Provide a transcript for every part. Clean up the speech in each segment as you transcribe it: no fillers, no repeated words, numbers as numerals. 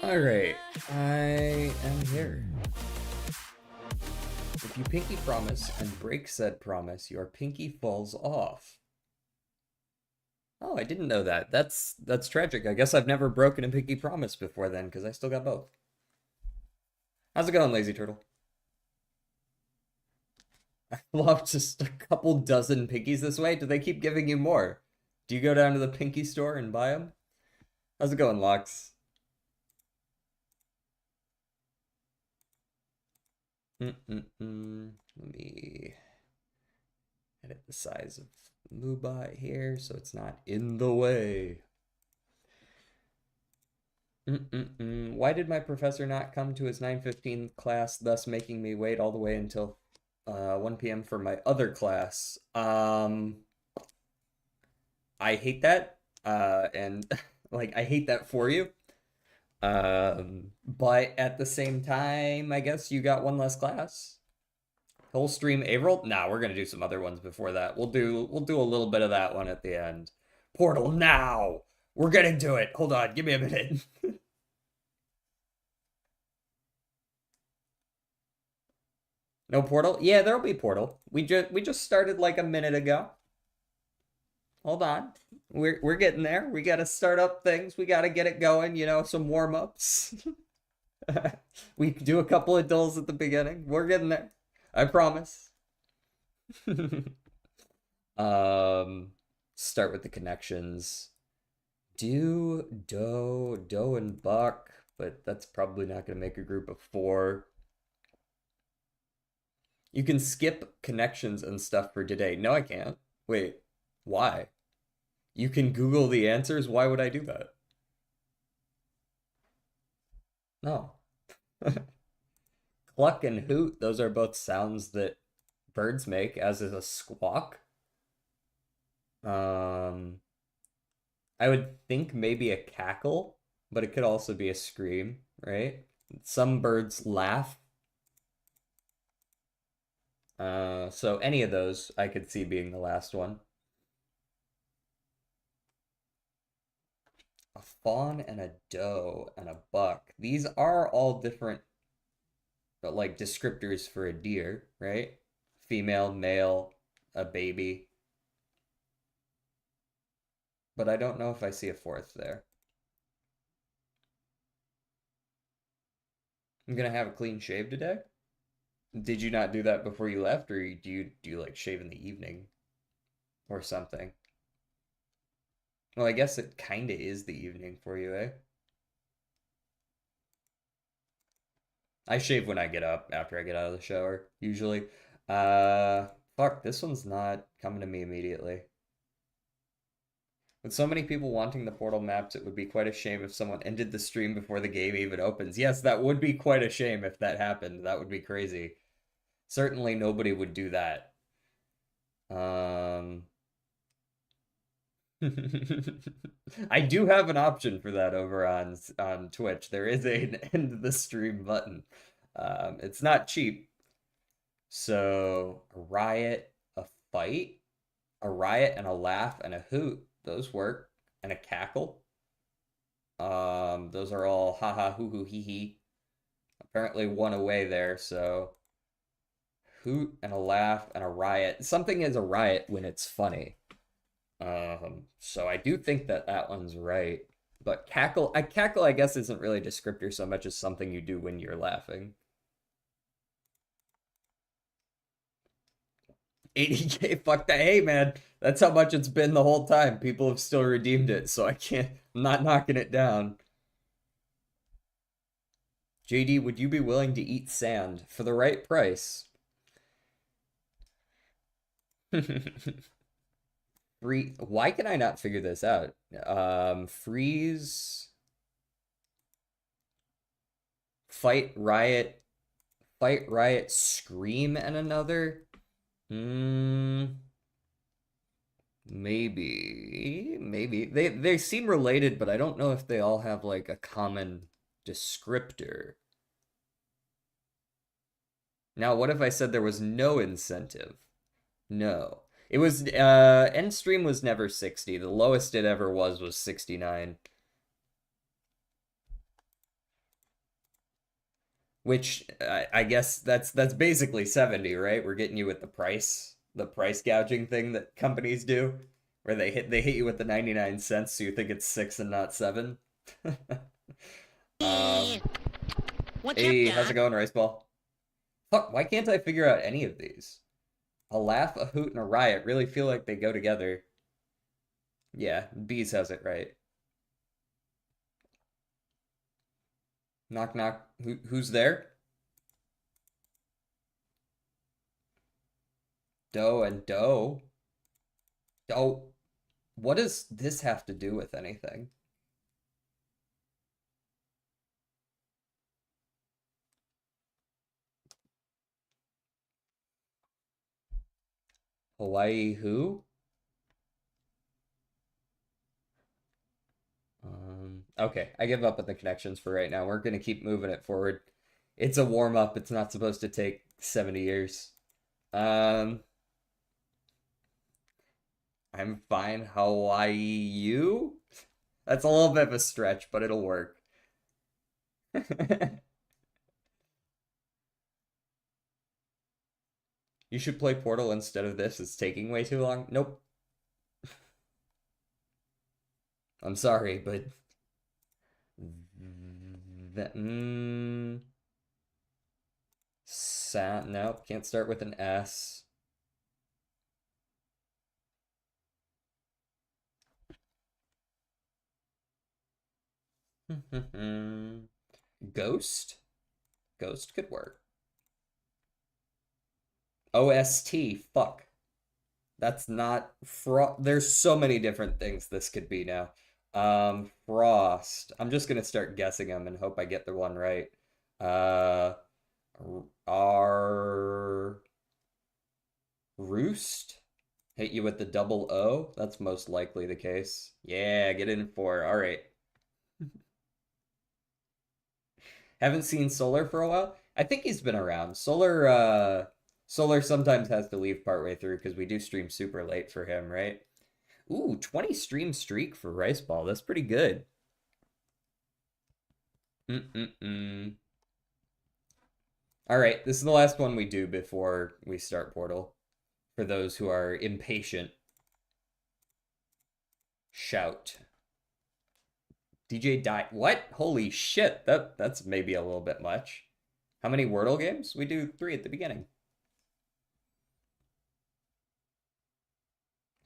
Alright, I am here. If you pinky promise and break said promise, your pinky falls off. Oh, I didn't know that. That's tragic. I guess I've never broken a pinky promise before then, because I still got both. How's it going, Lazy Turtle? I love just a couple dozen pinkies this way. Do they keep giving you more? Do you go down to the pinky store and buy them? How's it going, Lux? Let me edit the size of Moobot here so it's not in the way. Why did my professor not come to his 9:15 class, thus making me wait all the way until 1 p.m. for my other class? I hate that, and like I hate that for you. But at the same time, I guess you got one less class. Whole stream April? Nah, we're gonna do some other ones before that. We'll do a little bit of that one at the end. Portal now! We're getting to it. Hold on, give me a minute. No Portal? Yeah, there'll be Portal. We just started like a minute ago. Hold on. We're getting there. We gotta start up things. We gotta get it going, you know, some warm-ups. We do a couple of dulls at the beginning. We're getting there. I promise. Start with the connections. Do, Do, and Buck, but that's probably not gonna make a group of 4. You can skip connections and stuff for today. No, I can't. Wait, why? You can Google the answers? Why would I do that? No. Cluck and hoot, those are both sounds that birds make, as is a squawk. I would think maybe a cackle, but it could also be a scream, right? Some birds laugh. So any of those I could see being the last one. A fawn and a doe and a buck. These are all different, but like descriptors for a deer, right? Female, male, a baby. But I don't know if I see a fourth there. I'm gonna have a clean shave today. Did you not do that before you left, or do you like shave in the evening or something? Well, I guess it kind of is the evening for you, eh? I shave when I get up after I get out of the shower, usually. Fuck, this one's not coming to me immediately. With so many people wanting the portal maps, it would be quite a shame if someone ended the stream before the game even opens. Yes, that would be quite a shame if that happened. That would be crazy. Certainly nobody would do that. I do have an option for that over on Twitch. There is an end the stream button. It's not cheap. So a riot, a fight, a riot and a laugh and a hoot. Those work. And a cackle. Those are all ha ha hoo hoo hee hee. Apparently one away there, so hoot and a laugh and a riot. Something is a riot when it's funny. So I do think that that one's right. But cackle, I guess, isn't really a descriptor so much as something you do when you're laughing. 80K, fuck that. Hey, man, that's how much it's been the whole time. People have still redeemed it, so I'm not knocking it down. JD, would you be willing to eat sand for the right price? Why can I not figure this out? Freeze, fight, riot, scream, and another. Hmm. Maybe they seem related, but I don't know if they all have like a common descriptor. Now, what if I said there was no incentive? No. It was end stream was never 60. The lowest it ever was 69. Which I guess that's basically 70, right? We're getting you with the price gouging thing that companies do, where they hit you with the 99 cents, so you think it's 6 and not 7. Um, What's up, hey, how's it Doc? going, Rice Ball? Fuck, why can't I figure out any of these? A laugh, a hoot, and a riot really feel like they go together. Yeah, Bees has it right. Knock knock. Who's there? Doe and Doe. Doe. What does this have to do with anything? Hawaii who? Okay, I give up on the connections for right now. We're gonna keep moving it forward. It's a warm up. It's not supposed to take 70 years. Um, I'm fine. Hawaii you? That's a little bit of a stretch, but it'll work. You should play Portal instead of this. It's taking way too long. Nope. I'm sorry, but that nope, can't start with an S. Ghost? Ghost could work. OST, fuck. That's not there's so many different things this could be now. Frost. I'm just gonna start guessing them and hope I get the one right. Uh, R Roost. Hit you with the double O. That's most likely the case. Yeah, get in for. All right. Haven't seen Solar for a while. I think he's been around. Solar sometimes has to leave partway through because we do stream super late for him, right? Ooh, 20 stream streak for Rice Ball. That's pretty good. Mm-mm-mm. All right, this is the last one we do before we start Portal. For those who are impatient, shout. DJ Die. What? Holy shit! That's maybe a little bit much. How many Wordle games? We do 3 at the beginning.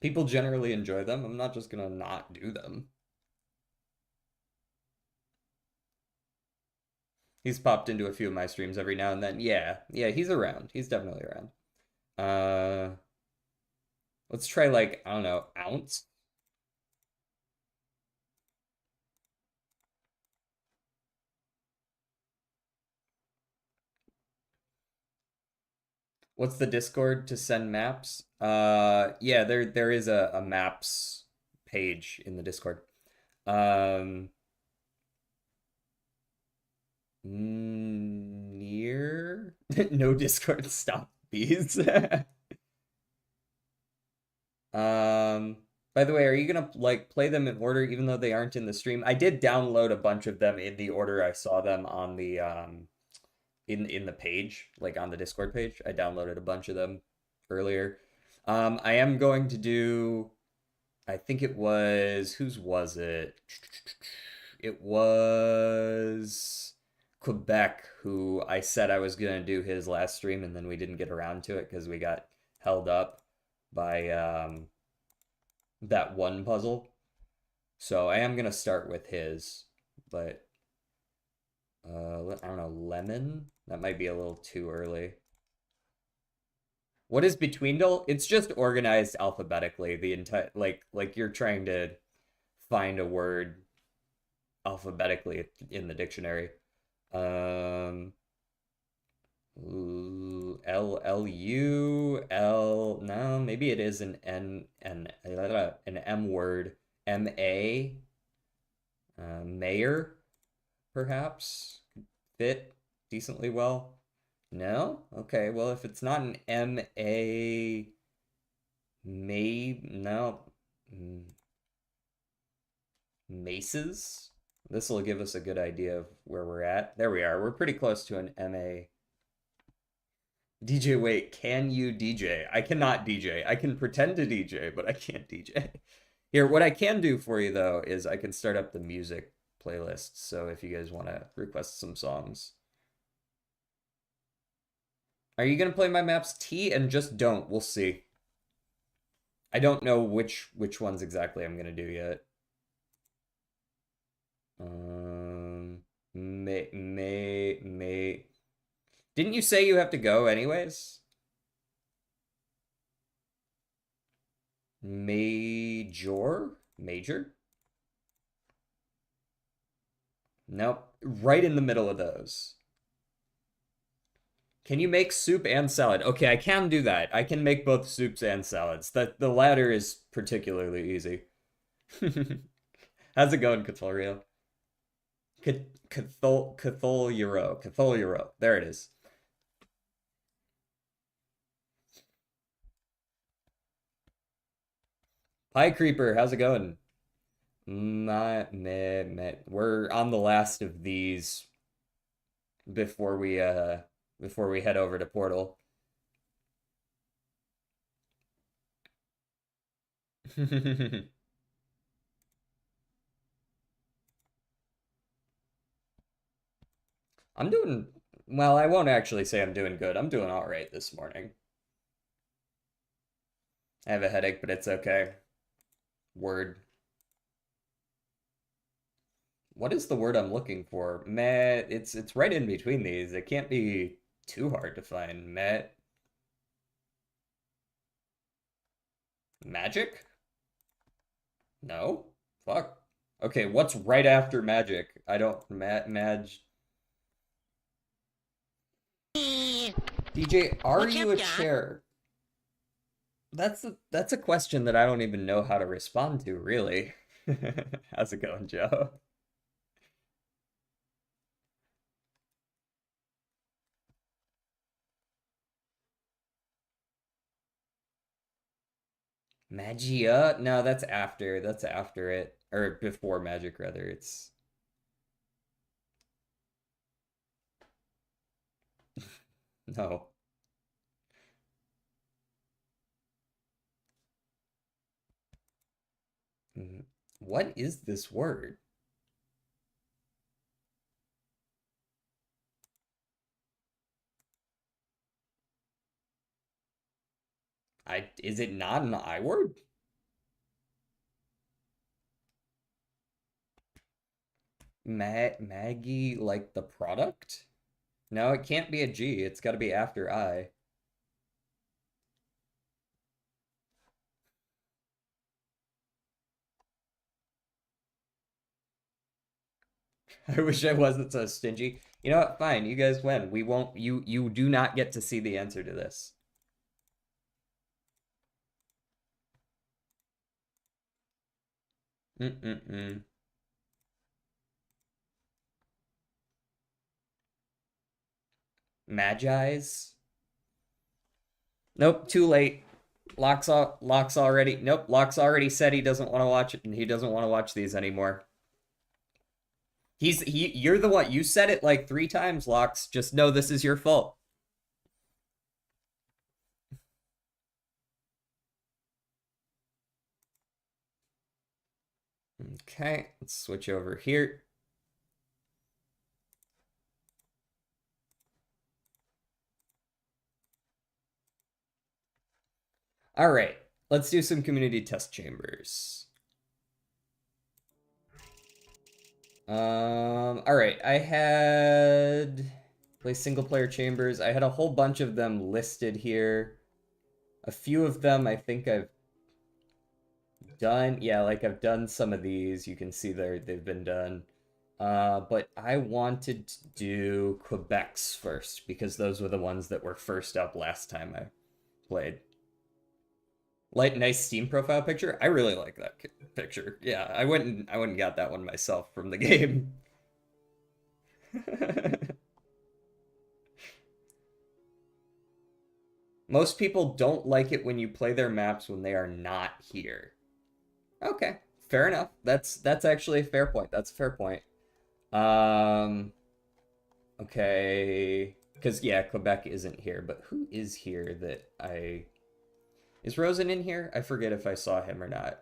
People generally enjoy them. I'm not just gonna not do them. He's popped into a few of my streams every now and then. Yeah, he's around. He's definitely around. Uh, let's try like, I don't know, ounce. What's the Discord to send maps? Yeah, there is a maps page in the Discord. Um, near no Discord stop these. Um, by the way, are you gonna like play them in order even though they aren't in the stream? I did download a bunch of them in the order I saw them on the in the page, like on the Discord page. I downloaded a bunch of them earlier. I am going to do, I think it was, whose was it? It was Quebec, who I said I was going to do his last stream, and then we didn't get around to it because we got held up by that one puzzle. So I am going to start with his, but I don't know, lemon? That might be a little too early. What is Betweendle? It's just organized alphabetically. The entire like you're trying to find a word alphabetically in the dictionary. Um, L U L. No, maybe it is an an M word. M-A. Mayor, perhaps fit decently well. No? Okay, well, if it's not an M-A, no. Maces? This will give us a good idea of where we're at. There we are. We're pretty close to an M-A. DJ, wait, can you DJ? I cannot DJ. I can pretend to DJ, but I can't DJ. Here, what I can do for you, though, is I can start up the music playlist. So if you guys want to request some songs. Are you going to play my maps T and just don't? We'll see. I don't know which ones exactly I'm going to do yet. May. Didn't you say you have to go anyways? Major? Nope. Right in the middle of those. Can you make soup and salad? Okay, I can do that. I can make both soups and salads. The latter is particularly easy. How's it going, Cthulhu? Cthulhu. There it is. Hi, Creeper. How's it going? We're on the last of these before we head over to Portal. I'm doing well. I won't actually say I'm doing good. I'm doing all right this morning. I have a headache, but it's okay. Word. What is the word I'm looking for? It's right in between these. It can't be too hard to find. Magic? No? Fuck. Okay, what's right after magic? I don't DJ, are you a chair? That's a question that I don't even know how to respond to, really. How's it going, Joe? Magia? No, that's after. That's after it. Or before magic, rather. It's... No. What is this word? Is it not an I word? Maggie, like the product? No, it can't be a G. It's got to be after I. I wish I wasn't so stingy. You know what? Fine, you guys win. We won't. You do not get to see the answer to this. Magi's. Nope, too late. Locke's already. Nope, Locke's already said he doesn't want to watch it, and he doesn't want to watch these anymore. You're the one. You said it like 3 times, Locks. Just know this is your fault. Okay, let's switch over here. All right, let's do some community test chambers. All right, I had play single player chambers. I had a whole bunch of them listed here. A few of them I think I've done. Yeah, like I've done some of these. You can see they've been done. But I wanted to do Quebec's first because those were the ones that were first up last time I played. Like nice Steam profile picture. I really like that picture. Yeah, I wouldn't got that one myself from the game. Most people don't like it when you play their maps when they are not here. Okay, fair enough. That's actually a fair point. That's a fair point. Um, okay, because yeah, Quebec isn't here, but who is here that I... Is Rosen in here? I forget if I saw him or not.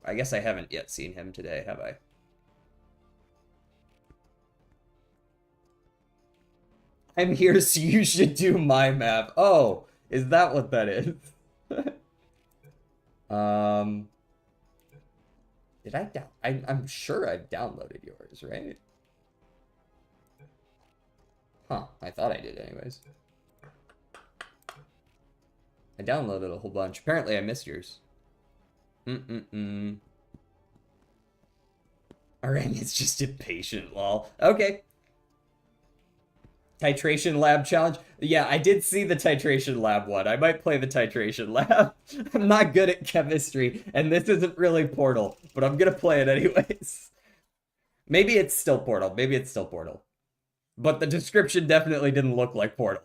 I guess I haven't yet seen him today, have I? I'm here, so you should do my map. Oh, is that what that is? um, did I down? I'm sure I've downloaded yours, right? Huh, I thought I did anyways. I downloaded a whole bunch. Apparently I missed yours. Alright, it's just impatient, lol. Okay. Titration lab challenge. Yeah, I did see the titration lab one. I might play the titration lab. I'm not good at chemistry, and this isn't really Portal, but I'm gonna play it anyways. Maybe it's still Portal. Maybe it's still Portal. But the description definitely didn't look like Portal.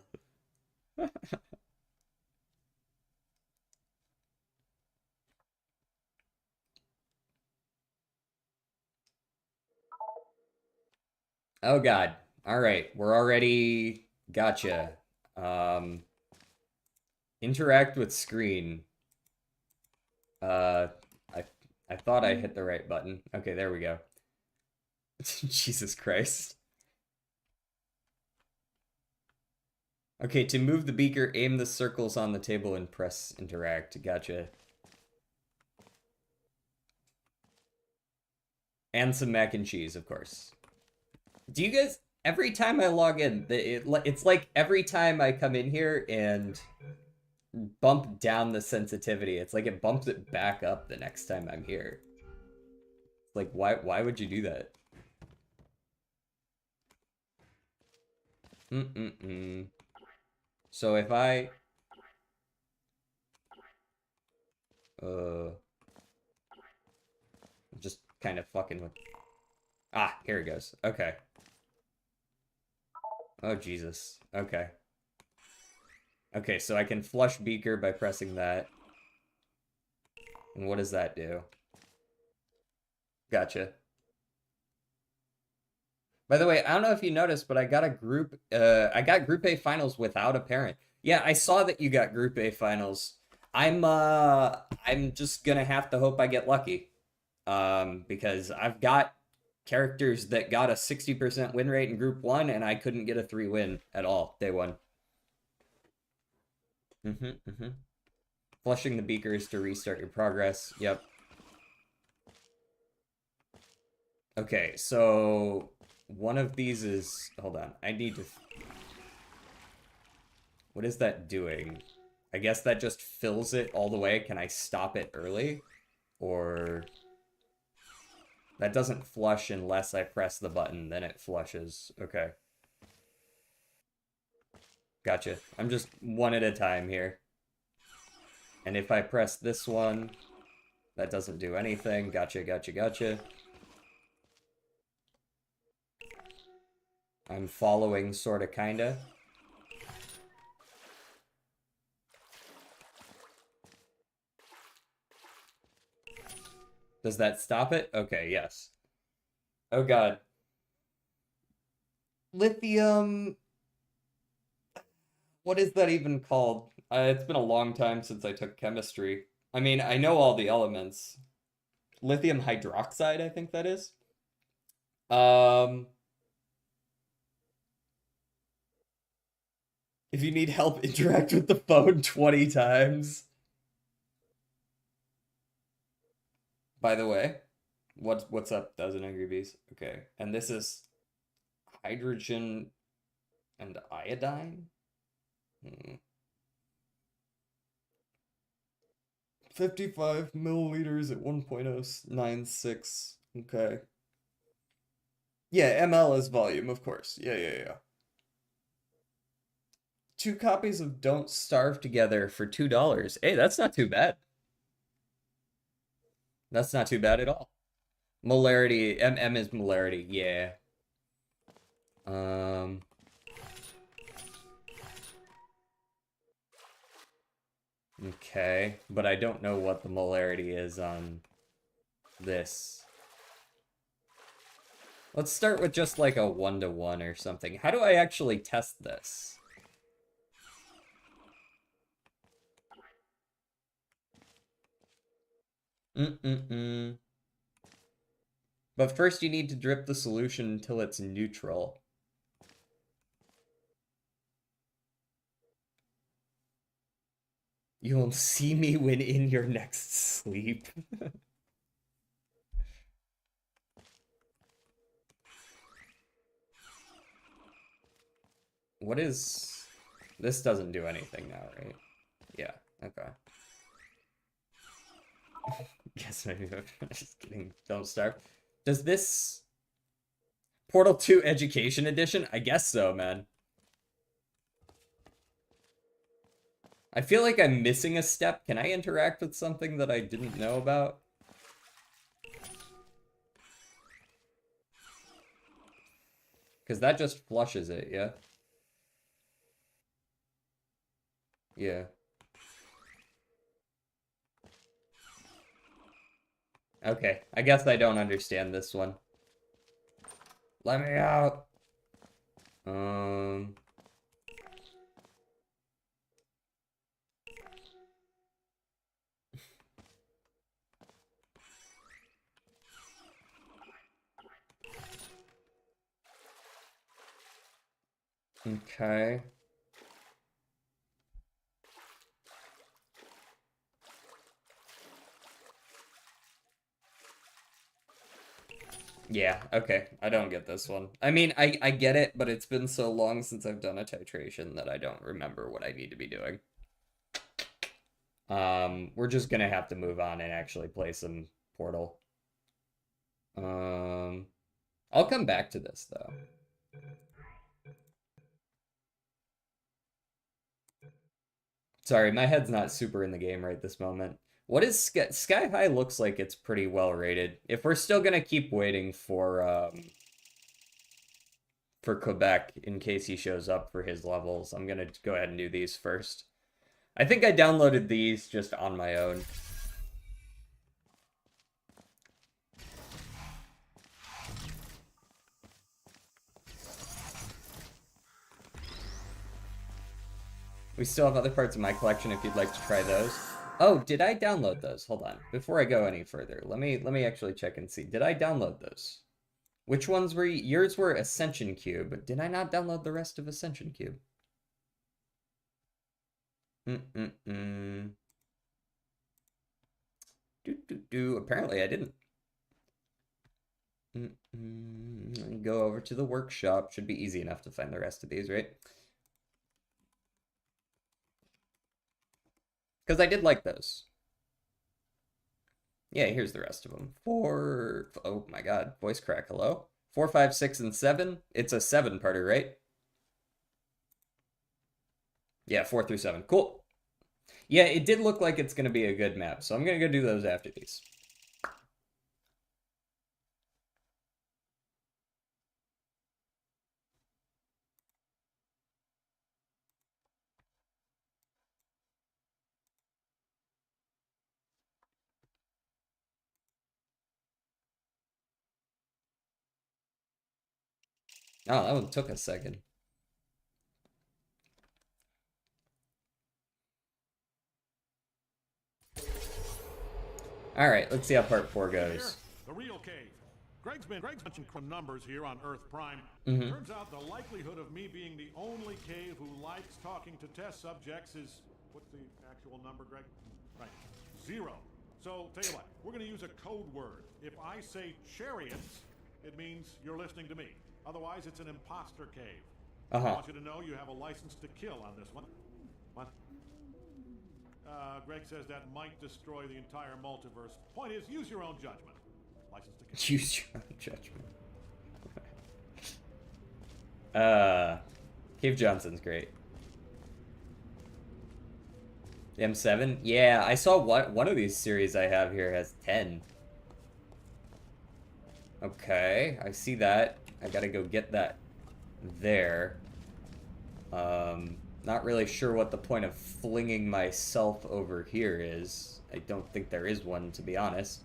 Oh god. Alright, we're already... Gotcha. Interact with screen. Uh, I, I thought I hit the right button. Okay, there we go. Jesus Christ. Okay, to move the beaker, aim the circles on the table and press interact. Gotcha. And some mac and cheese, of course. Do you guys... Every time I log in, it's like every time I come in here and bump down the sensitivity, it's like it bumps it back up the next time I'm here. Like, why would you do that? So if I... just kind of fucking with... Ah, here it goes. Okay. Oh, Jesus. Okay. Okay, so I can flush beaker by pressing that. And what does that do? Gotcha. By the way, I don't know if you noticed, but I got Group A finals without a parent. Yeah, I saw that you got Group A finals. I'm just gonna have to hope I get lucky. Because I've got characters that got a 60% win rate in Group 1, and I couldn't get a 3 win at all, day 1. Flushing the beakers to restart your progress. Yep. Okay, so one of these is... Hold on, I need to... What is that doing? I guess that just fills it all the way. Can I stop it early? Or... That doesn't flush unless I press the button, then it flushes. Okay. Gotcha. I'm just one at a time here. And if I press this one, that doesn't do anything. Gotcha, gotcha, gotcha. I'm following sorta kinda. Does that stop it? Okay, yes. Oh god. Lithium. What is that even called? It's been a long time since I took chemistry. I mean, I know all the elements. Lithium hydroxide, I think that is. Um, if you need help, interact with the phone 20 times. By the way, what's up, Dozen Angry Bees? Okay, and this is hydrogen and iodine? Hmm. 55 milliliters at 1.096. Okay. Yeah, ml is volume, of course. Yeah. Two copies of Don't Starve Together for $2. Hey, that's not too bad. That's not too bad at all. Molarity, M is molarity, yeah. Um, okay, but I don't know what the molarity is on this. Let's start with just like a 1-to-1 or something. How do I actually test this? Mm-mm-mm. But first you need to drip the solution until it's neutral. You will see me when in your next sleep. What is... This doesn't do anything now, right? Yeah, okay. Guess maybe I'm just kidding. Don't starve. Does this... Portal 2 Education Edition? I guess so, man. I feel like I'm missing a step. Can I interact with something that I didn't know about? Because that just flushes it, yeah? Yeah. Okay, I guess I don't understand this one. Let me out! Um... Okay. Yeah, okay. I don't get this one. I mean, I get it, but it's been so long since I've done a titration that I don't remember what I need to be doing. We're just gonna have to move on and actually play some Portal. Um, I'll come back to this though. Sorry, my head's not super in the game right this moment. What is Sky High looks like it's pretty well rated. If we're still gonna keep waiting for Quebec in case he shows up for his levels, I'm gonna go ahead and do these first. I think I downloaded these just on my own. We still have other parts of my collection if you'd like to try those. Oh, did I download those? Hold on. Before I go any further, let me actually check and see. Did I download those? Which ones were yours were Ascension Cube. Did I not download the rest of Ascension Cube? Mm-mm-mm. Apparently I didn't. Go over to the workshop. Should be easy enough to find the rest of these, right? Because I did like those. Yeah, here's the rest of them. Oh my god, voice crack, hello? 4, 5, 6, and 7. It's a 7-parter, right? Yeah, 4 through 7. Cool. Yeah, it did look like it's going to be a good map, so I'm going to go do those after these. Oh, that one took a second. Alright, let's see how part 4 goes. The real cave. Greg's mentioned some numbers here on Earth Prime. Turns out the likelihood of me being the only cave who likes talking to test subjects is... What's the actual number, Greg? Right. 0. So, tell you what, we're going to use a code word. If I say chariots, it means you're listening to me. Otherwise, it's an imposter cave. I want you to know you have a license to kill on this one. What? Greg says that might destroy the entire multiverse. Point is, use your own judgment. License to kill. Use your own judgment. Cave Johnson's great. M7? Yeah, I saw one of these series I have here has 10. Okay, I see that. I gotta go get that there. Not really sure what the point of flinging myself over here is. I don't think there is one, to be honest.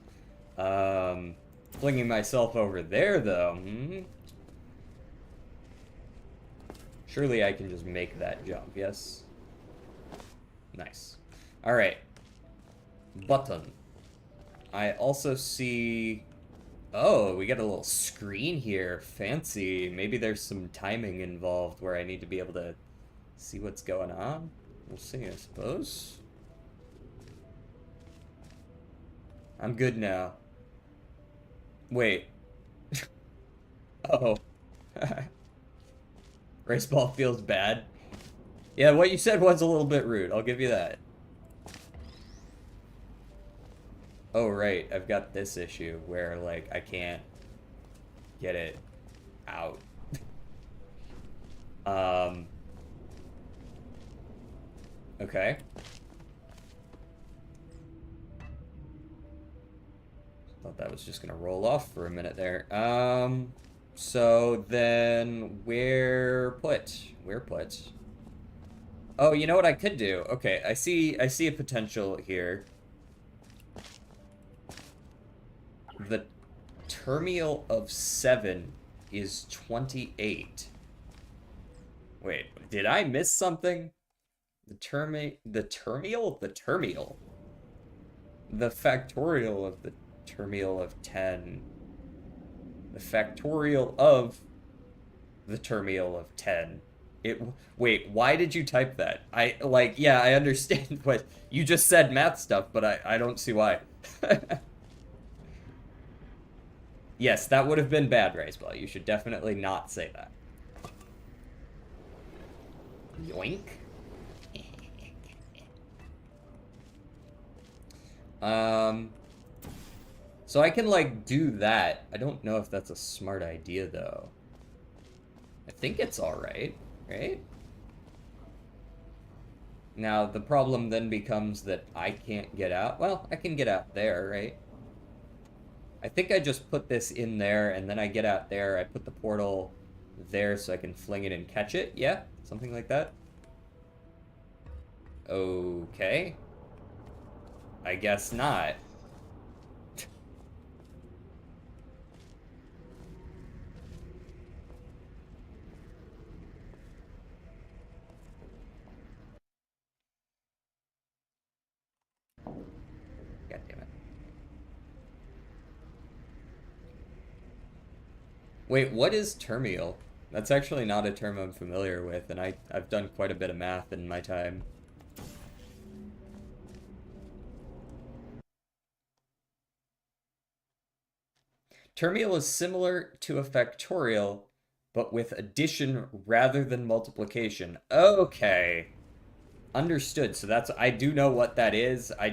Flinging myself over there, though. Surely I can just make that jump, yes? Nice. Alright. Button. I also see... Oh, we got a little screen here. Fancy. Maybe there's some timing involved where I need to be able to see what's going on. We'll see, I suppose. I'm good now. Wait. Oh. Race ball feels bad. Yeah, what you said was a little bit rude. I'll give you that. Oh, right. I've got this issue where, like, I can't get it out. Okay. Thought that was just gonna roll off for a minute there. So then where put? Oh, you know what I could do? Okay, I see a potential here. The terminal of 7 is 28. Wait, did I miss something? The factorial of the terminal of 10. The factorial of the terminal of 10. Wait, why did you type that? Yeah, I understand what you just said, math stuff, but I don't see why. Yes, that would have been bad, Raceball. You should definitely not say that. Yoink. So I can, like, do that. I don't know if that's a smart idea, though. I think it's alright, right? Now, the problem then becomes that I can't get out. Well, I can get out there, right? I think I just put this in there, and then I get out there. I put the portal there so I can fling it and catch it. Yeah? Something like that? Okay. I guess not. God damn it. Wait, what is terminal? That's actually not a term I'm familiar with, and I've done quite a bit of math in my time. Terminal is similar to a factorial, but with addition rather than multiplication. Okay. Understood. So I do know what that is. I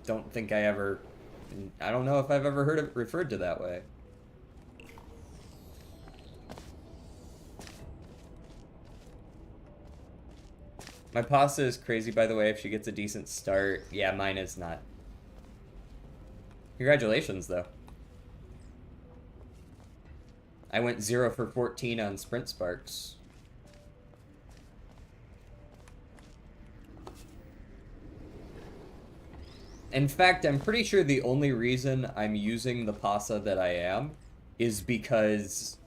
don't think I don't know if I've ever heard it referred to that way. My pasta is crazy, by the way, if she gets a decent start. Yeah, mine is not. Congratulations, though. I went 0 for 14 on Sprint Sparks. In fact, I'm pretty sure the only reason I'm using the pasta that I am is because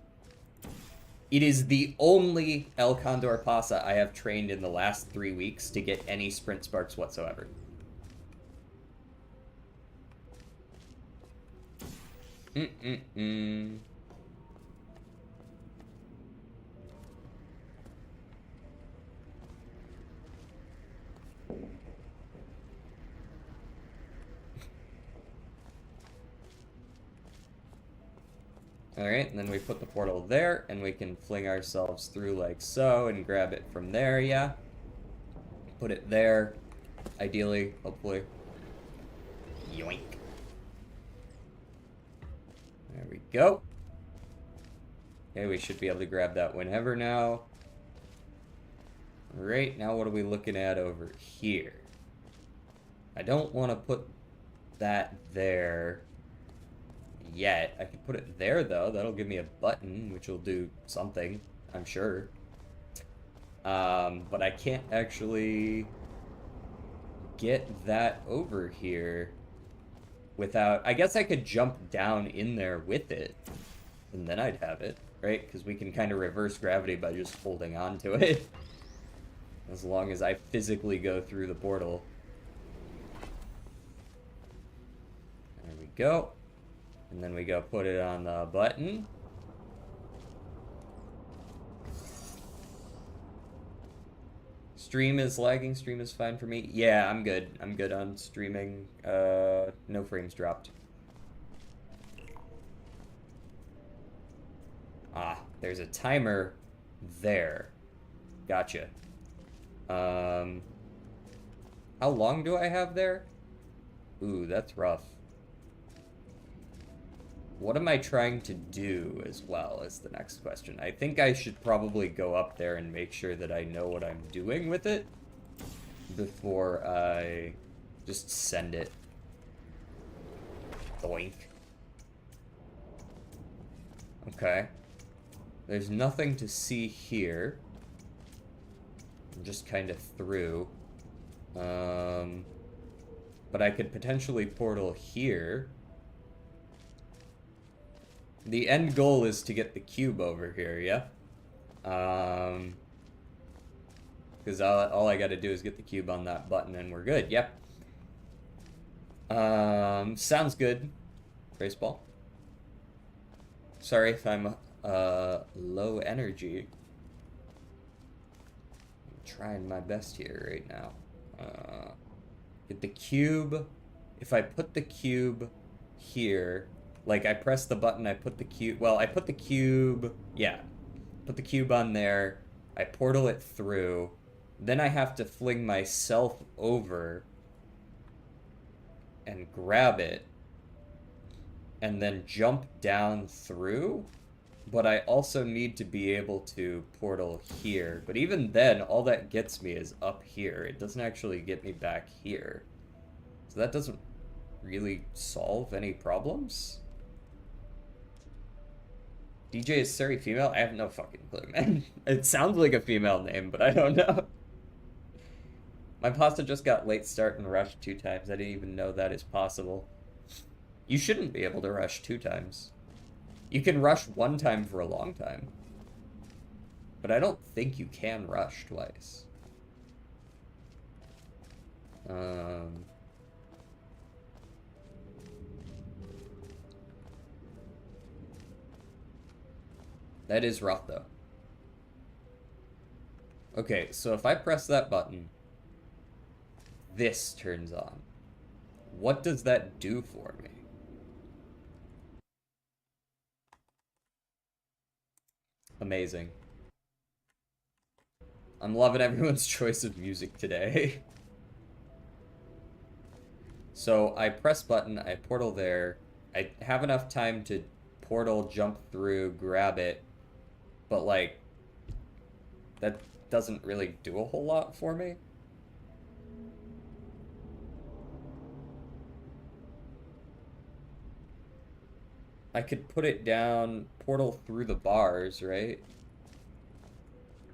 It is the only El Condor Pasa I have trained in the last 3 weeks to get any sprint sparks whatsoever. Alright, and then we put the portal there, and we can fling ourselves through like so, and grab it from there, yeah. Put it there, ideally, hopefully. Yoink. There we go. Okay, we should be able to grab that whenever now. Alright, now what are we looking at over here? I don't want to put that there yet. I could put it there, though. That'll give me a button, which will do something, I'm sure. But I can't actually get that over here without... I guess I could jump down in there with it, and then I'd have it, right? Because we can kind of reverse gravity by just holding on to it. As long as I physically go through the portal. There we go. And then we go put it on the button. Stream is lagging. Stream is fine for me. Yeah, I'm good. I'm good on streaming. No frames dropped. Ah, there's a timer there. Gotcha. How long do I have there? Ooh, that's rough. What am I trying to do as well is the next question. I think I should probably go up there and make sure that I know what I'm doing with it before I just send it. Doink. Okay. There's nothing to see here. I'm just kind of through. But I could potentially portal here. The end goal is to get the cube over here, yeah? Because all I gotta do is get the cube on that button and we're good, yep. Sounds good. Baseball. Sorry if I'm low energy. I'm trying my best here right now. Get the cube. If I put the cube here... Like, I press the button, I put the cube... Well, I put the cube... Yeah. Put the cube on there. I portal it through. Then I have to fling myself over and grab it. And then jump down through. But I also need to be able to portal here. But even then, all that gets me is up here. It doesn't actually get me back here. So that doesn't really solve any problems. DJ is Surrey female? I have no fucking clue, man. It sounds like a female name, but I don't know. My pasta just got late start and rushed 2 times. I didn't even know that is possible. You shouldn't be able to rush 2 times. You can rush 1 time for a long time. But I don't think you can rush twice. That is rough, though. Okay, so if I press that button, this turns on. What does that do for me? Amazing. I'm loving everyone's choice of music today. So I press button, I portal there. I have enough time to portal, jump through, grab it. But, like, that doesn't really do a whole lot for me. I could put it down, portal through the bars, right?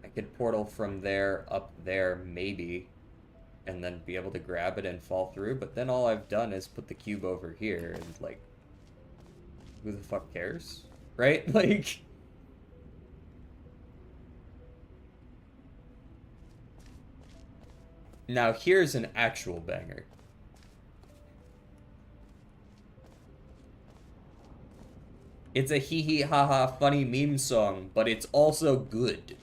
I could portal from there up there, maybe, and then be able to grab it and fall through. But then all I've done is put the cube over here, and, like, who the fuck cares? Right? Like... Now here's an actual banger. It's a hee hee ha ha funny meme song, but it's also good.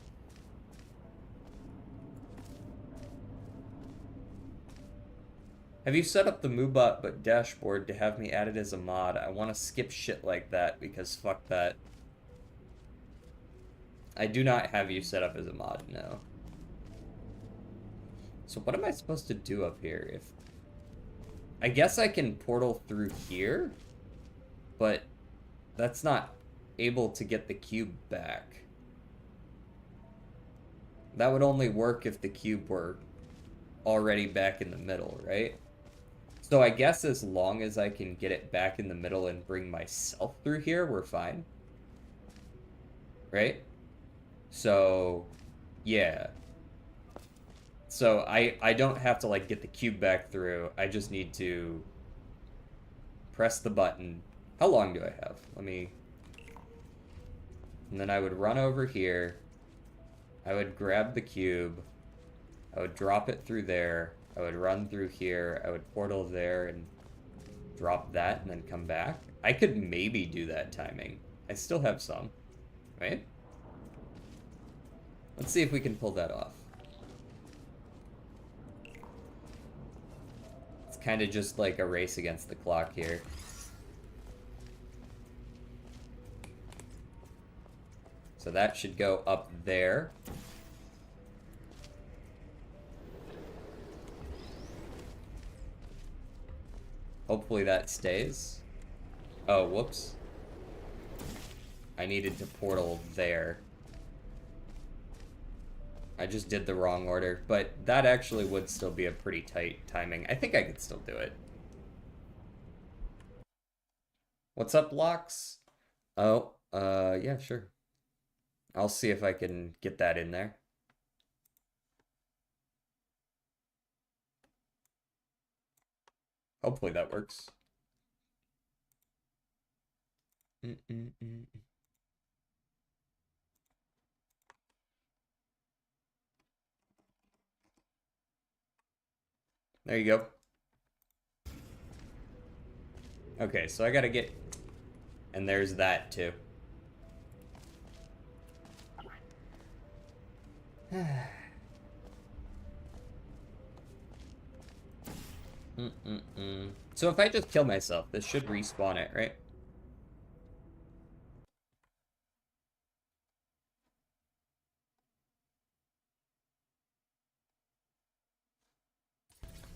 Have you set up the Moobot but dashboard to have me added as a mod? I want to skip shit like that because fuck that. I do not have you set up as a mod, no. So what am I supposed to do up here? If I guess I can portal through here, but that's not able to get the cube back. That would only work if the cube were already back in the middle, right? So I guess as long as I can get it back in the middle and bring myself through here, we're fine. Right? So, yeah. So I don't have to, like, get the cube back through. I just need to press the button. How long do I have? Let me... And then I would run over here. I would grab the cube. I would drop it through there. I would run through here. I would portal there and drop that and then come back. I could maybe do that timing. I still have some, right? Let's see if we can pull that off. It's kind of just like a race against the clock here. So that should go up there. Hopefully that stays. Oh, whoops. I needed to portal there. I just did the wrong order, but that actually would still be a pretty tight timing. I think I could still do it. What's up, Locks? Oh, yeah, sure. I'll see if I can get that in there. Hopefully that works. There you go. Okay, so I gotta get... And there's that, too. So if I just kill myself, this should respawn it, right?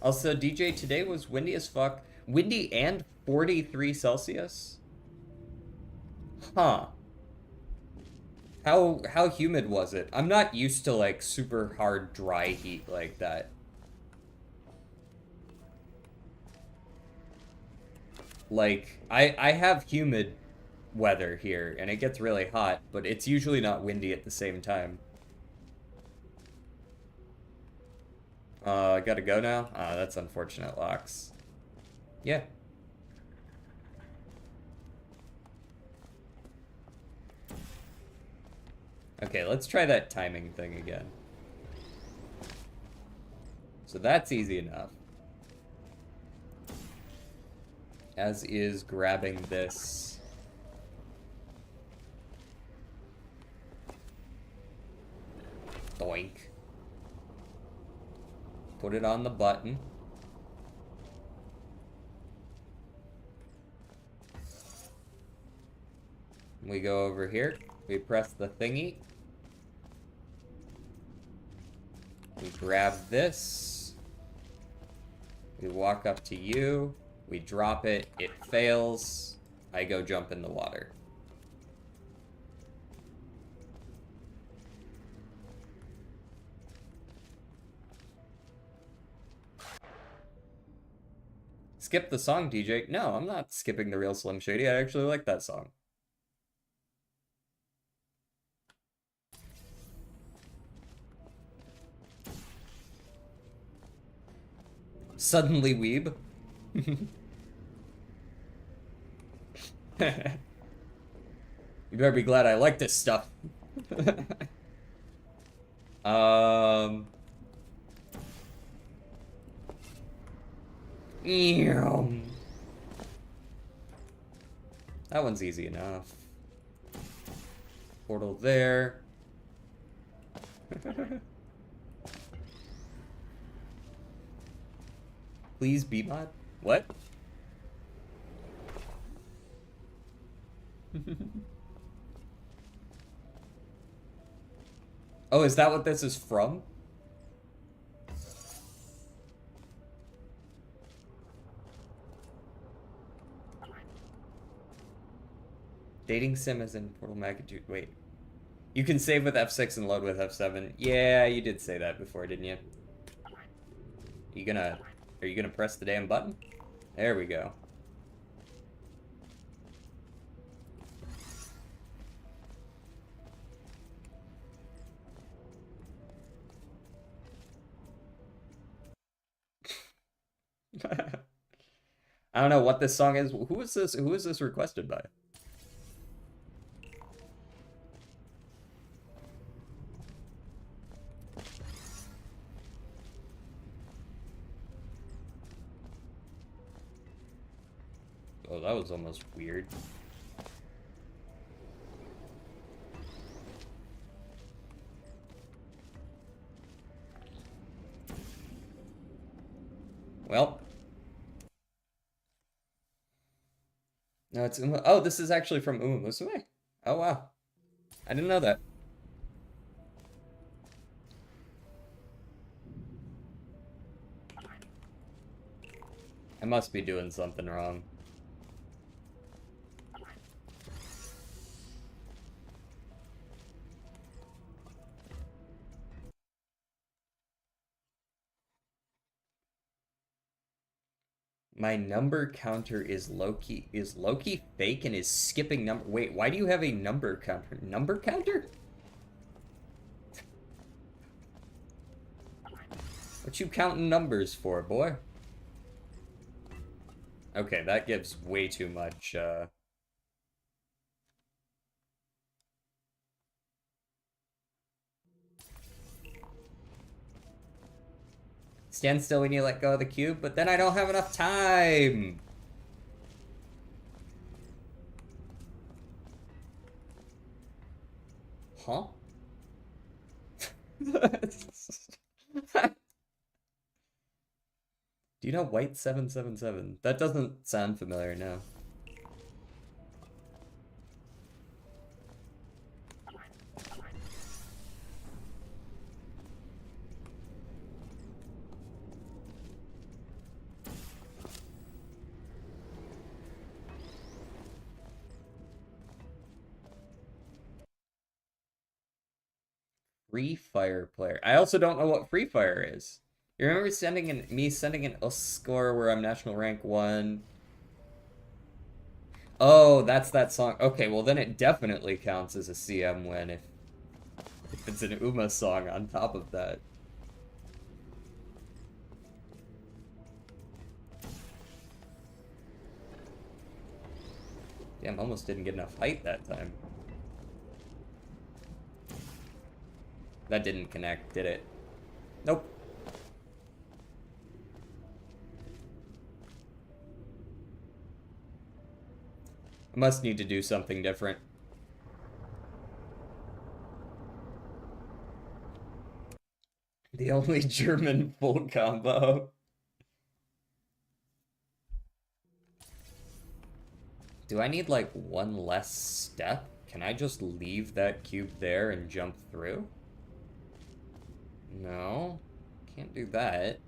Also, DJ, today was windy as fuck. Windy and 43 Celsius? Huh. How humid was it? I'm not used to, like, super hard dry heat like that. Like, I have humid weather here, and it gets really hot, but it's usually not windy at the same time. I gotta go now? That's unfortunate, Locks. Yeah. Okay, let's try that timing thing again. So that's easy enough. As is grabbing this. Doink. Put it on the button. We go over here. We press the thingy. We grab this. We walk up to you. We drop it. It fails. I go jump in the water. Skip the song, DJ. No, I'm not skipping the real Slim Shady. I actually like that song. Suddenly weeb. You better be glad I like this stuff. Ew. That one's easy enough. Portal there. Please be mod. What? Oh, is that what this is from? Dating sim as in Portal Magnitude. Wait. You can save with F6 and load with F7. Yeah, you did say that before, didn't you? Are you gonna press the damn button? There we go. I don't know what this song is. Who is this? Who is this requested by? Oh, that was almost weird. Well. No, it's Uma. Oh, this is actually from Uma Musume? Oh, wow. I didn't know that. I must be doing something wrong. My number counter is Loki. Is Loki fake and is skipping number? Wait, why do you have a number counter? Number counter? What you counting numbers for, boy? Okay, that gives way too much, Stand still when you let go of the cube, but then I don't have enough time! Huh? Do you know White 777? That doesn't sound familiar now. Free Fire player. I also don't know what Free Fire is. You remember me sending an US score where I'm national rank 1? Oh, that's that song. Okay, well then it definitely counts as a CM win if it's an Uma song on top of that. Damn, almost didn't get enough height that time. That didn't connect, did it? Nope. I must need to do something different. The only German full combo. Do I need like one less step? Can I just leave that cube there and jump through? No, can't do that.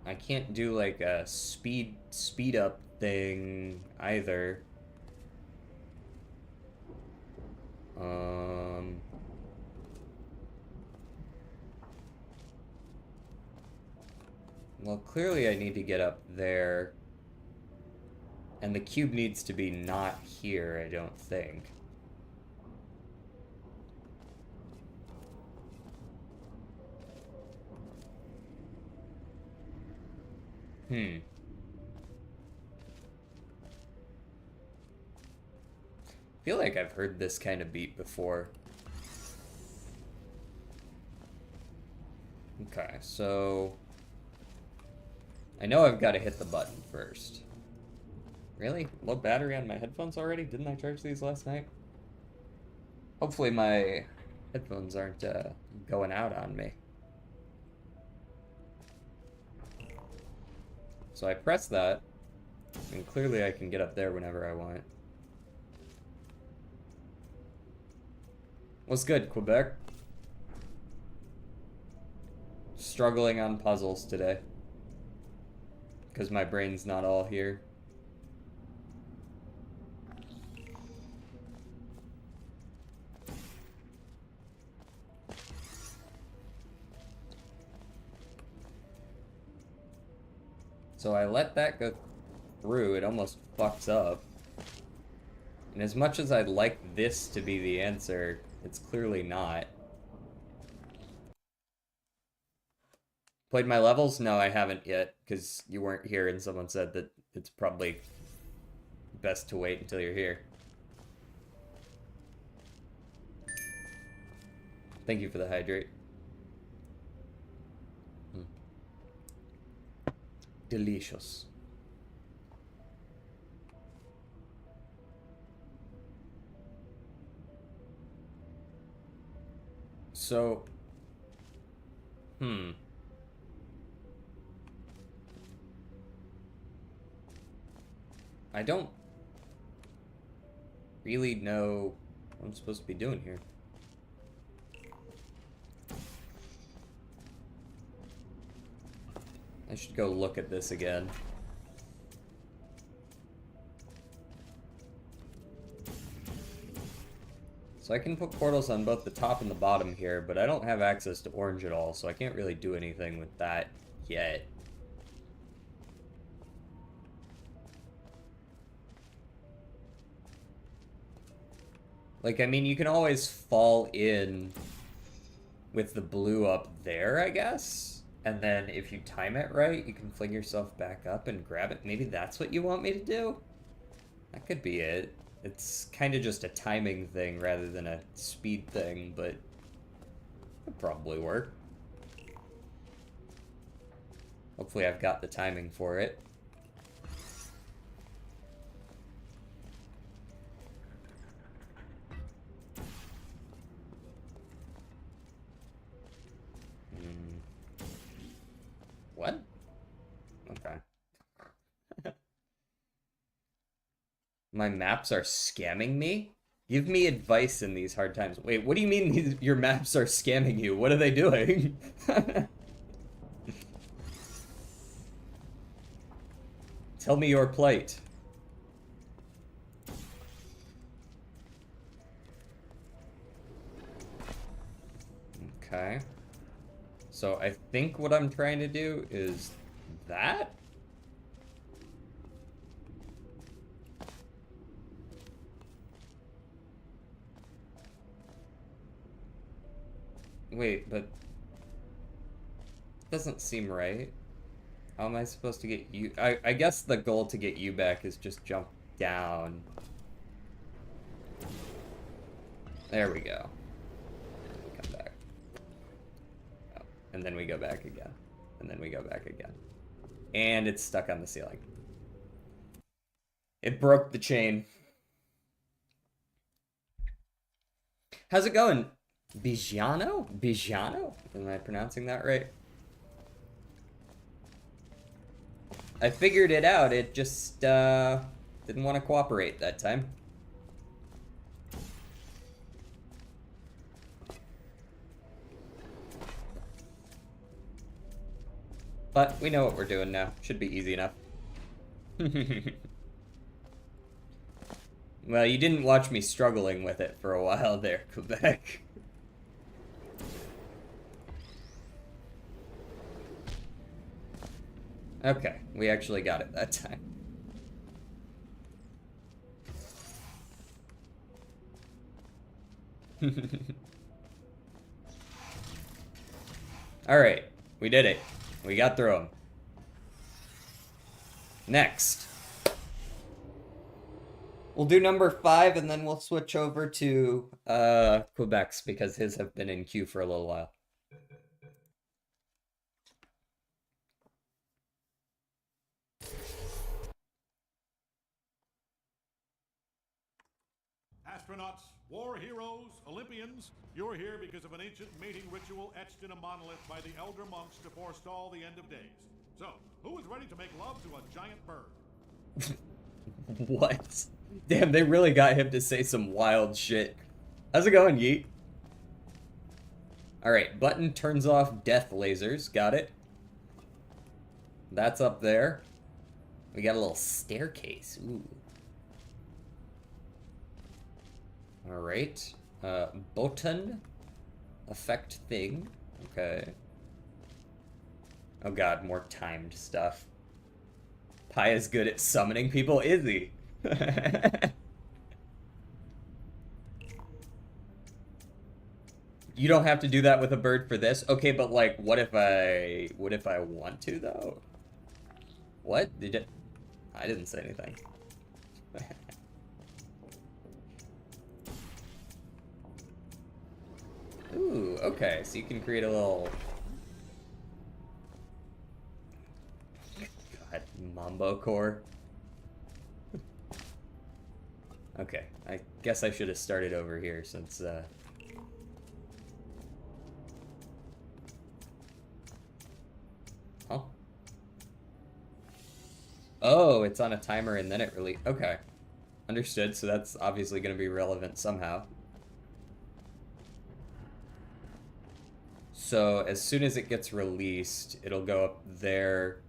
I can't do like a speed up thing either. Well, clearly I need to get up there. And the cube needs to be not here, I don't think. I feel like I've heard this kind of beat before. Okay, so I know I've got to hit the button first. Really? Low battery on my headphones already? Didn't I charge these last night? Hopefully my headphones aren't going out on me. So I press that, and clearly I can get up there whenever I want. What's good, Quebec? Struggling on puzzles today. Because my brain's not all here. So I let that go through, it almost fucks up. And as much as I'd like this to be the answer, it's clearly not. Played my levels? No, I haven't yet, because you weren't here and someone said that it's probably best to wait until you're here. Thank you for the hydrate. Delicious. So, I don't really know what I'm supposed to be doing here. I should go look at this again. So I can put portals on both the top and the bottom here, but I don't have access to orange at all, so I can't really do anything with that yet. Like, I mean, you can always fall in with the blue up there, I guess? And then if you time it right, you can fling yourself back up and grab it. Maybe that's what you want me to do? That could be it. It's kind of just a timing thing rather than a speed thing, but it would probably work. Hopefully I've got the timing for it. What? Okay. My maps are scamming me? Give me advice in these hard times. Wait, what do you mean your maps are scamming you? What are they doing? Tell me your plight. Okay. So I think what I'm trying to do is that? Wait, but doesn't seem right. How am I supposed to get you? I guess the goal to get you back is just jump down. There we go. Come back. Oh, and then we go back again. And then we go back again. And it's stuck on the ceiling. It broke the chain. How's it going? Bijano? Bijano? Am I pronouncing that right? I figured it out, it just didn't want to cooperate that time. But we know what we're doing now. Should be easy enough. Well, you didn't watch me struggling with it for a while there, Quebec. Okay, we actually got it that time. Alright, we did it. We got through them. Next. We'll do number 5 and then we'll switch over to Quebec's because his have been in queue for a little while. astronauts, war heroes, Olympians, you're here because of an ancient mating ritual etched in a monolith by the elder monks to forestall the end of days. So, who is ready to make love to a giant bird? What? Damn, they really got him to say some wild shit. How's it going, Yeet? Alright, button turns off death lasers. Got it. That's up there. We got a little staircase. Ooh. Alright. Button. Effect thing. Okay. Oh god, more timed stuff. Pi is good at summoning people, is he? You don't have to do that with a bird for this? Okay, but like, what if I want to, though? What? Did it? I didn't say anything. Ooh, okay, so you can create a little... God, Mambo core. Okay, I guess I should have started over here since, Huh? Oh, it's on a timer and then it really... Okay. Understood, so that's obviously going to be relevant somehow. So, as soon as it gets released, it'll go up there.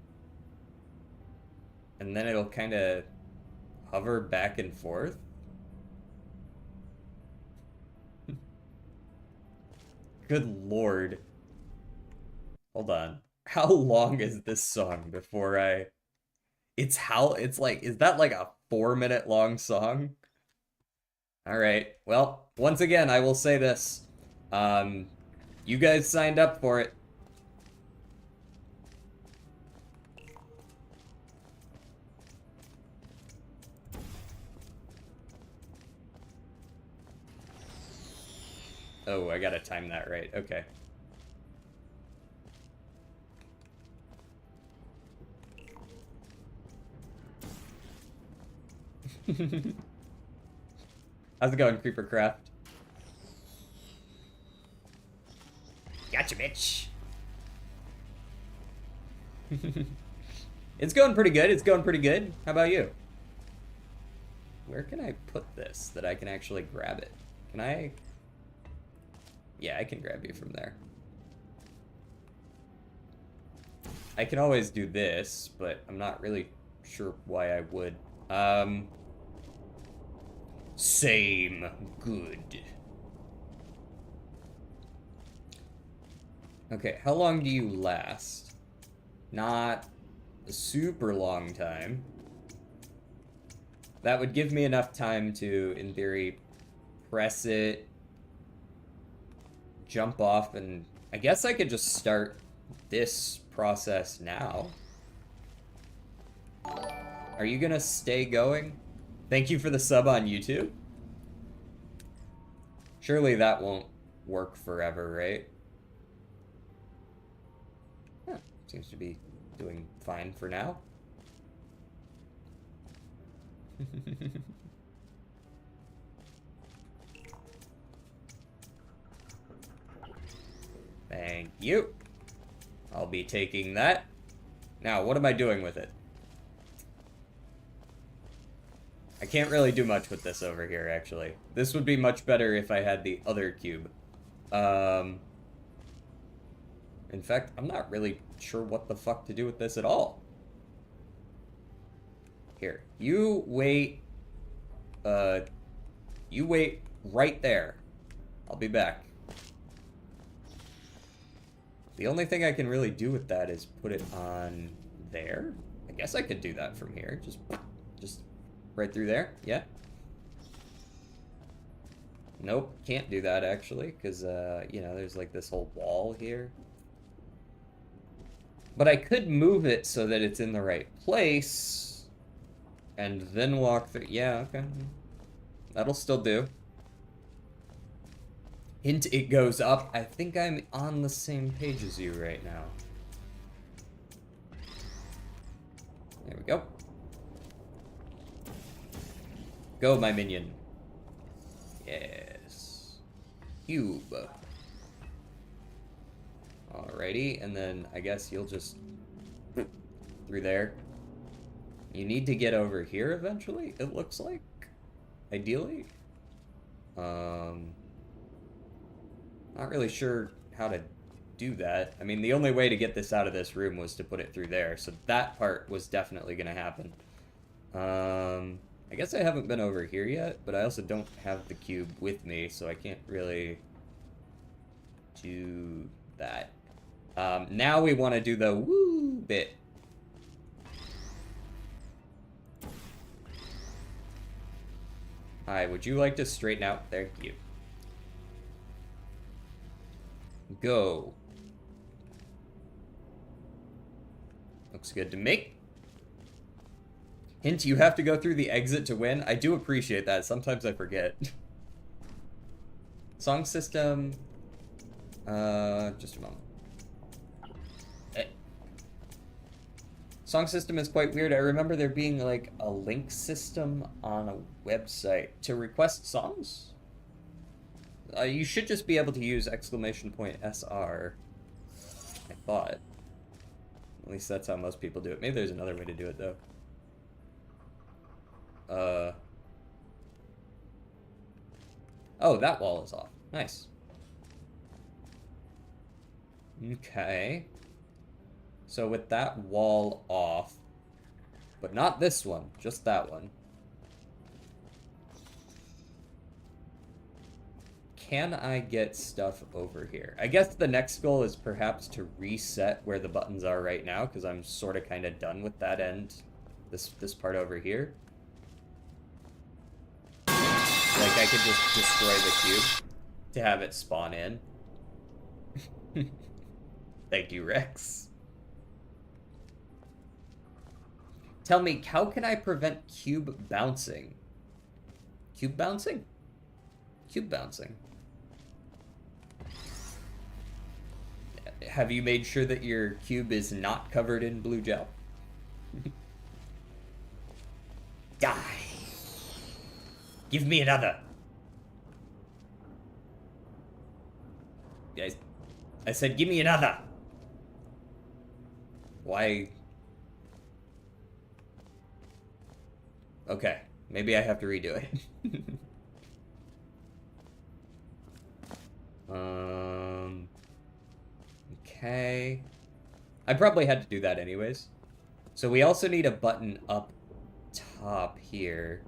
And then it'll kind of hover back and forth. Good lord. Hold on. How long is this song before I... It's like, is that like a 4-minute long song? Alright, well, once again, I will say this. You guys signed up for it. Oh, I gotta time that right, okay. How's it going, Creepercraft? Gotcha, bitch. It's going pretty good. It's going pretty good. How about you? Where can I put this that I can actually grab it? Can I? Yeah, I can grab you from there. I can always do this, but I'm not really sure why I would. Same. Good. Okay, how long do you last? Not a super long time. That would give me enough time to, in theory, press it, jump off, and I guess I could just start this process now. Are you gonna stay going? Thank you for the sub on YouTube. Surely that won't work forever, right? Huh, seems to be doing fine for now. Thank you. I'll be taking that. Now, what am I doing with it? I can't really do much with this over here, actually. This would be much better if I had the other cube. In fact, I'm not really sure what the fuck to do with this at all. Here, you wait right there. I'll be back. The only thing I can really do with that is put it on there. I guess I could do that from here. Just right through there. Yeah. Nope, can't do that actually, because, you know, there's like this whole wall here. But I could move it so that it's in the right place, and then walk through. Yeah, okay. That'll still do. Hint, it goes up. I think I'm on the same page as you right now. There we go. Go, my minion. Yes. Cube. Alrighty, and then I guess you'll just through there. You need to get over here eventually, it looks like. Ideally. Not really sure how to do that. I mean, the only way to get this out of this room was to put it through there, so that part was definitely gonna happen. I guess I haven't been over here yet, but I also don't have the cube with me, so I can't really do that. Now we want to do the woo bit. Hi, would you like to straighten out? Thank you. Go. Looks good to me. Hint, you have to go through the exit to win. I do appreciate that. Sometimes I forget. Song system. Just a moment. Song system is quite weird. I remember there being like a link system on a website to request songs. You should just be able to use !SR. I thought. At least that's how most people do it. Maybe there's another way to do it though. Oh, that wall is off. Nice. Okay. So with that wall off, but not this one, just that one. Can I get stuff over here? I guess the next goal is perhaps to reset where the buttons are right now, because I'm sort of kind of done with that end, this part over here. Like, I could just destroy the cube to have it spawn in. Thank you, Rex. Tell me, how can I prevent cube bouncing? Cube bouncing? Cube bouncing. Have you made sure that your cube is not covered in blue gel? Die! Give me another! Guys, I said give me another! Why? Okay, maybe I have to redo it. Okay. I probably had to do that anyways. So we also need a button up top here.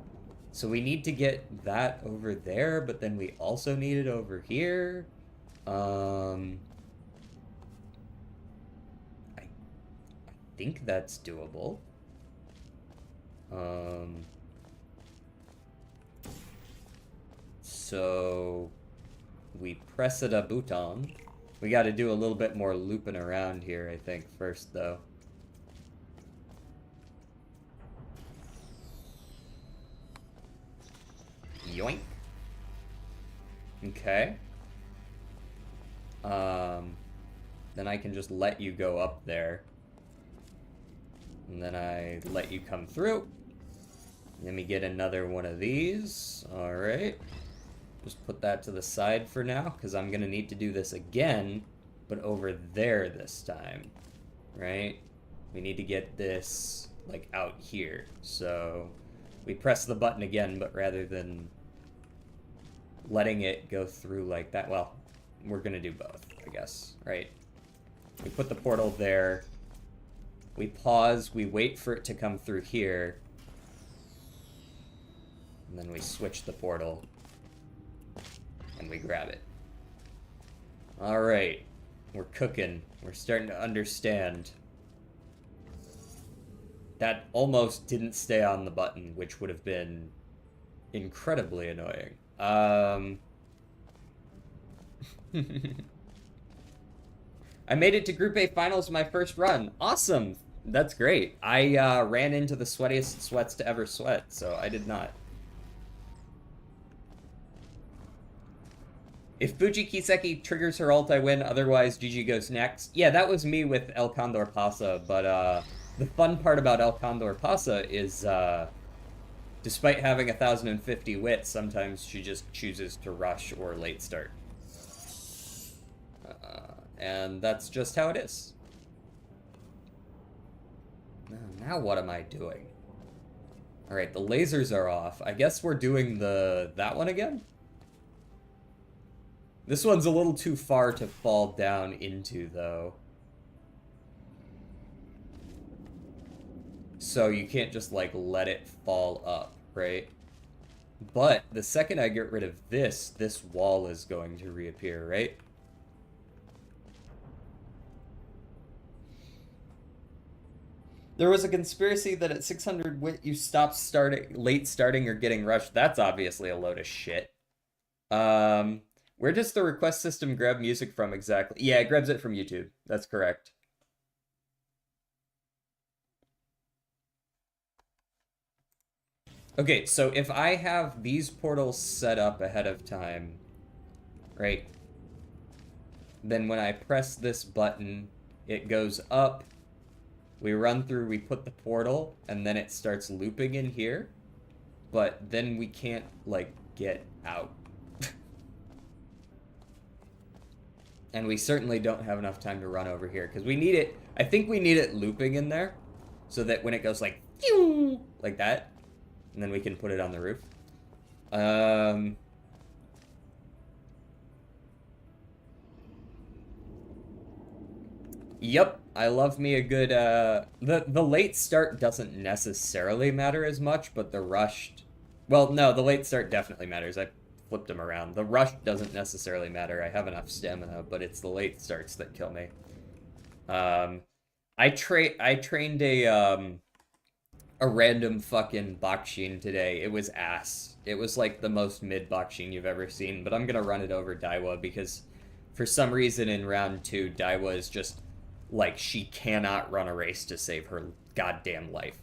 So we need to get that over there, but then we also need it over here. I think that's doable. So we press it a button. We got to do a little bit more looping around here, I think, first, though. Yoink. Okay. Then I can just let you go up there. And then I let you come through. Let me get another one of these. Alright. Just put that to the side for now, because I'm going to need to do this again, but over there this time, right? We need to get this, like, out here. So we press the button again, but rather than letting it go through like that, well, we're going to do both, I guess, right? We put the portal there. We pause, we wait for it to come through here, and then we switch the portal. And we grab it. Alright. We're cooking. We're starting to understand. That almost didn't stay on the button, which would have been incredibly annoying. I made it to Group A Finals my first run. Awesome! That's great. I ran into the sweatiest sweats to ever sweat, so I did not. If Fuji Kiseki triggers her ult, I win. Otherwise, GG goes next. Yeah, that was me with El Condor Pasa. But the fun part about El Condor Pasa is Despite having 1,050 wit, sometimes she just chooses to rush or late start. And that's just how it is. Now what am I doing? Alright, the lasers are off. I guess we're doing that one again? This one's a little too far to fall down into, though. So you can't just, like, let it fall up, right? But the second I get rid of this wall is going to reappear, right? There was a conspiracy that at 600 wit you stop late starting or getting rushed. That's obviously a load of shit. Where does the request system grab music from exactly? Yeah, it grabs it from YouTube. That's correct. Okay, so if I have these portals set up ahead of time, right? Then when I press this button, it goes up. We run through, we put the portal, and then it starts looping in here. But then we can't, like, get out. And we certainly don't have enough time to run over here, because we need it, I think we need it looping in there, so that when it goes like that, and then we can put it on the roof. Yep, I love me a good, the late start doesn't necessarily matter as much, but the rushed, well, no, the late start definitely matters. I flipped them around. The rush doesn't necessarily matter. I have enough stamina, but it's the late starts that kill me. I trained a random fucking Bakshin today. It was ass. It was like the most mid Bakshin you've ever seen, but I'm gonna run it over Daiwa because for some reason in round 2, Daiwa is just like, she cannot run a race to save her goddamn life.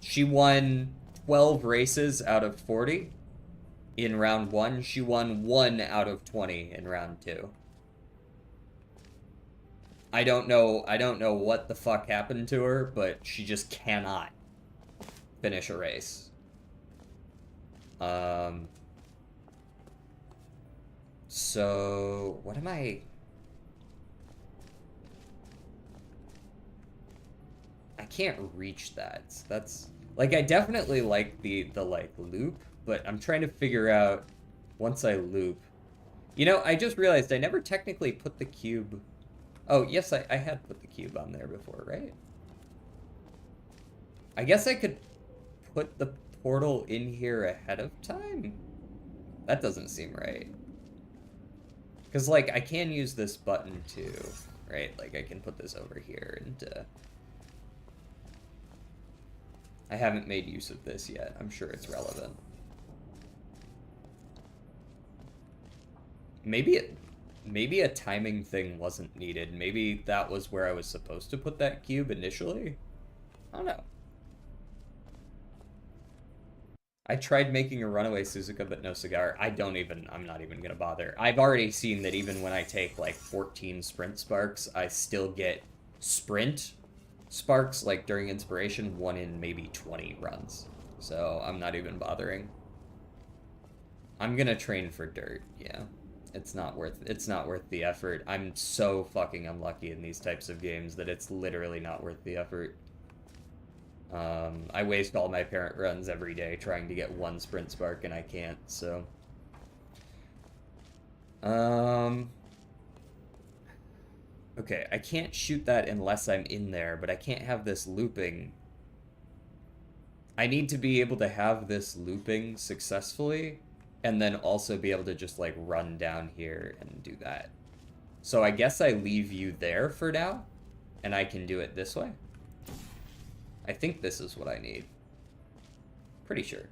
She won 12 races out of 40 in round 1. She won 1 out of 20 in round 2. I don't know what the fuck happened to her, but she just cannot finish a race. So what am I can't reach that. That's like, I definitely like the like loop, but I'm trying to figure out once I loop. You know, I just realized I never technically put the cube. Oh, yes, I had put the cube on there before, right? I guess I could put the portal in here ahead of time? That doesn't seem right. Because, like, I can use this button too, right? Like, I can put this over here and, I haven't made use of this yet. I'm sure it's relevant. Maybe a timing thing wasn't needed. Maybe that was where I was supposed to put that cube initially? I don't know. I tried making a runaway Suzuka, but no cigar. I'm not even gonna bother. I've already seen that even when I take, like, 14 sprint sparks, I still get sprint sparks, like, during inspiration, 1 in maybe 20 runs. So, I'm not even bothering. I'm gonna train for dirt, yeah. It's not worth the effort. I'm so fucking unlucky in these types of games that it's literally not worth the effort. I waste all my parent runs every day trying to get 1 sprint spark, and I can't, so. Okay, I can't shoot that unless I'm in there, but I can't have this looping. I need to be able to have this looping successfully, and then also be able to just, like, run down here and do that. So I guess I leave you there for now, and I can do it this way. I think this is what I need. Pretty sure.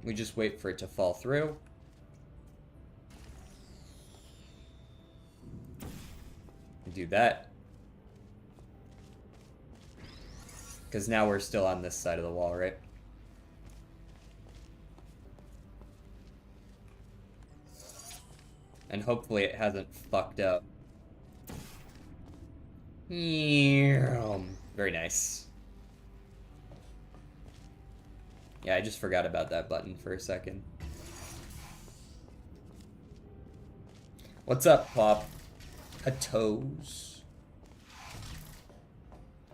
We just wait for it to fall through. Do that. Because now we're still on this side of the wall, right? And hopefully it hasn't fucked up. Very nice. Yeah, I just forgot about that button for a second. What's up, Pop? A toes.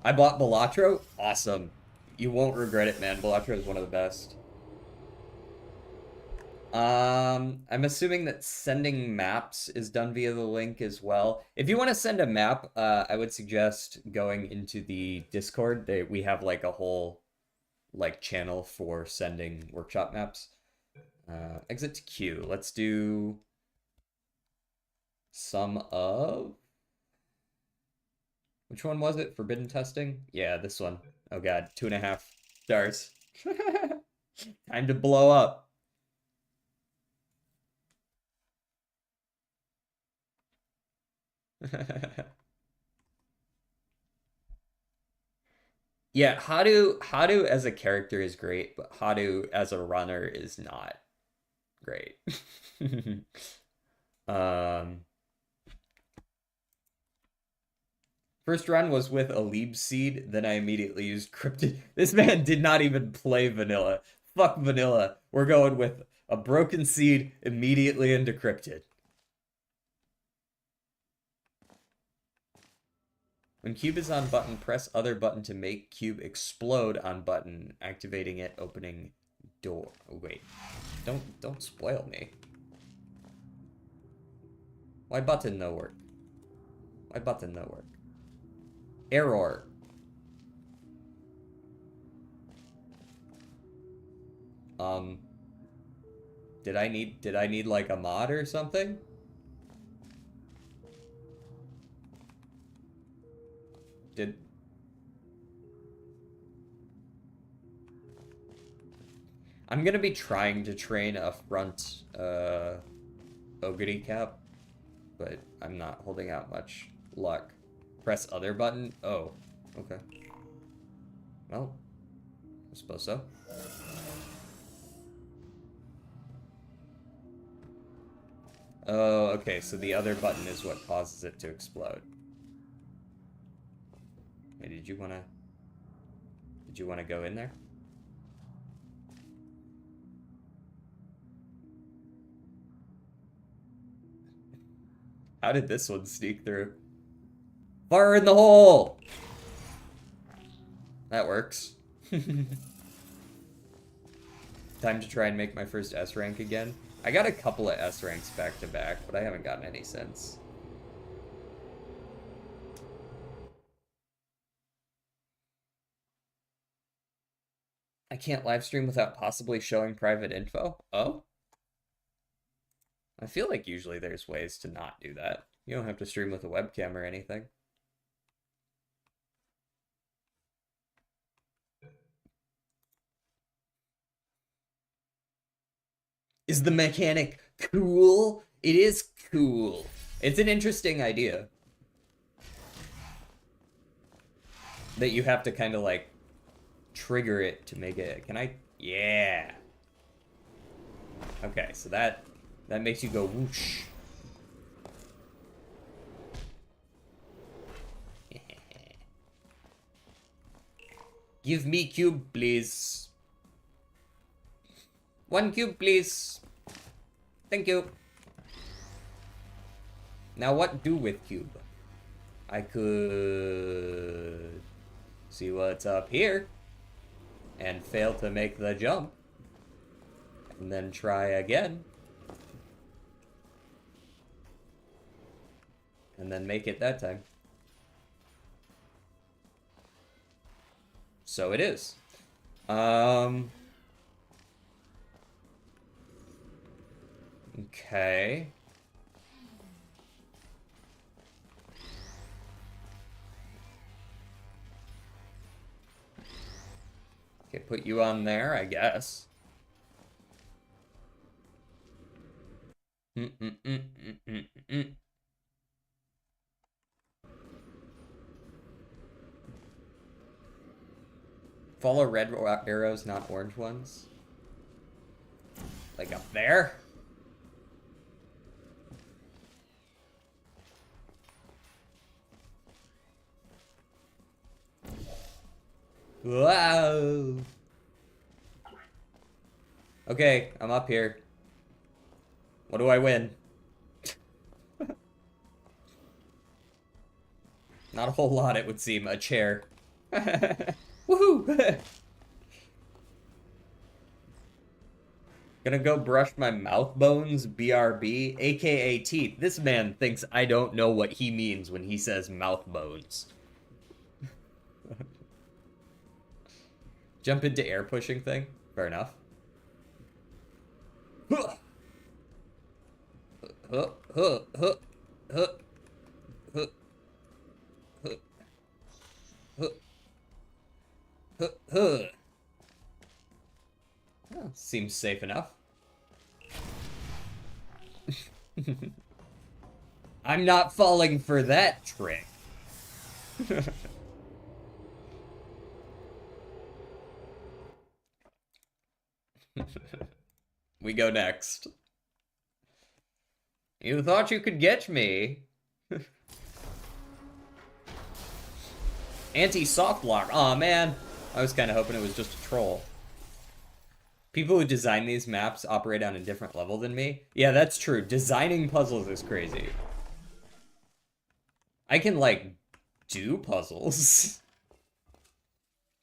I bought Balatro. Awesome. You won't regret it, man. Balatro is one of the best. I'm assuming that sending maps is done via the link as well. If you want to send a map, I would suggest going into the Discord. We have like a whole like channel for sending workshop maps. Exit to queue. Let's do some of... Which one was it? Forbidden testing? Yeah, this one. Oh god, 2.5 stars. Time to blow up. Yeah, Hadu as a character is great, but Hadu as a runner is not great. um First run was with a Leeb seed, then I immediately used Cryptid. This man did not even play vanilla. Fuck vanilla. We're going with a broken seed immediately into Cryptid. When cube is on button, press other button to make cube explode on button, activating it, opening door. Oh, wait. Don't spoil me. Why button no work? Why button no work? Error. Did I need like a mod or something? I'm gonna be trying to train a front Ogre cap, but I'm not holding out much luck. Press other button? Oh, okay. Well, I suppose so. Oh, okay, so the other button is what causes it to explode. Wait, did you wanna go in there? How did this one sneak through? Fire in the hole! That works. Time to try and make my first S rank again. I got a couple of S ranks back to back, but I haven't gotten any since. I can't live stream without possibly showing private info? Oh? I feel like usually there's ways to not do that. You don't have to stream with a webcam or anything. Is the mechanic cool? It is cool. It's an interesting idea. That you have to kind of like trigger it to make it. Can I? Yeah. Okay, so that makes you go whoosh. Give me cube, please. 1 cube, please. Thank you. Now what do with cube? I could see what's up here and fail to make the jump and then try again and then make it that time. So it is. Okay. Okay, put you on there, I guess. Follow red arrows, not orange ones. Like up there? Wow. Okay, I'm up here. What do I win? Not a whole lot, it would seem. A chair. Woohoo! Gonna go brush my mouth bones, BRB, aka teeth. This man thinks I don't know what he means when he says mouth bones. Jump into air pushing thing? Fair enough. Huh. Huh, huh, huh, huh, huh, huh, huh, huh, huh. Oh, seems safe enough. I'm not falling for that trick. We go next. You thought you could get me. Anti-soft block. Aw, man. I was kind of hoping it was just a troll. People who design these maps operate on a different level than me. Yeah, that's true. Designing puzzles is crazy. I can, like, do puzzles.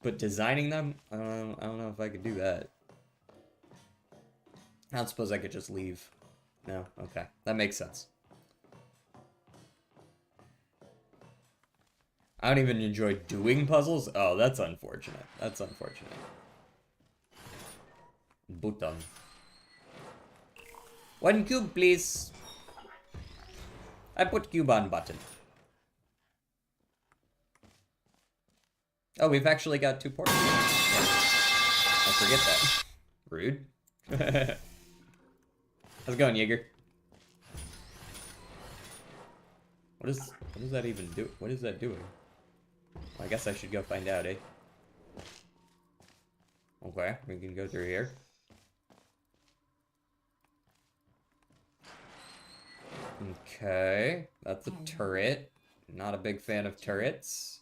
But designing them? I don't know if I could do that. I don't suppose I could just leave. No? Okay. That makes sense. I don't even enjoy doing puzzles? Oh, that's unfortunate. That's unfortunate. Button. 1 cube, please. I put cube on button. Oh, we've actually got 2 portals. Yeah. I forget that. Rude. How's it going, Jaeger? What does that even do? What is that doing? Well, I guess I should go find out, eh? Okay, we can go through here. Okay, that's a turret. Not a big fan of turrets.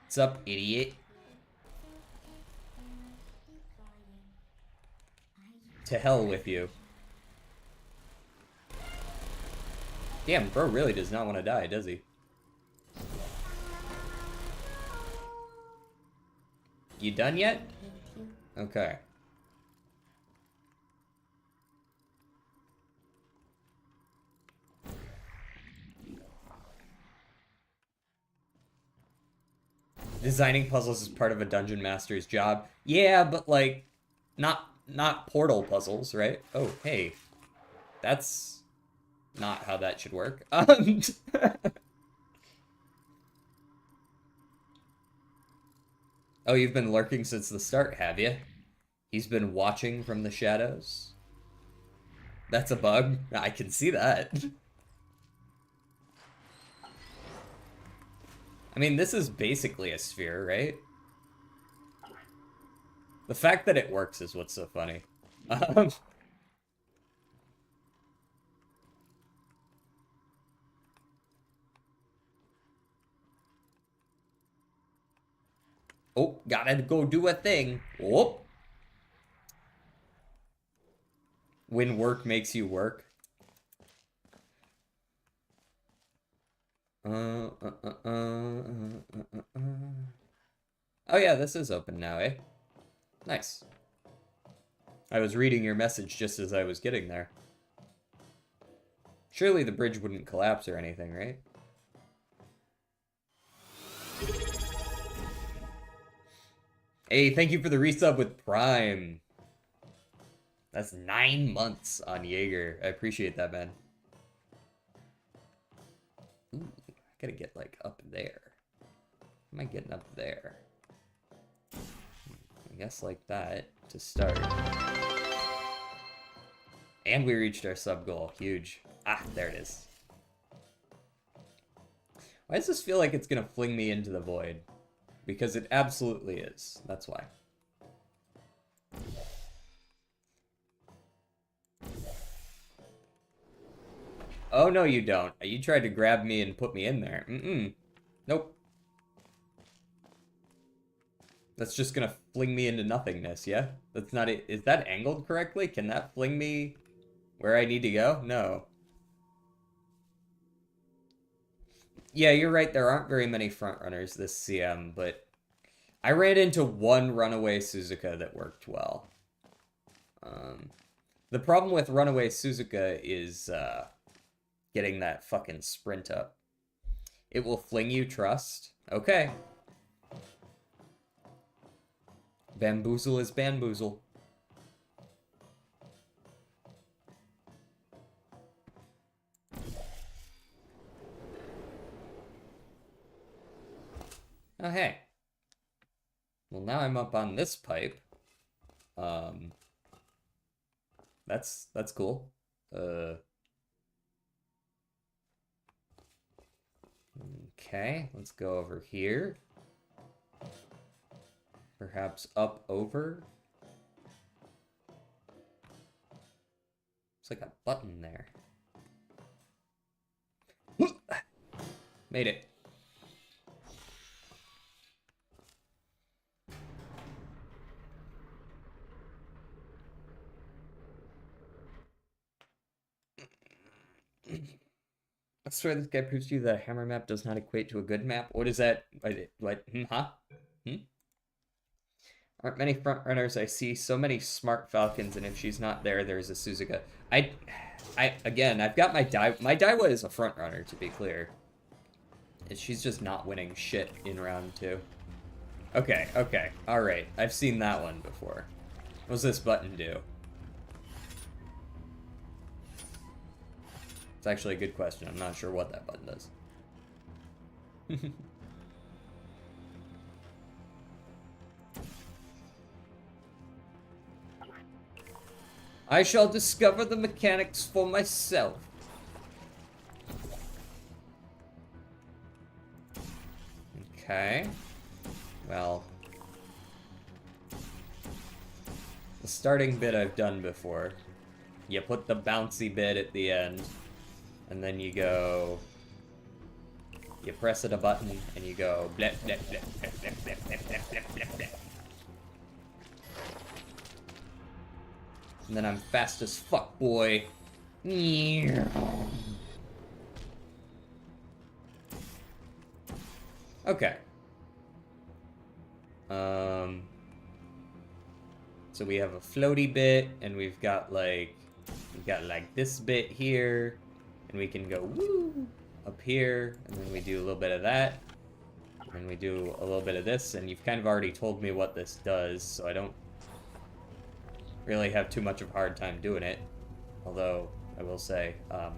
What's up, idiot? To hell with you. Damn, bro really does not want to die, does he? You done yet? Okay. Designing puzzles is part of a dungeon master's job. Yeah, but like, not portal puzzles, right? Oh, hey. That's not how that should work. Oh, you've been lurking since the start, have you? He's been watching from the shadows. That's a bug. I can see that. I mean, this is basically a sphere, right? The fact that it works is what's so funny. Oh, gotta go do a thing. Oh. When work makes you work. Oh yeah, this is open now, eh? Nice. I was reading your message just as I was getting there. Surely the bridge wouldn't collapse or anything, right? Hey, thank you for the resub with Prime. That's 9 months on Jaeger. I appreciate that, man. Ooh, I gotta get, like, up there. How am I getting up there? I guess like that to start. And we reached our sub goal. Huge. Ah, there it is. Why does this feel like it's gonna fling me into the void? Because it absolutely is. That's why. Oh, no, you don't. You tried to grab me and put me in there. Mm-mm. Nope. That's just gonna fling me into nothingness, yeah? That's not it. Is that angled correctly? Can that fling me where I need to go? No. Yeah, you're right. There aren't very many frontrunners this CM, but I ran into one runaway Suzuka that worked well. The problem with runaway Suzuka is getting that fucking sprint up. It will fling you trust. Okay. Bamboozle is bamboozle. Oh, hey. Well, now I'm up on this pipe. That's cool. Okay, let's go over here. Perhaps up over. It's like a button there. Made it. I swear this guy proves to you that a hammer map does not equate to a good map. What is that? What? Huh? Aren't many front runners I see. So many smart Falcons, and if she's not there, there's a Suzuka. Again, I've got my Daiwa is a front runner, to be clear. She's just not winning shit in round 2. Okay, alright. I've seen that one before. What does this button do? It's actually a good question. I'm not sure what that button does. I shall discover the mechanics for myself. Okay. Well. The starting bit I've done before. You put the bouncy bit at the end. And then you go... You press it a button, and you go... Blep, blep, blep, blep, blep, blep, blep, blep, blep, blep, blep. And then I'm fast as fuck, boy. Okay. So we have a floaty bit, and we've got like this bit here, and we can go woo up here, and then we do a little bit of that, and we do a little bit of this, and you've kind of already told me what this does, so I don't really have too much of a hard time doing it. Although I will say, I'm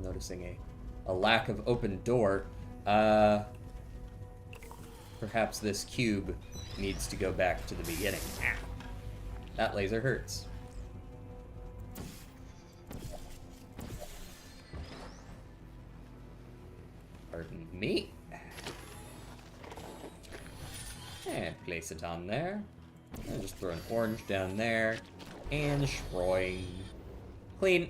noticing a lack of open door. Perhaps this cube needs to go back to the beginning. Ah, that laser hurts. Pardon me. And place it on there. And just throw an orange down there. And shroing. Clean.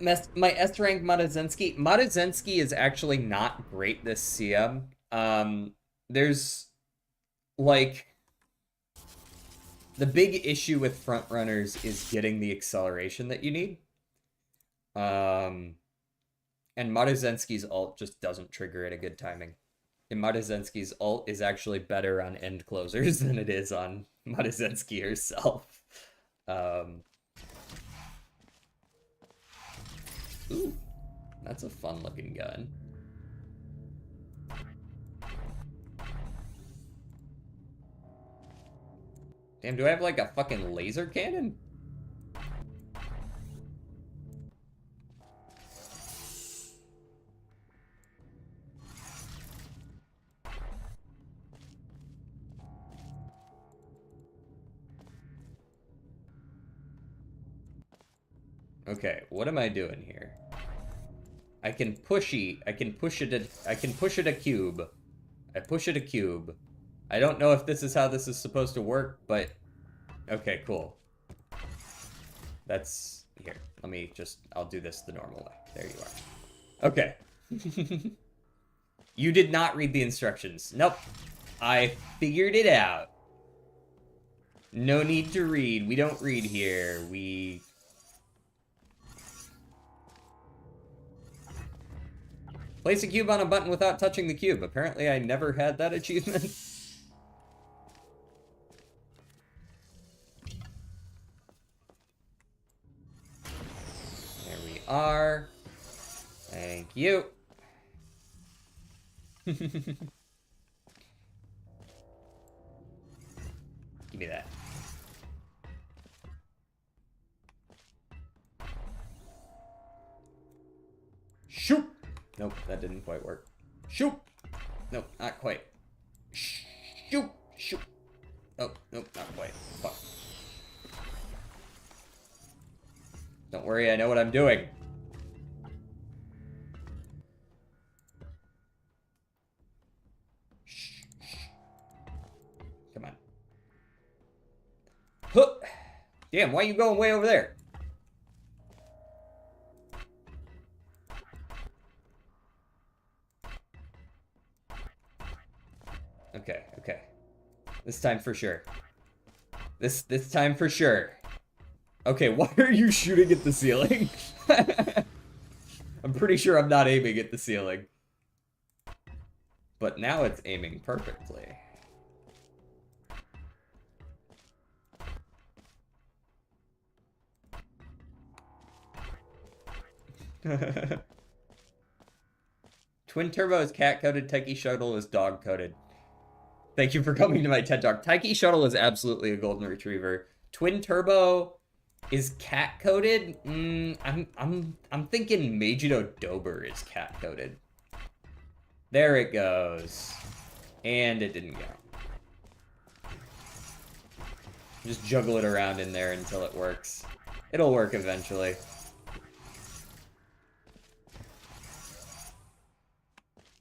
My S-rank Madazensky. Madazensky is actually not great this CM. There's, like... The big issue with frontrunners is getting the acceleration that you need. And Madazensky's ult just doesn't trigger at a good timing. And Madazensky's ult is actually better on end closers than it is on Madazensky herself. Ooh, that's a fun looking gun. Damn, do I have like a fucking laser cannon? Okay, what am I doing here? I can push it a cube. I push it a cube. I don't know if this is how this is supposed to work, but okay, cool. That's Here, I'll do this the normal way. There you are. Okay. You did not read the instructions. Nope. I figured it out. No need to read. We don't read here. We... Place a cube on a button without touching the cube. Apparently I never had that achievement. There we are. Thank you. Give me that. Shoot! Nope, that didn't quite work. Shoot! Nope, not quite. Shoot! Shoot! Oh, nope, not quite. Fuck. Don't worry, I know what I'm doing. Come on. Huh. Damn, why are you going way over there? Okay, okay. This time for sure. This time for sure. Okay, why are you shooting at the ceiling? I'm pretty sure I'm not aiming at the ceiling. But now it's aiming perfectly. Twin Turbo is cat-coded, Taiki Shuttle is dog-coded. Thank you for coming to my TED Talk. Taiki Shuttle is absolutely a golden retriever. Twin Turbo is cat-coded? I'm thinking Meijiro Dober is cat-coded. There it goes. And it didn't go. Just juggle it around in there until it works. It'll work eventually.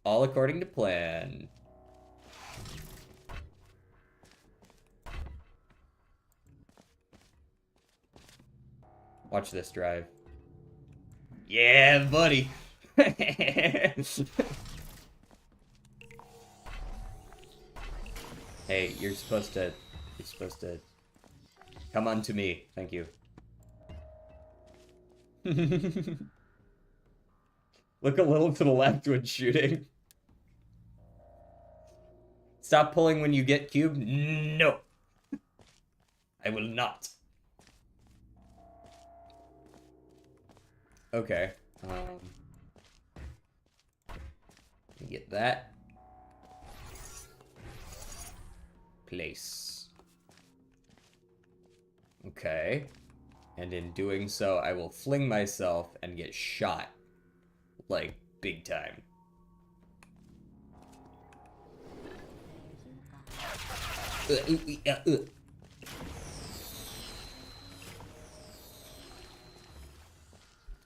All according to plan. Watch this drive. Yeah, buddy. Hey, you're supposed to come on to me. Thank you. Look a little to the left when shooting. Stop pulling when you get cubed? No. I will not. Okay. Get that. Place. Okay. And in doing so, I will fling myself and get shot. Like, big time.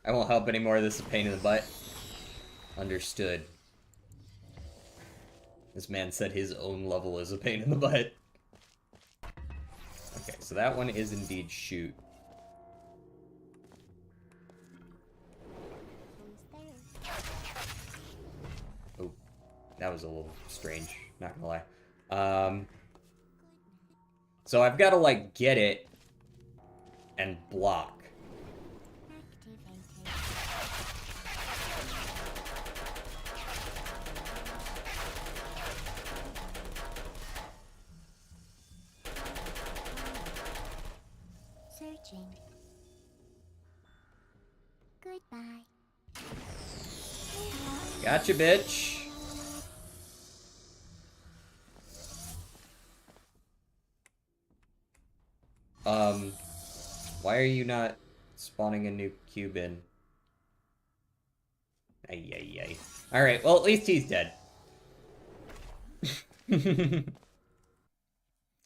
I won't help anymore. This is a pain in the butt. Understood. This man said his own level is a pain in the butt. Okay, so that one is indeed shoot. Oh, that was a little strange, not gonna lie. So I've got to, like, get it and block. Searching. Goodbye. Gotcha, bitch. Why are you not spawning a new cube in? Ay, ay, ay. Alright, well, at least he's dead.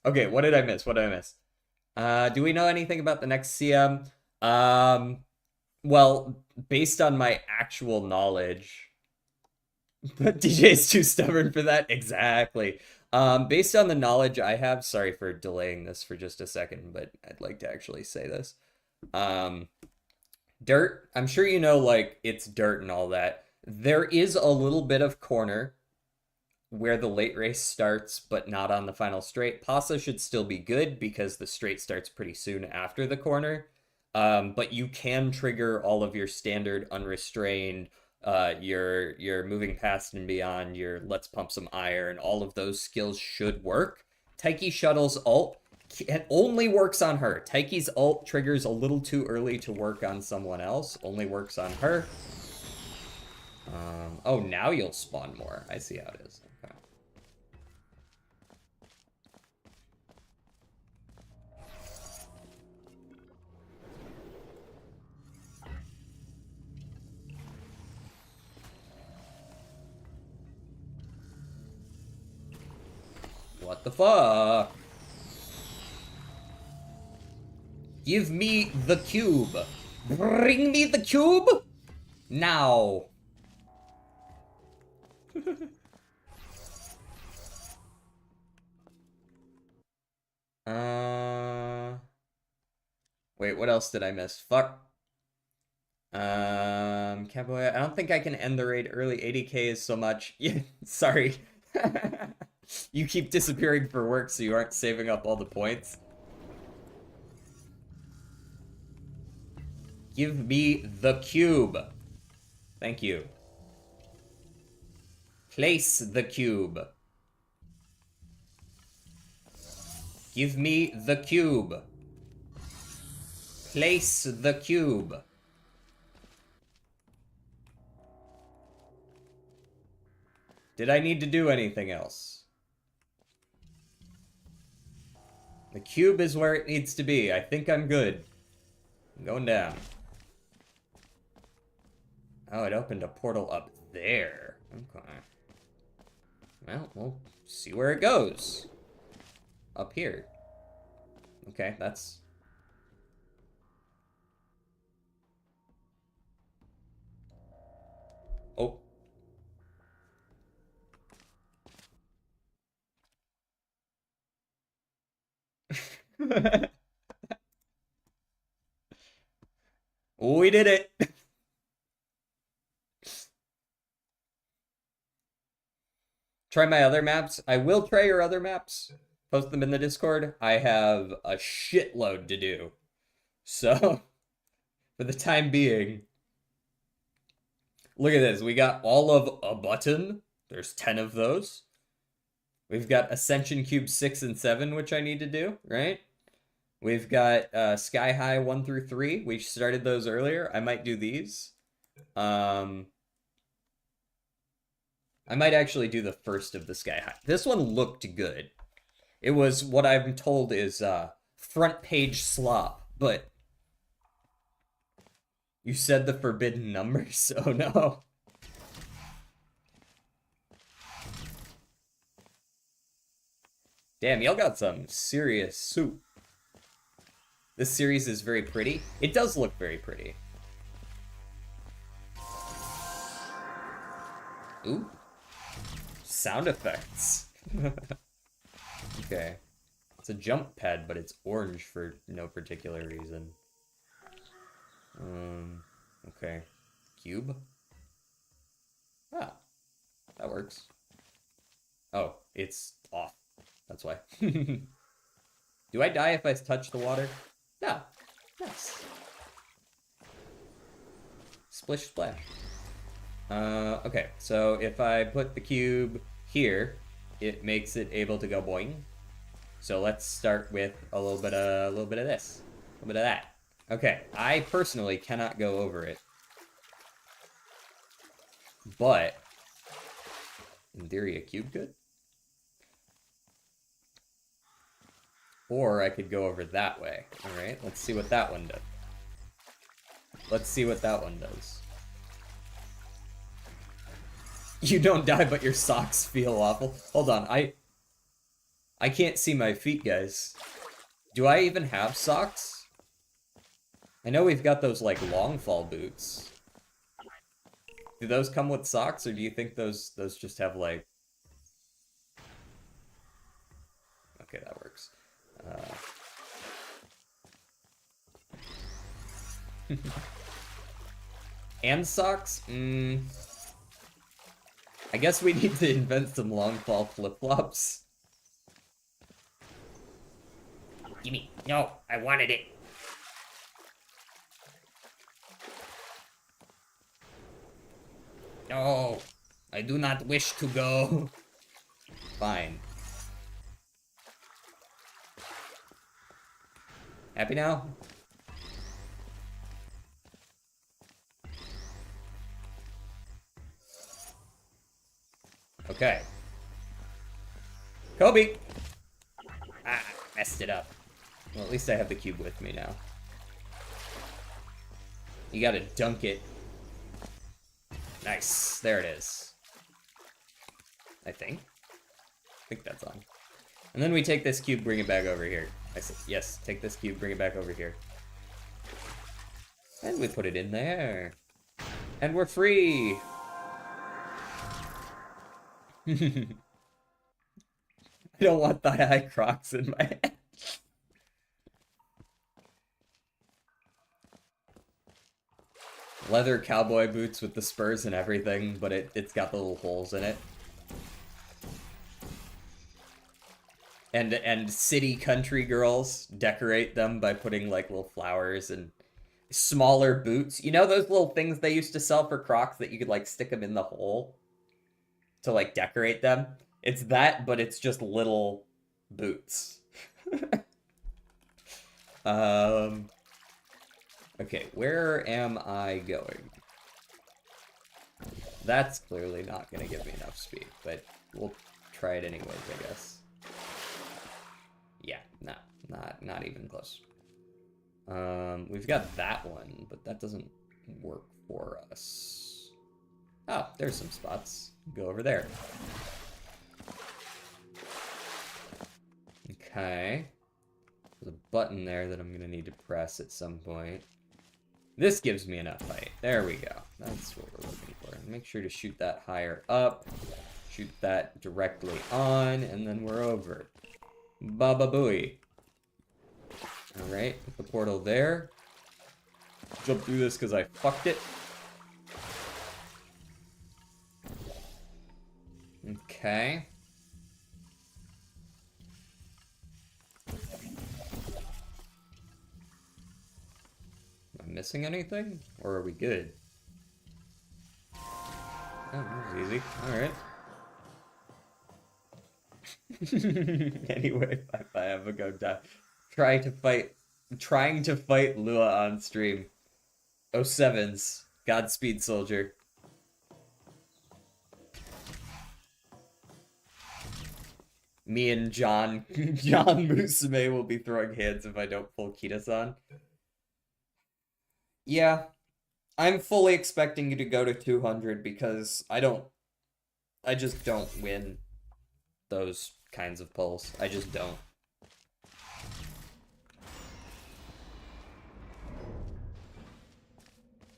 Okay, what did I miss? What did I miss? Do we know anything about the next CM? Well, based on my actual knowledge... But DJ's too stubborn for that? Exactly. Based on the knowledge I have, sorry for delaying this for just a second, but I'd like to actually say this. Dirt, I'm sure you know, like, it's dirt and all that. There is a little bit of corner where the late race starts, but not on the final straight. Pasa should still be good because the straight starts pretty soon after the corner. But you can trigger all of your standard unrestrained, your moving past and beyond, your let's pump some iron, all of those skills should work. Taiki Shuttle's ult, it only works on her. Taiki's ult triggers a little too early to work on someone else, only works on her. Oh, now you'll spawn more. I see how it is. Okay. What the fuck? Give me the cube. Bring me the cube now. Wait, what else did I miss? Fuck. Cowboy, I don't think I can end the raid early. 80k is so much. Yeah, sorry. You keep disappearing for work, so you aren't saving up all the points. Give me the cube. Thank you. Place the cube. Give me the cube. Place the cube. Did I need to do anything else? The cube is where it needs to be. I think I'm good. I'm going down. Oh, it opened a portal up there. Okay. Well, we'll see where it goes. Up here. Okay, that's... Oh. We did it! Try my other maps. I will try your other maps. Post them in the Discord. I have a shitload to do. So, for the time being... Look at this. We got all of a button. There's 10 of those. We've got Ascension Cube 6 and 7, which I need to do, right? We've got Sky High 1 through 3. We started those earlier. I might do these. I might actually do the first of the Sky High. This one looked good. It was what I'm told is front page slop, but you said the forbidden numbers, oh no. Damn, y'all got some serious soup. This series is very pretty. It does look very pretty. Ooh. Sound effects. Okay. It's a jump pad, but it's orange for no particular reason. Okay. Cube? Ah. That works. Oh, it's off. That's why. Do I die if I touch the water? No. Nice. Splish splash. Okay, so if I put the cube here, it makes it able to go boing. So let's start with a little bit of this, a little bit of that. Okay, I personally cannot go over it, but in theory, a cube could. Or I could go over that way. All right, let's see what that one does. Let's see what that one does. You don't die, but your socks feel awful. Hold on, I can't see my feet, guys. Do I even have socks? I know we've got those, like, long fall boots. Do those come with socks, or do you think those just have, like... Okay, that works. And socks? I guess we need to invent some long fall flip-flops. Gimme. No, I wanted it. No, I do not wish to go. Fine. Happy now? Okay. Kobe! Ah, messed it up. Well, at least I have the cube with me now. You gotta dunk it. Nice. There it is. I think that's on. And then we take this cube, bring it back over here. I said, yes, take this cube, bring it back over here. And we put it in there. And we're free! I don't want thigh-high Crocs in my head. Leather cowboy boots with the spurs and everything, but it's got the little holes in it. And city country girls decorate them by putting like little flowers and smaller boots. You know those little things they used to sell for Crocs that you could like stick them in the hole to like decorate them? It's that, but it's just little boots. Okay, where am I going? That's clearly not gonna give me enough speed, but we'll try it anyways, I guess. Yeah, no, not even close. We've got that one, but that doesn't work for us. Oh, there's some spots. Go over there. Okay. There's a button there that I'm gonna need to press at some point. This gives me enough height. There we go. That's what we're looking for. Make sure to shoot that higher up. Shoot that directly on, and then we're over. Baba booey. Alright, put the portal there. Jump through this because I fucked it. Okay. Am I missing anything? Or are we good? Oh, that was easy. Alright. Anyway, bye-bye, have a go die. Trying to fight Lua on stream. 07s. Godspeed, soldier. Me and John Musume will be throwing hands if I don't pull Kita-san. Yeah. I'm fully expecting you to go to 200 because I just don't win those kinds of pulls. I just don't.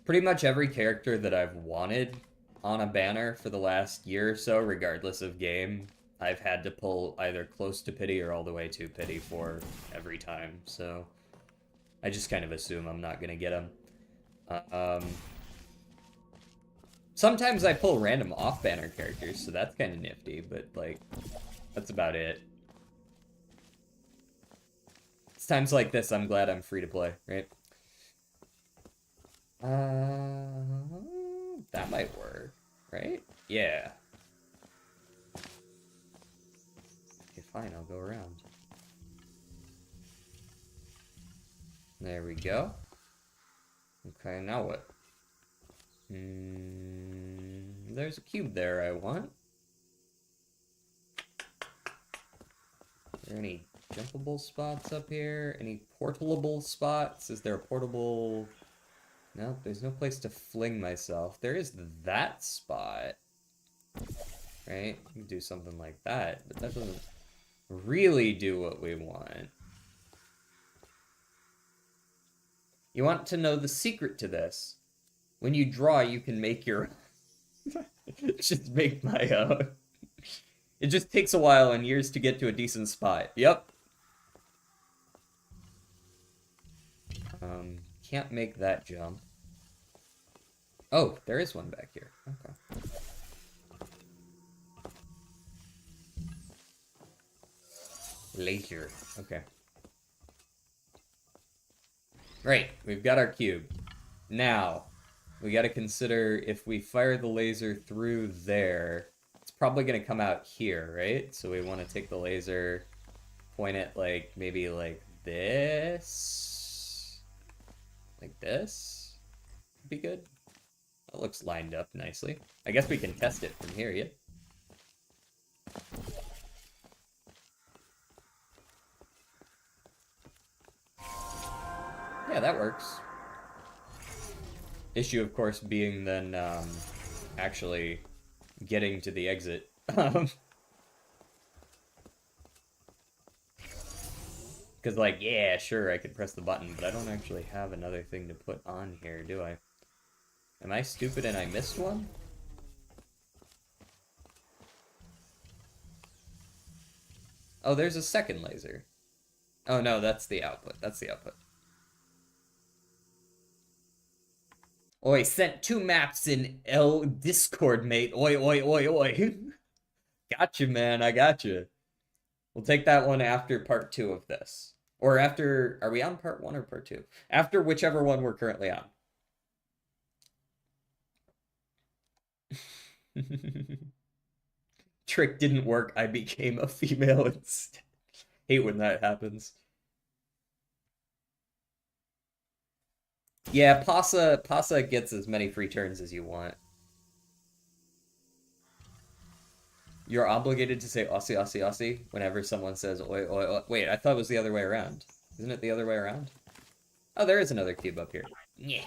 Pretty much every character that I've wanted on a banner for the last year or so, regardless of game, I've had to pull either close to pity or all the way to pity for every time, so I just kind of assume I'm not gonna get them. Sometimes I pull random off-banner characters, so that's kind of nifty, but, like, that's about it. It's times like this I'm glad I'm free to play, right? That might work, right? Yeah. Okay, fine, I'll go around. There we go. Okay, now what? There's a cube there I want. Are there any jumpable spots up here? Any portable spots? Is there a portable... No, there's no place to fling myself. There is that spot. Right? You can do something like that, but that doesn't really do what we want. You want to know the secret to this? When you draw, you can make your... Just make my own. It just takes a while and years to get to a decent spot. Yep. Can't make that jump. Oh, there is one back here. Okay. Laser. Okay. Right, we've got our cube. Now, we got to consider if we fire the laser through there, it's probably going to come out here, right? So we want to take the laser, point it like maybe like this. Like this. Be good. That looks lined up nicely. I guess we can test it from here, yeah? Yeah, that works. Issue, of course, being then actually getting to the exit. Because, like, yeah, sure, I could press the button, but I don't actually have another thing to put on here, do I? Am I stupid and I missed one? Oh, there's a second laser. Oh, no, that's the output. That's the output. Oi, sent 2 maps in L Discord, mate. Oi, oi, oi, oi. Gotcha, man. I gotcha. We'll take that one after part 2 of this. Or after... Are we on part 1 or part 2? After whichever one we're currently on. Trick didn't work. I became a female instead. Hate when that happens. Yeah, Pasa gets as many free turns as you want. You're obligated to say Aussie, Aussie, Aussie whenever someone says oi, oi, oi. Wait, I thought it was the other way around. Isn't it the other way around? Oh, there is another cube up here. Yeah.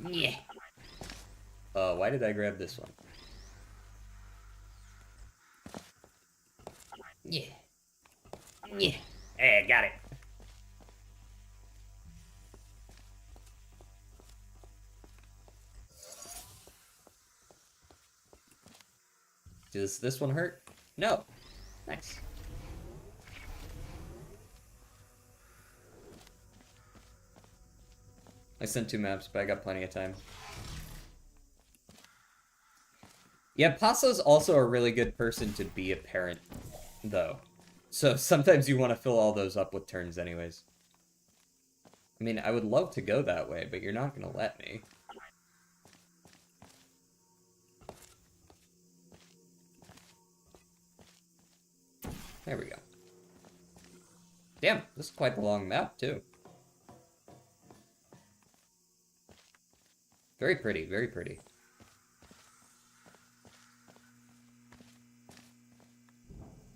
Yeah. Why did I grab this one? Yeah. Yeah. Hey, got it. Does this one hurt? No. Nice. I sent 2 maps, but I got plenty of time. Yeah, Pasa's also a really good person to be a parent, though. So sometimes you want to fill all those up with turns anyways. I mean, I would love to go that way, but you're not going to let me. There we go. Damn, this is quite the long map, too. Very pretty, very pretty.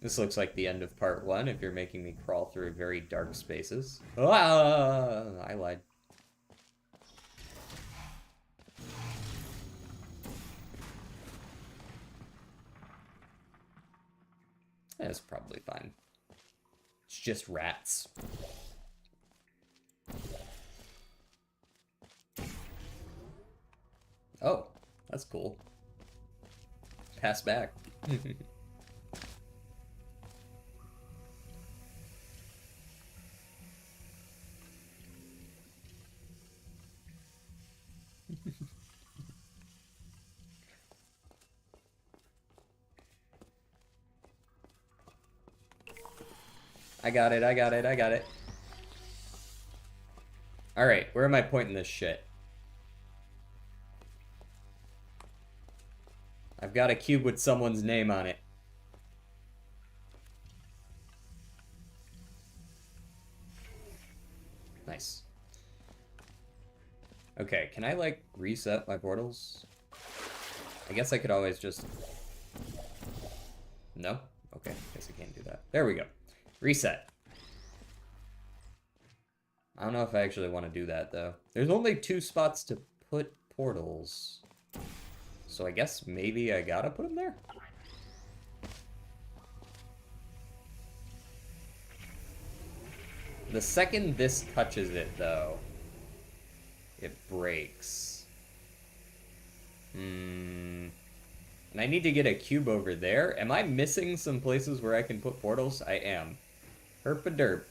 This looks like the end of part 1 if you're making me crawl through very dark spaces. Ah, I lied. That's probably fine. It's just rats. Oh, that's cool. Pass back. I got it, I got it, I got it. Alright, where am I pointing this shit? I've got a cube with someone's name on it. Nice. Okay, can I, like, reset my portals? I guess I could always just... No? Okay, guess I can't do that. There we go. Reset. I don't know if I actually want to do that, though. There's only 2 spots to put portals. So I guess maybe I gotta put them there? The second this touches it, though, it breaks. And I need to get a cube over there. Am I missing some places where I can put portals? I am. Herp-a-derp.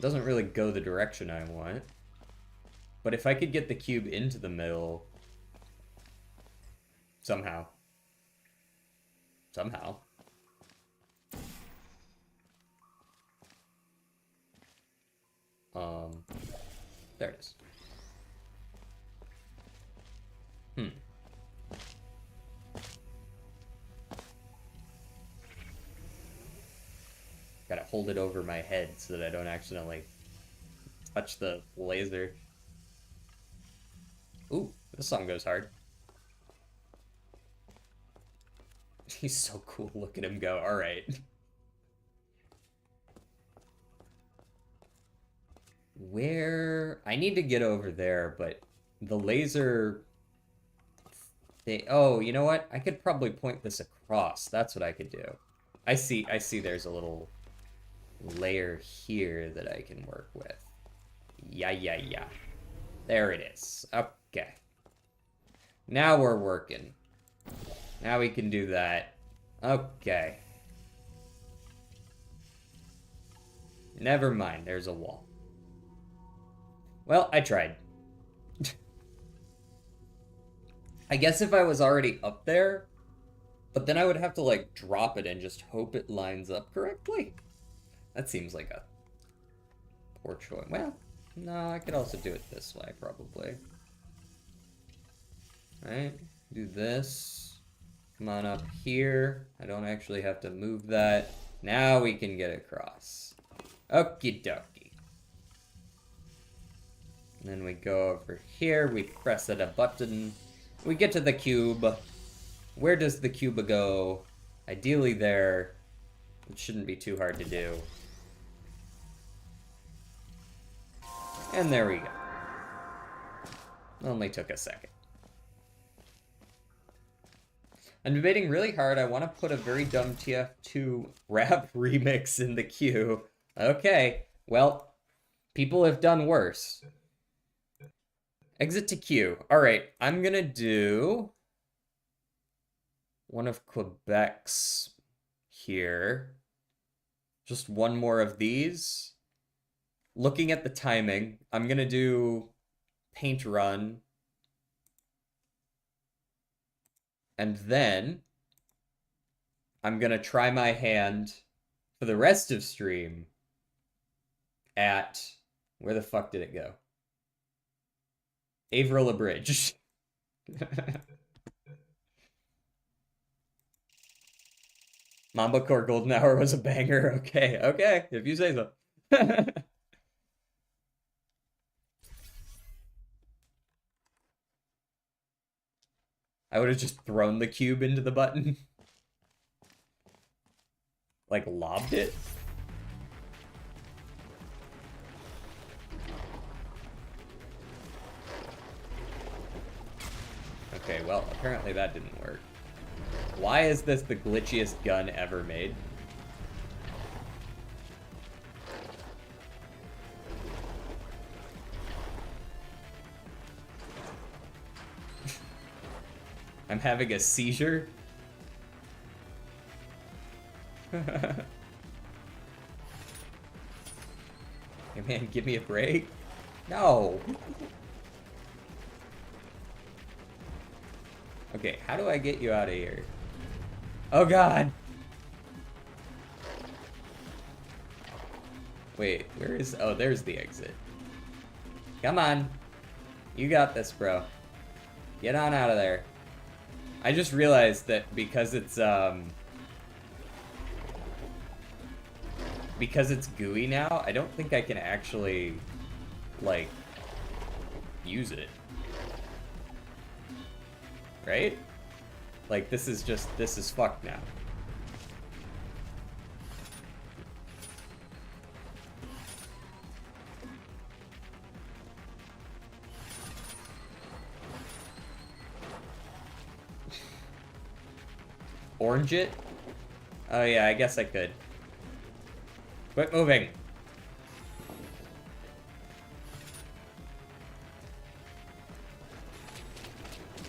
Doesn't really go the direction I want. But if I could get the cube into the middle... Somehow. There it is. Gotta hold it over my head so that I don't accidentally touch the laser. Ooh, this song goes hard. He's so cool. Look at him go. Alright. Where... I need to get over there, but the laser... Oh, you know what? I could probably point this across. That's what I could do. I see there's a little layer here that I can work with. Yeah. There it is. Okay. Now we're working. Now we can do that. Okay. Never mind, there's a wall. Well, I tried. I guess if I was already up there, but then I would have to, like, drop it and just hope it lines up correctly. That seems like a poor choice. Well, no, I could also do it this way, probably. Alright, do this. Come on up here. I don't actually have to move that. Now we can get across. Okie dokie. And then we go over here, we press a button. We get to the cube. Where does the cube go? Ideally there. It shouldn't be too hard to do. And there we go. Only took a second. I'm debating really hard. I want to put a very dumb TF2 rap remix in the queue. Okay, well, people have done worse. Exit to queue. Alright, I'm gonna do one of Quebec's here. Just one more of these. Looking at the timing, I'm gonna do Paint Run. And then I'm gonna try my hand for the rest of stream at... Where the fuck did it go? Avril Abridged. Mamba Core Golden Hour was a banger. Okay, if you say so. I would have just thrown the cube into the button. Like, lobbed it. Okay, well, apparently that didn't work. Why is this the glitchiest gun ever made? I'm having a seizure? Hey man, give me a break? No! Okay, how do I get you out of here? Oh god! Wait, where is... Oh, there's the exit. Come on. You got this, bro. Get on out of there. I just realized that because it's gooey now, I don't think I can actually, like, use it. Right? Like, this is fucked now. Orange it? Oh yeah, I guess I could. Quit moving.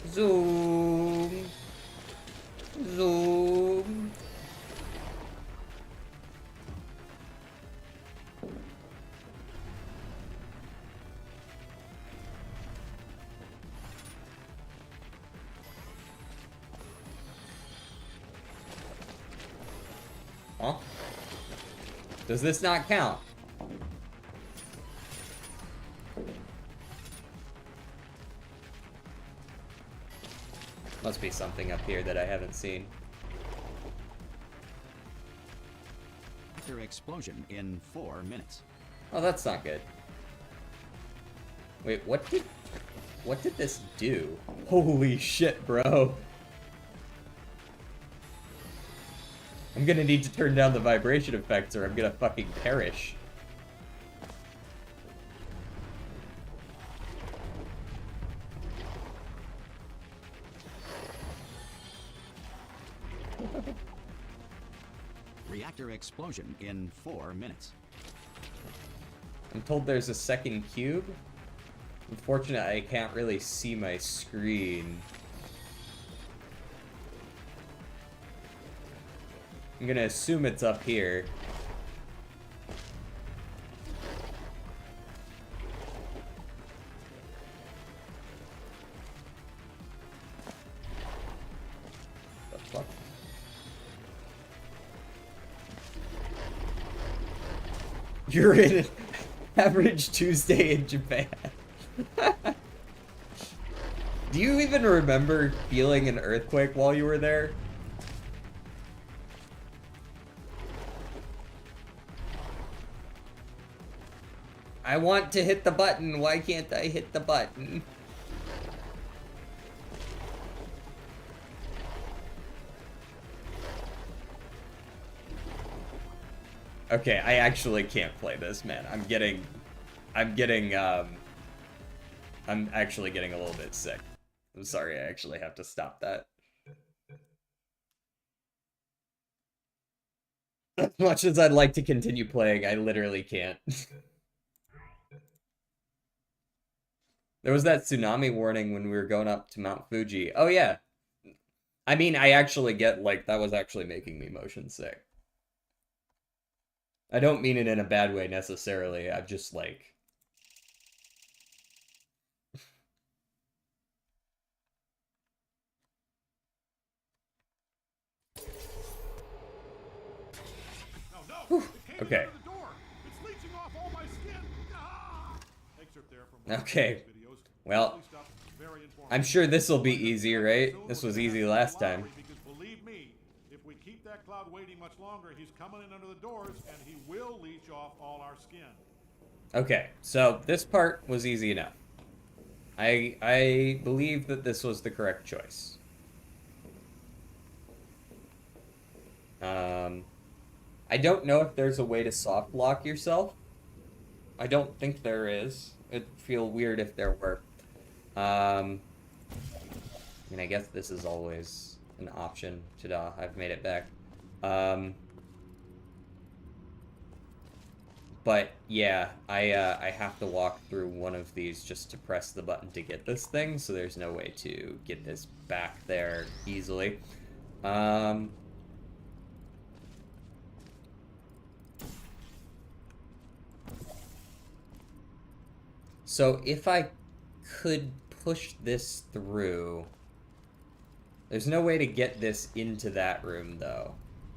Zoom. Zoom. Huh? Does this not count? Must be something up here that I haven't seen. Explosion in 4 minutes. Oh, that's not good. Wait, what did this do? Holy shit, bro. I'm gonna need to turn down the vibration effects or I'm gonna fucking perish. Reactor explosion in 4 minutes. I'm told there's a second cube. Unfortunately, I can't really see my screen. I'm gonna assume it's up here. The fuck? You're in an average Tuesday in Japan. Do you even remember feeling an earthquake while you were there? I want to hit the button. Why can't I hit the button? Okay, I actually can't play this, man. I'm actually getting a little bit sick. I'm sorry, I actually have to stop that. As much as I'd like to continue playing, I literally can't. There was that tsunami warning when we were going up to Mount Fuji. Oh, yeah. I mean, I actually get, like, that was actually making me motion sick. I don't mean it in a bad way, necessarily. I'm just, like... Whew. Okay. Okay. Well, I'm sure this will be easy, right? This was easy last time. Because believe me, if we keep that cloud waiting much longer, he's coming in under the doors and he will leech off all our skin. Okay, so this part was easy enough. I believe that this was the correct choice. I don't know if there's a way to soft lock yourself. I don't think there is. It'd feel weird if there were. I mean, I guess this is always an option. Ta-da, I've made it back. But yeah, I have to walk through one of these just to press the button to get this thing, so there's no way to get this back there easily. So if I could push this through... There's no way to get this into that room, though.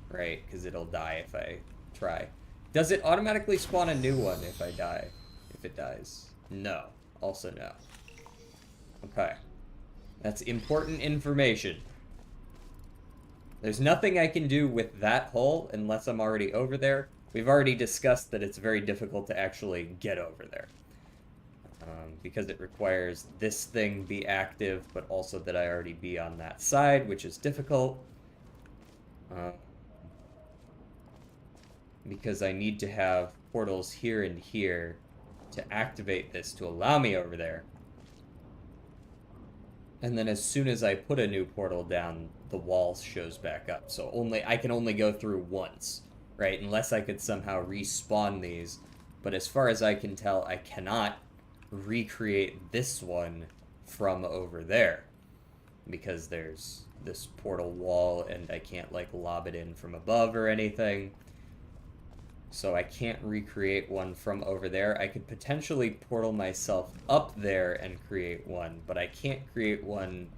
Right? Because it'll die if I try. Does it automatically spawn a new one if I die? If it dies? No. Also no. Okay. That's important information. There's nothing I can do with that hole unless I'm already over there. We've already discussed that it's very difficult to actually get over there. Because it requires this thing be active, but also that I already be on that side, which is difficult. Because I need to have portals here and here to activate this to allow me over there. And then as soon as I put a new portal down, the wall shows back up. So I can only go through once, right? Unless I could somehow respawn these. But as far as I can tell, I cannot recreate this one from over there because there's this portal wall and I can't like lob it in from above or anything, so I can't recreate one from over there. I could potentially portal myself up there and create one, but I can't create one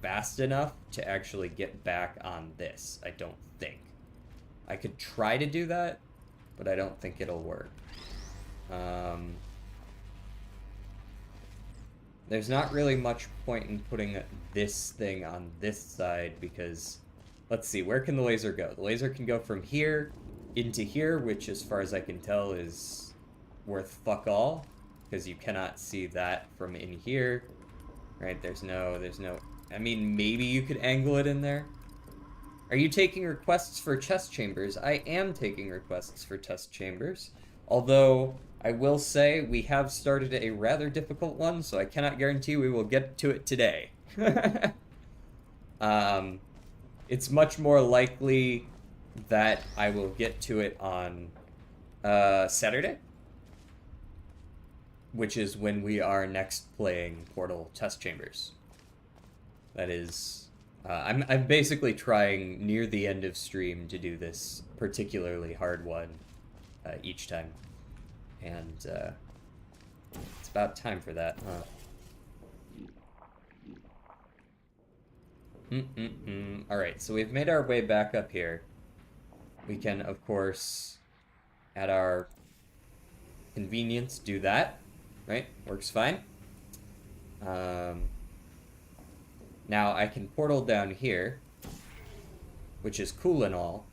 fast enough to actually get back on this, I don't think. I could try to do that, but I don't think it'll work. There's not really much point in putting this thing on this side because, let's see, where can the laser go? The laser can go from here into here, which as far as I can tell is worth fuck all, because you cannot see that from in here, right? There's no, I mean, maybe you could angle it in there. Are you taking requests for test chambers? I am taking requests for test chambers, although I will say we have started a rather difficult one, so I cannot guarantee we will get to it today. It's much more likely that I will get to it on Saturday, which is when we are next playing Portal Test Chambers. That is, I'm basically trying near the end of stream to do this particularly hard one each time. And it's about time for that, huh? Alright, so we've made our way back up here. We can, of course, at our convenience, do that. Right? Works fine. Now I can portal down here, which is cool and all.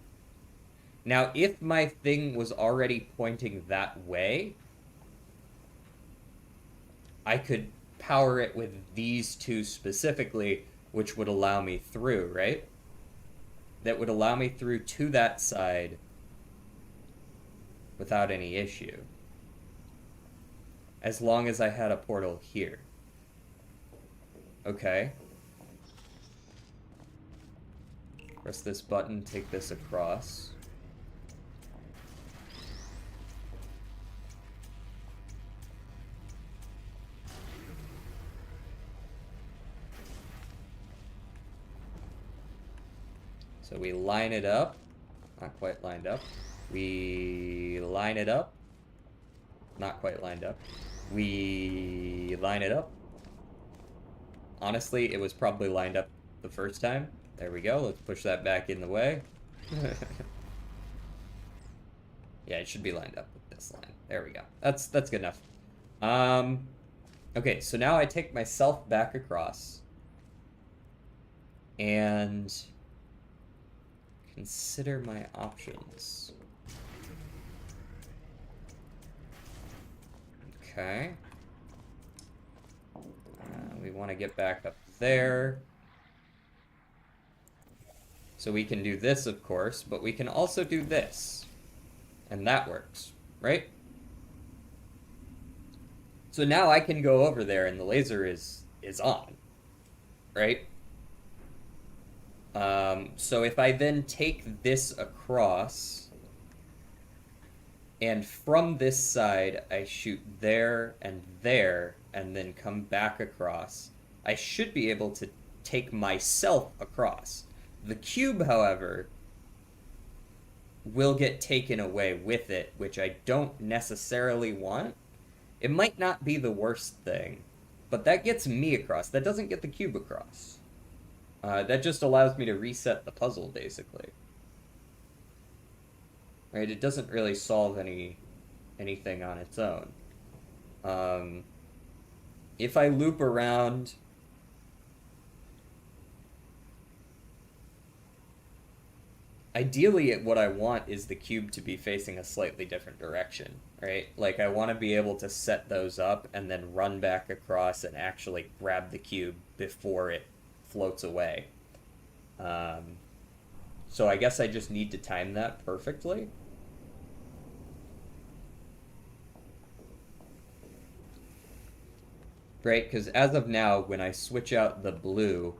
Now, if my thing was already pointing that way, I could power it with these two specifically, which would allow me through, right? That would allow me through to that side without any issue. As long as I had a portal here. Okay. Press this button, take this across. So we line it up. Not quite lined up. We line it up. Not quite lined up. We line it up. Honestly, it was probably lined up the first time. There we go. Let's push that back in the way. Yeah, it should be lined up with this line. There we go. That's good enough. Okay, so now I take myself back across. And consider my options. Okay. We want to get back up there. So we can do this, of course, but we can also do this. And that works, right? So now I can go over there and the laser is on, right? So if I then take this across, and from this side I shoot there, and then come back across, I should be able to take myself across. The cube, however, will get taken away with it, which I don't necessarily want. It might not be the worst thing, but that gets me across. That doesn't get the cube across. That just allows me to reset the puzzle, basically. Right? It doesn't really solve anything on its own. If I loop around... Ideally, what I want is the cube to be facing a slightly different direction, right? Like, I want to be able to set those up and then run back across and actually grab the cube before it floats away. So I guess I just need to time that perfectly. Right, because as of now, when I switch out the blue...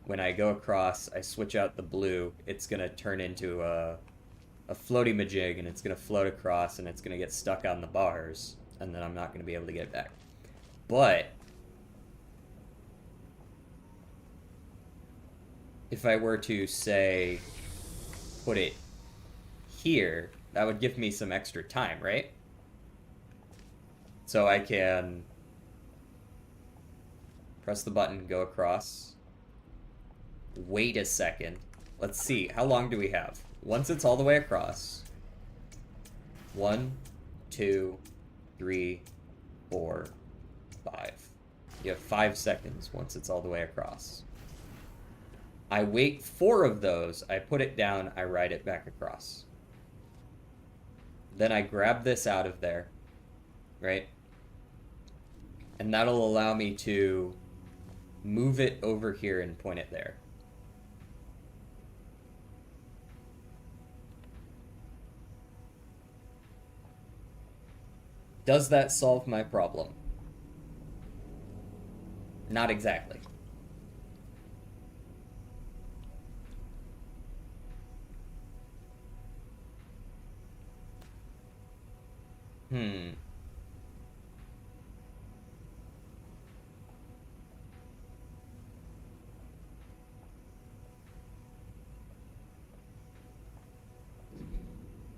When I go across, I switch out the blue, it's going to turn into a floaty majig, and it's going to float across, and it's going to get stuck on the bars, and then I'm not going to be able to get it back. But if I were to, say, put it here, that would give me some extra time, right? So I can press the button, go across... Wait a second. Let's see. How long do we have? Once it's all the way across. 1, 2, 3, 4, 5. You have 5 seconds once it's all the way across. I wait 4 of those, I put it down, I ride it back across. Then I grab this out of there, right? And that'll allow me to move it over here and point it there. Does that solve my problem? Not exactly.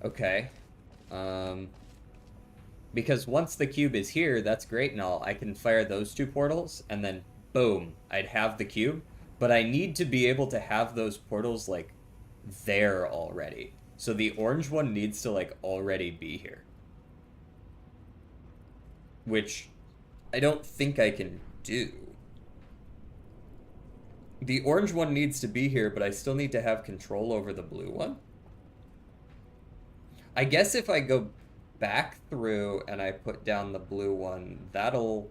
Okay. Because once the cube is here, that's great and all. I can fire those 2 portals, and then boom, I'd have the cube. But I need to be able to have those portals, like, there already. So the orange one needs to, like, already be here. Which I don't think I can do. The orange one needs to be here, but I still need to have control over the blue one. I guess if I go back through and I put down the blue one, that'll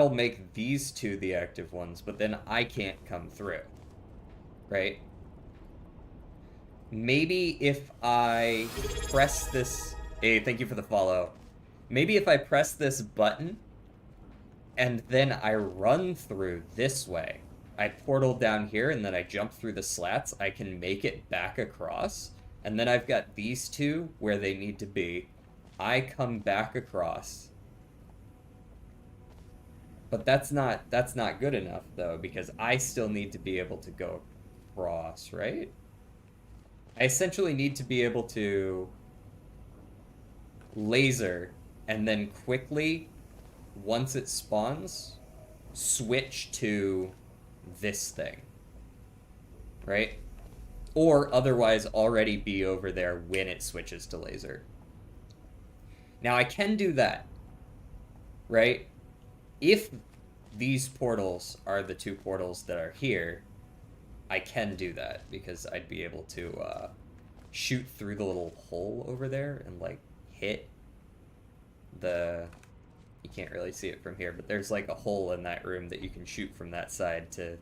make these 2 the active ones, but then I can't come through, right? Maybe if I press this... Hey, thank you for the follow. Maybe if I press this button and then I run through this way, I portal down here and then I jump through the slats, I can make it back across. And then I've got these 2 where they need to be. I come back across. But that's not good enough, though, because I still need to be able to go across, right? I essentially need to be able to laser and then quickly, once it spawns, switch to this thing, right? Or otherwise already be over there when it switches to laser. Now I can do that, right? If these portals are the 2 portals that are here, I can do that because I'd be able to shoot through the little hole over there and, like, hit the... You can't really see it from here, but there's, like, a hole in that room that you can shoot from that side to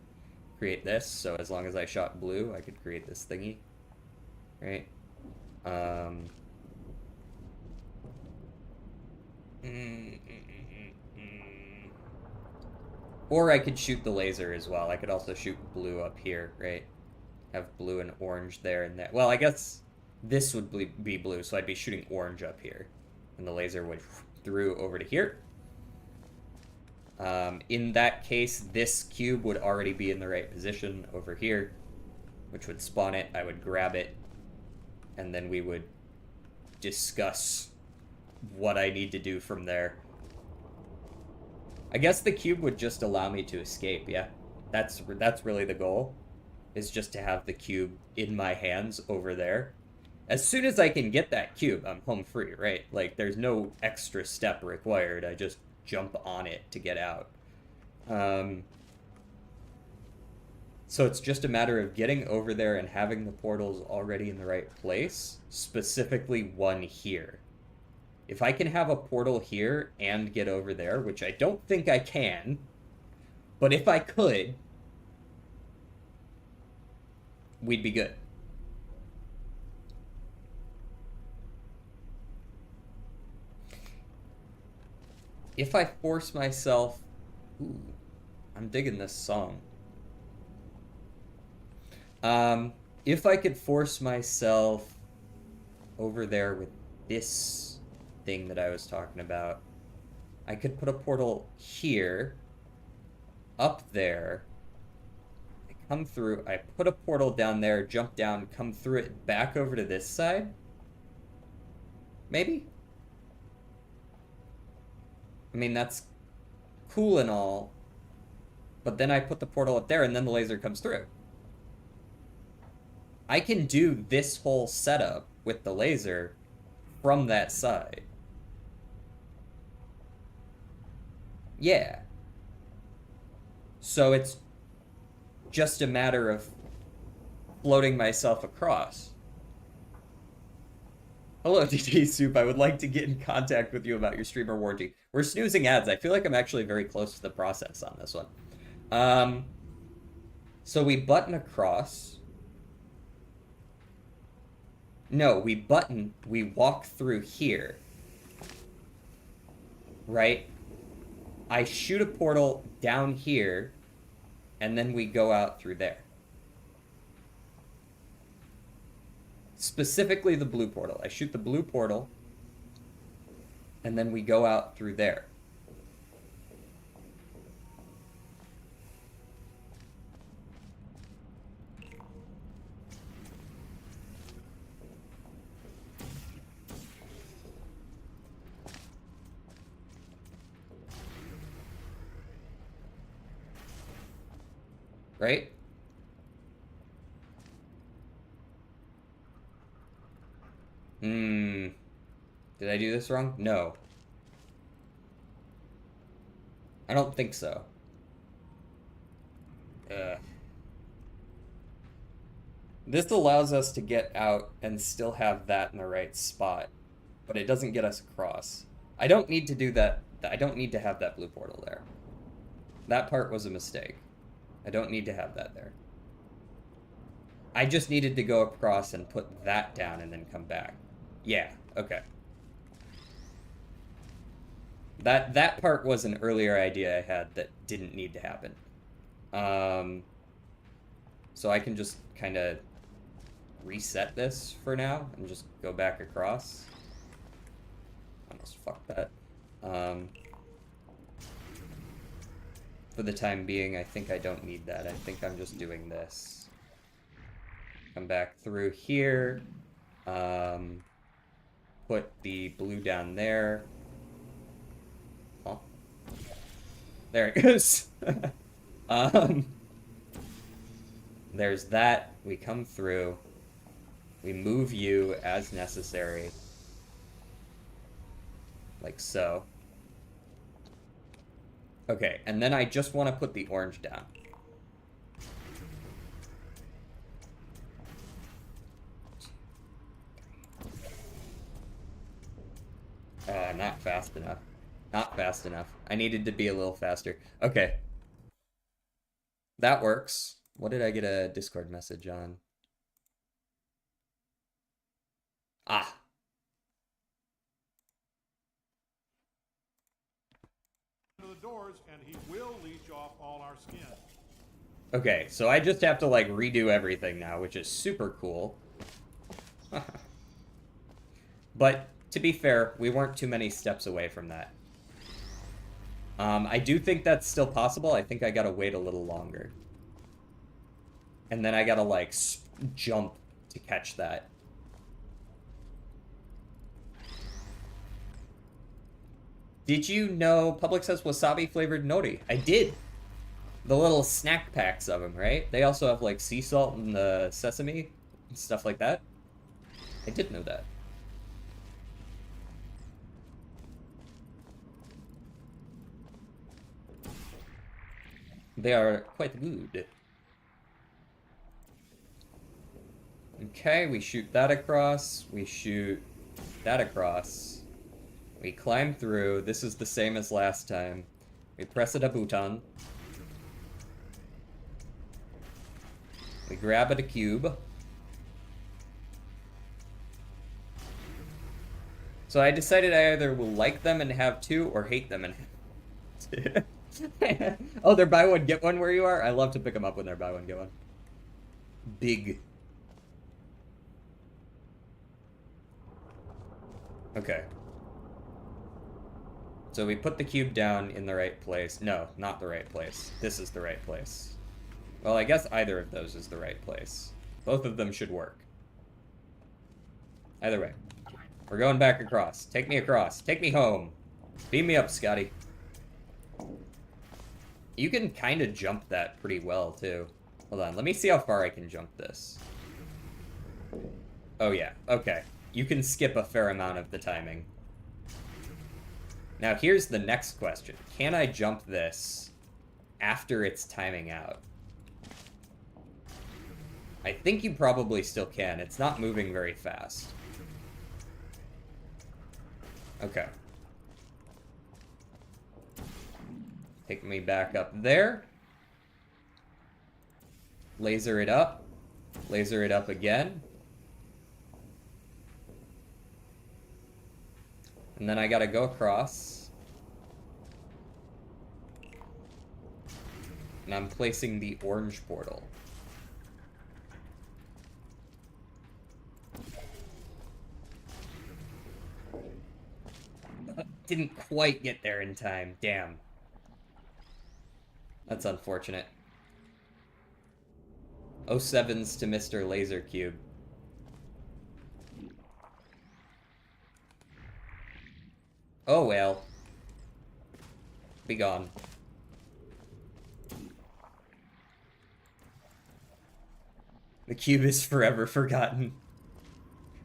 create this. So as long as I shot blue, I could create this thingy, right? Or I could shoot the laser as well. I could also shoot blue up here, right? Have blue and orange there and that. Well, I guess this would be blue, so I'd be shooting orange up here. And the laser would through over to here. In that case, this cube would already be in the right position over here, which would spawn it. I would grab it, and then we would discuss what I need to do from there. I guess the cube would just allow me to escape, yeah. That's really the goal, is just to have the cube in my hands over there. As soon as I can get that cube, I'm home free, right? Like, there's no extra step required. I just jump on it to get out. So it's just a matter of getting over there and having the portals already in the right place, specifically one here. If I can have a portal here and get over there, which I don't think I can, but if I could, we'd be good. If I force myself... Ooh, I'm digging this song. If I could force myself over there with this thing that I was talking about, I could put a portal here, up there, I come through, I put a portal down there, jump down, come through it, back over to this side? Maybe? I mean, that's cool and all, but then I put the portal up there and then the laser comes through. I can do this whole setup with the laser from that side. Yeah. So it's just a matter of floating myself across. Hello, DT Soup. I would like to get in contact with you about your streamer warranty. We're snoozing ads. I feel like I'm actually very close to the process on this one. So we button across. No, we walk through here. Right? I shoot a portal down here, and then we go out through there. Specifically the blue portal. I shoot the blue portal, and then we go out through there. Right? Did I do this wrong? No. I don't think so. This allows us to get out and still have that in the right spot, but it doesn't get us across. I don't need to do that. I don't need to have that blue portal there. That part was a mistake. I don't need to have that there. I just needed to go across and put that down and then come back. Yeah, okay. That part was an earlier idea I had that didn't need to happen. So I can just kind of reset this for now and just go back across. Almost fucked that. For the time being, I think I don't need that. I think I'm just doing this. Come back through here. Put the blue down there. Oh. There it goes. There's that. We come through. We move you as necessary. Like so. Okay, and then I just want to put the orange down. Not fast enough. Not fast enough. I needed to be a little faster. Okay. That works. What did I get a Discord message on? Ah. To the doors, and he will leech off all our skin. Okay, so I just have to, like, redo everything now, which is super cool. But, to be fair, we weren't too many steps away from that. I do think that's still possible. I think I gotta wait a little longer. And then I gotta, like, jump to catch that. Did you know Publix has wasabi-flavored nori? I did. The little snack packs of them, right? They also have, like, sea salt and sesame and stuff like that. I did know that. They are quite good. Okay, we shoot that across. We shoot that across. We climb through. This is the same as last time. We press it a button. We grab at a cube. So I decided I either will like them and have two, or hate them and have two. Oh, they're buy one, get one where you are? I love to pick them up when they're buy one, get one. Big. Okay. So we put the cube down in the right place. No, not the right place. This is the right place. Well, I guess either of those is the right place. Both of them should work. Either way. We're going back across. Take me across. Take me home. Beam me up, Scotty. You can kind of jump that pretty well, too. Hold on. Let me see how far I can jump this. Oh yeah, okay. You can skip a fair amount of the timing. Now here's the next question. Can I jump this after it's timing out? I think you probably still can. It's not moving very fast. Okay. Take me back up there. Laser it up. Laser it up again. And then I gotta go across. And I'm placing the orange portal. Didn't quite get there in time. Damn. That's unfortunate. 07s to Mr. Laser Cube. Oh well. Be gone. The cube is forever forgotten.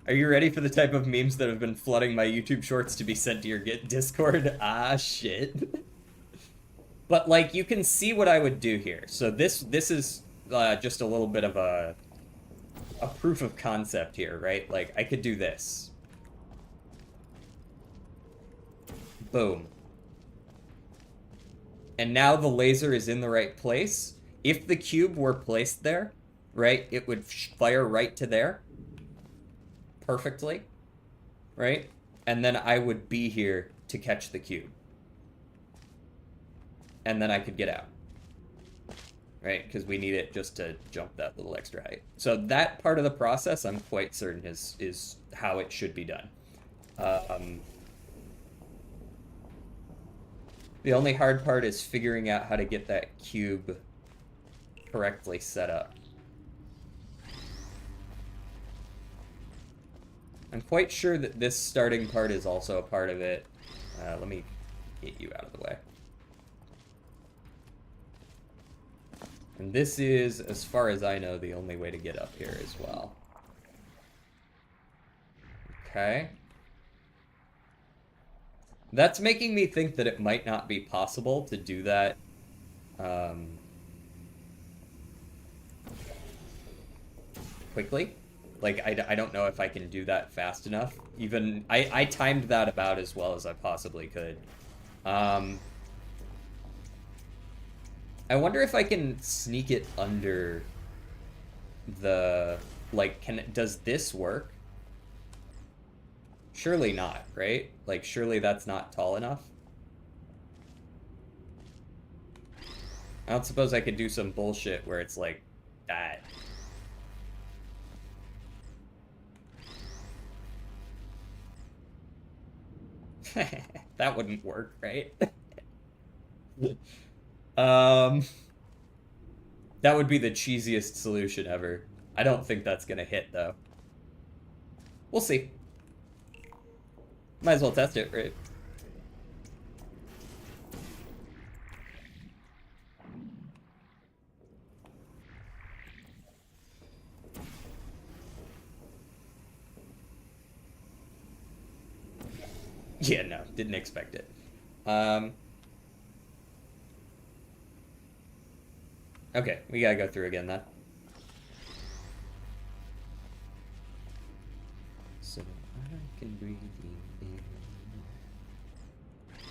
Are you ready for the type of memes that have been flooding my YouTube shorts to be sent to your Discord? Ah, shit. But, like, you can see what I would do here. So this is just a little bit of a proof of concept here, right? Like, I could do this. Boom. And now the laser is in the right place. If the cube were placed there, right, it would fire right to there. Perfectly. Right? And then I would be here to catch the cube. And then I could get out. Right? Because we need it just to jump that little extra height. So that part of the process, I'm quite certain is how it should be done. The only hard part is figuring out how to get that cube correctly set up. I'm quite sure that this starting part is also a part of it. Let me get you out of the way. And this is, as far as I know, the only way to get up here as well. Okay. That's making me think that it might not be possible to do that quickly. Like, I don't know if I can do that fast enough. Even, I timed that about as well as I possibly could. I wonder if I can sneak it under the, like, does this work? Surely not, right? Like, surely that's not tall enough? I don't suppose I could do some bullshit where it's like that. That wouldn't work, right? That would be the cheesiest solution ever. I don't think that's gonna hit, though. We'll see. Might as well test it, right? Yeah, no, didn't expect it. Okay, we gotta go through again then. So I can breathe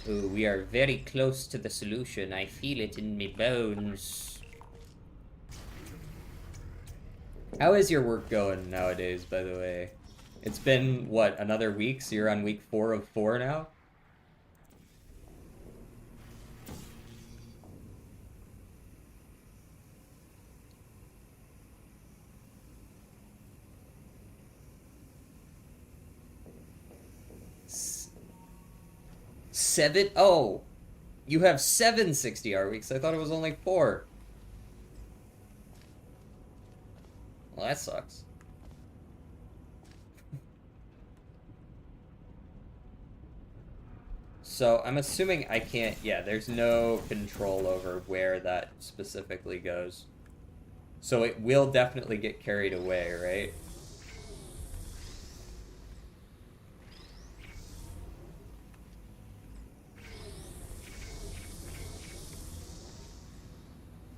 in. Ooh, we are very close to the solution. I feel it in my bones. How is your work going nowadays, by the way? It's been, what, another week? So you're on week 4 of 4 now? Seven? Oh, you have 7 60-hour weeks. I thought it was only 4. Well, that sucks. So I'm assuming I can't, yeah, there's no control over where that specifically goes. So it will definitely get carried away, right?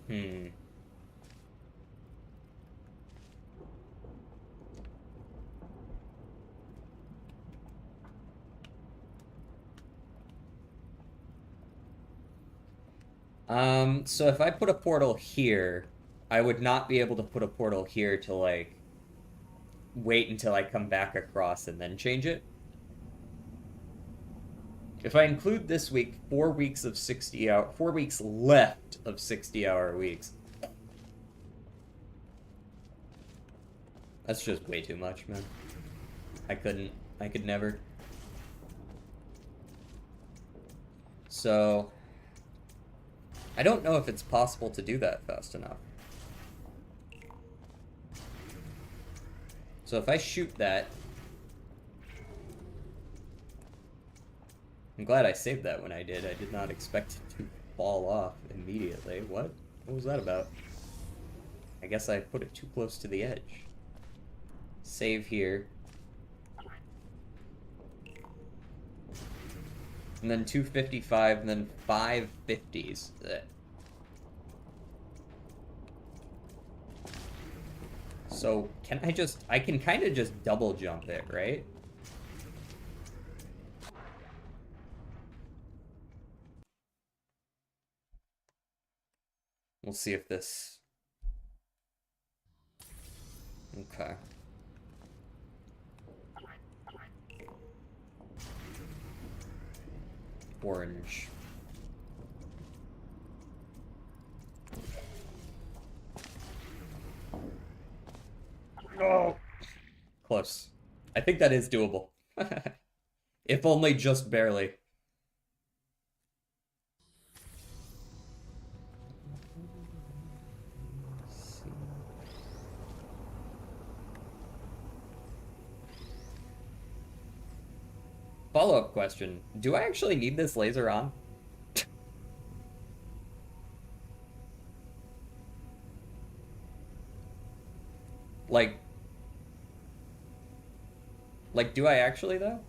Hmm. So if I put a portal here, I would not be able to put a portal here to, like, wait until I come back across and then change it. If I include this week, 4 weeks of 60-hour, 4 weeks left of 60-hour weeks. That's just way too much, man. I could never. So, I don't know if it's possible to do that fast enough. So if I shoot that... I'm glad I saved that when I did. I did not expect it to fall off immediately. What? What was that about? I guess I put it too close to the edge. Save here. And then 255, and then 550s. Ugh. So, I can kind of just double jump it, right? We'll see if this... Okay. Orange. Oh! Close. I think that is doable. If only just barely. Follow-up question. Do I actually need this laser on? Like, do I actually, though?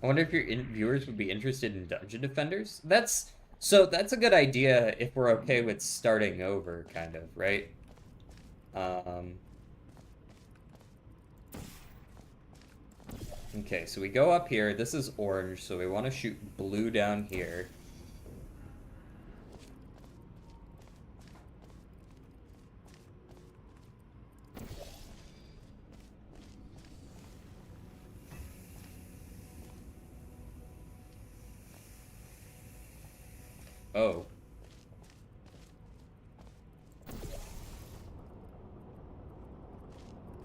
I wonder if your viewers would be interested in Dungeon Defenders? That's a good idea if we're okay with starting over, kind of, right? Okay, so we go up here. This is orange, so we want to shoot blue down here. Oh.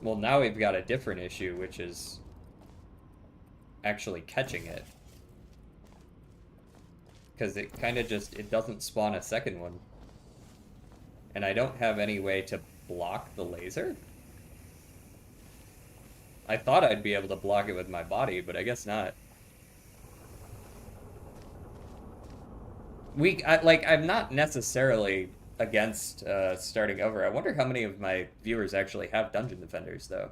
Well, now we've got a different issue, which is actually catching it. Because it kind of just, it doesn't spawn a second one. And I don't have any way to block the laser? I thought I'd be able to block it with my body, but I guess not. I'm not necessarily against starting over. I wonder how many of my viewers actually have Dungeon Defenders, though.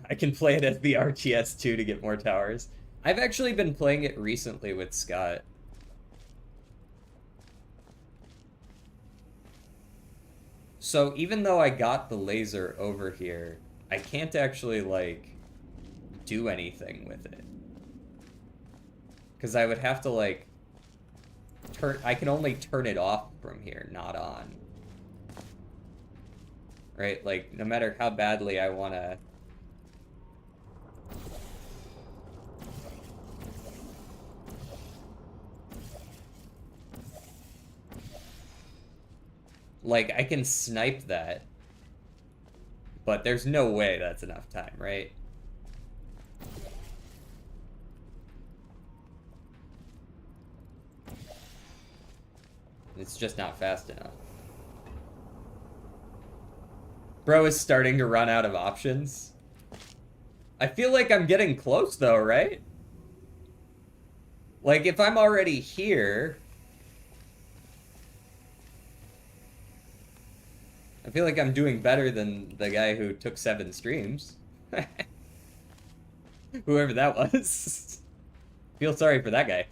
I can play it as the RTS2 to get more towers. I've actually been playing it recently with Scott. So even though I got the laser over here, I can't actually, like, do anything with it. Because I would have to, like, I can only turn it off from here, not on. Right? Like, no matter how badly I want to... Like, I can snipe that. But there's no way that's enough time, right? It's just not fast enough. Bro is starting to run out of options. I feel like I'm getting close though, right? Like, if I'm already here... I feel like I'm doing better than the guy who took 7 streams. Whoever that was. Feel sorry for that guy.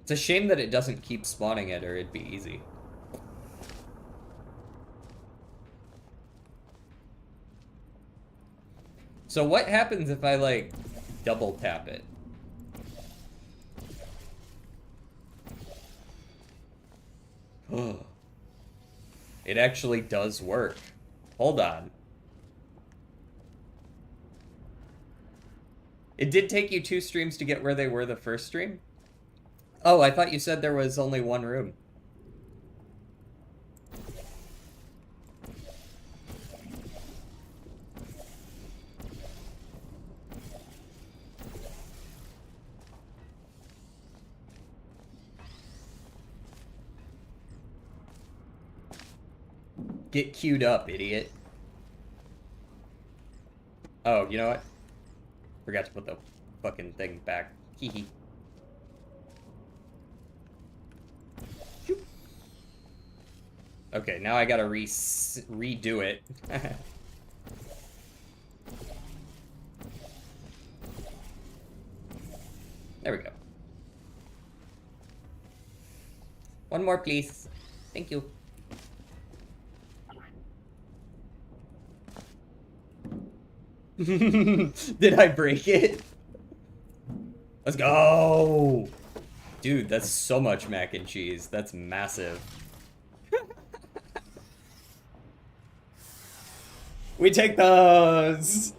It's a shame that it doesn't keep spawning it, or it'd be easy. So what happens if I, like, double tap it? It actually does work. Hold on. It did take you 2 streams to get where they were the first stream? Oh, I thought you said there was only 1 room. Get queued up, idiot. Oh, you know what? Forgot to put the fucking thing back. Hee. Okay, now I gotta redo it. There we go. 1 more, please. Thank you. Did I break it? Let's go! Dude, that's so much mac and cheese. That's massive. We take those!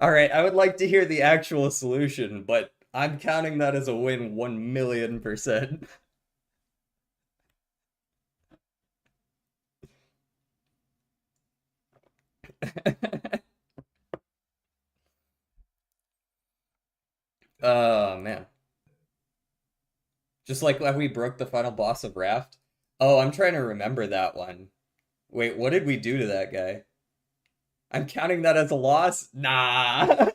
Alright, I would like to hear the actual solution, but I'm counting that as a win 1,000,000%. Oh, man. Just like when we broke the final boss of Raft. Oh, I'm trying to remember that one. Wait, what did we do to that guy? I'm counting that as a loss? Nah.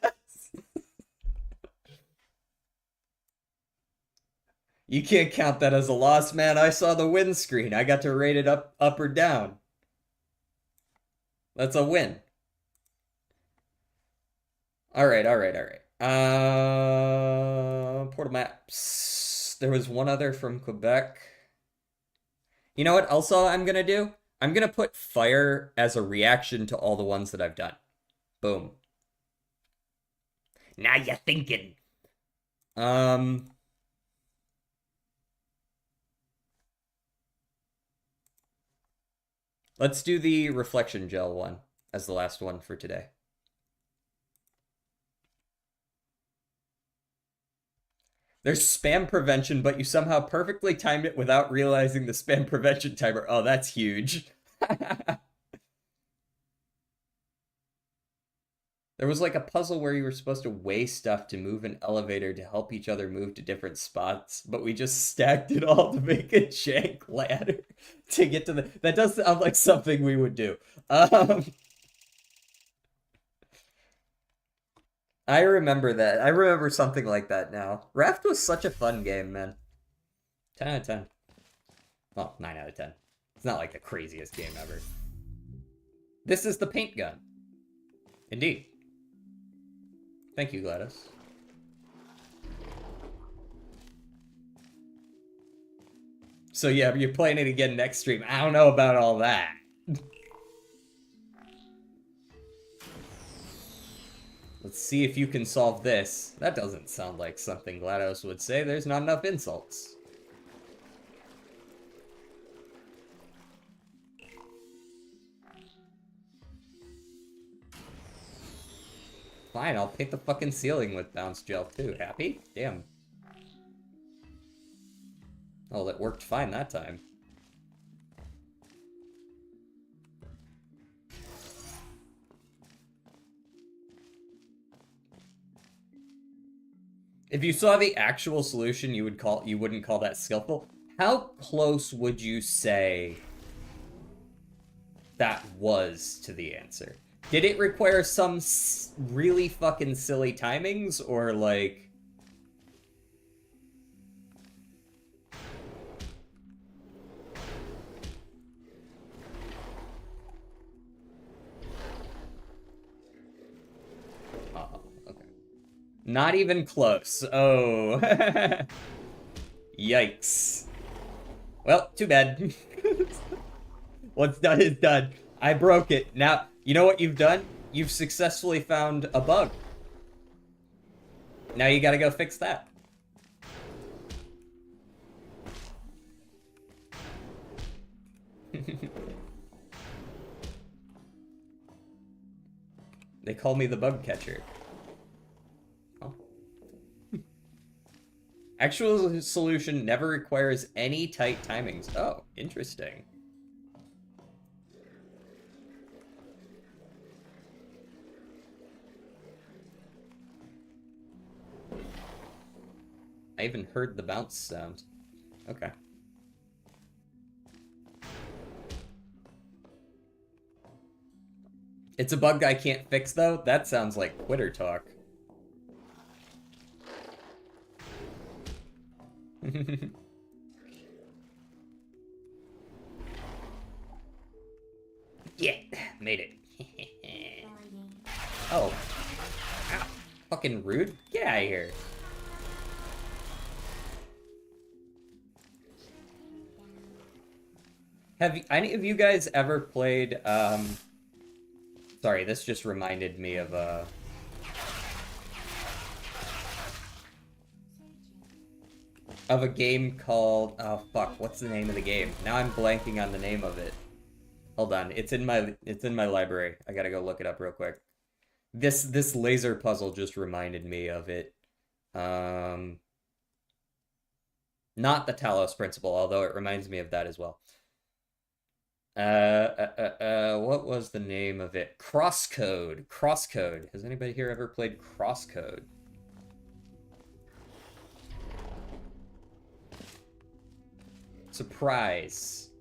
You can't count that as a loss, man. I saw the win screen. I got to rate it up or down. That's a win. Alright. Portal maps. There was one other from Quebec. You know what else I'm gonna do? I'm gonna put fire as a reaction to all the ones that I've done. Boom. Now you're thinking. Let's do the reflection gel one as the last one for today. There's spam prevention, but you somehow perfectly timed it without realizing the spam prevention timer. Oh, that's huge. There was like a puzzle where you were supposed to weigh stuff to move an elevator to help each other move to different spots, but we just stacked it all to make a jank ladder to get to the... That does sound like something we would do. I remember that. I remember something like that now. Raft was such a fun game, man. 10 out of 10. Well, 9 out of 10. It's not like the craziest game ever. This is the paint gun. Indeed. Thank you, Gladys. So yeah, you're playing it again next stream. I don't know about all that. Let's see if you can solve this. That doesn't sound like something GLaDOS would say. There's not enough insults. Fine, I'll paint the fucking ceiling with bounce gel too. Happy? Damn. Oh, that worked fine that time. If you saw the actual solution, you wouldn't call that skillful. How close would you say that was to the answer? Did it require some really fucking silly timings, or like... Oh, okay. Not even close. Oh. Yikes. Well, too bad. What's done is done. I broke it. Now, you know what you've done? You've successfully found a bug. Now you gotta go fix that. They call me the bug catcher. Oh. Actual solution never requires any tight timings. Oh, interesting. I even heard the bounce sound. Okay. It's a bug I can't fix, though? That sounds like quitter talk. Yeah, made it. Oh. Ow. Fucking rude. Get out of here. Have any of you guys ever played, Sorry, this just reminded me of a game called... Oh, fuck, what's the name of the game? Now I'm blanking on the name of it. Hold on, it's in my library. I gotta go look it up real quick. This laser puzzle just reminded me of it. Not the Talos Principle, although it reminds me of that as well. What was the name of it? Crosscode. Crosscode. Has anybody here ever played Crosscode? Surprise.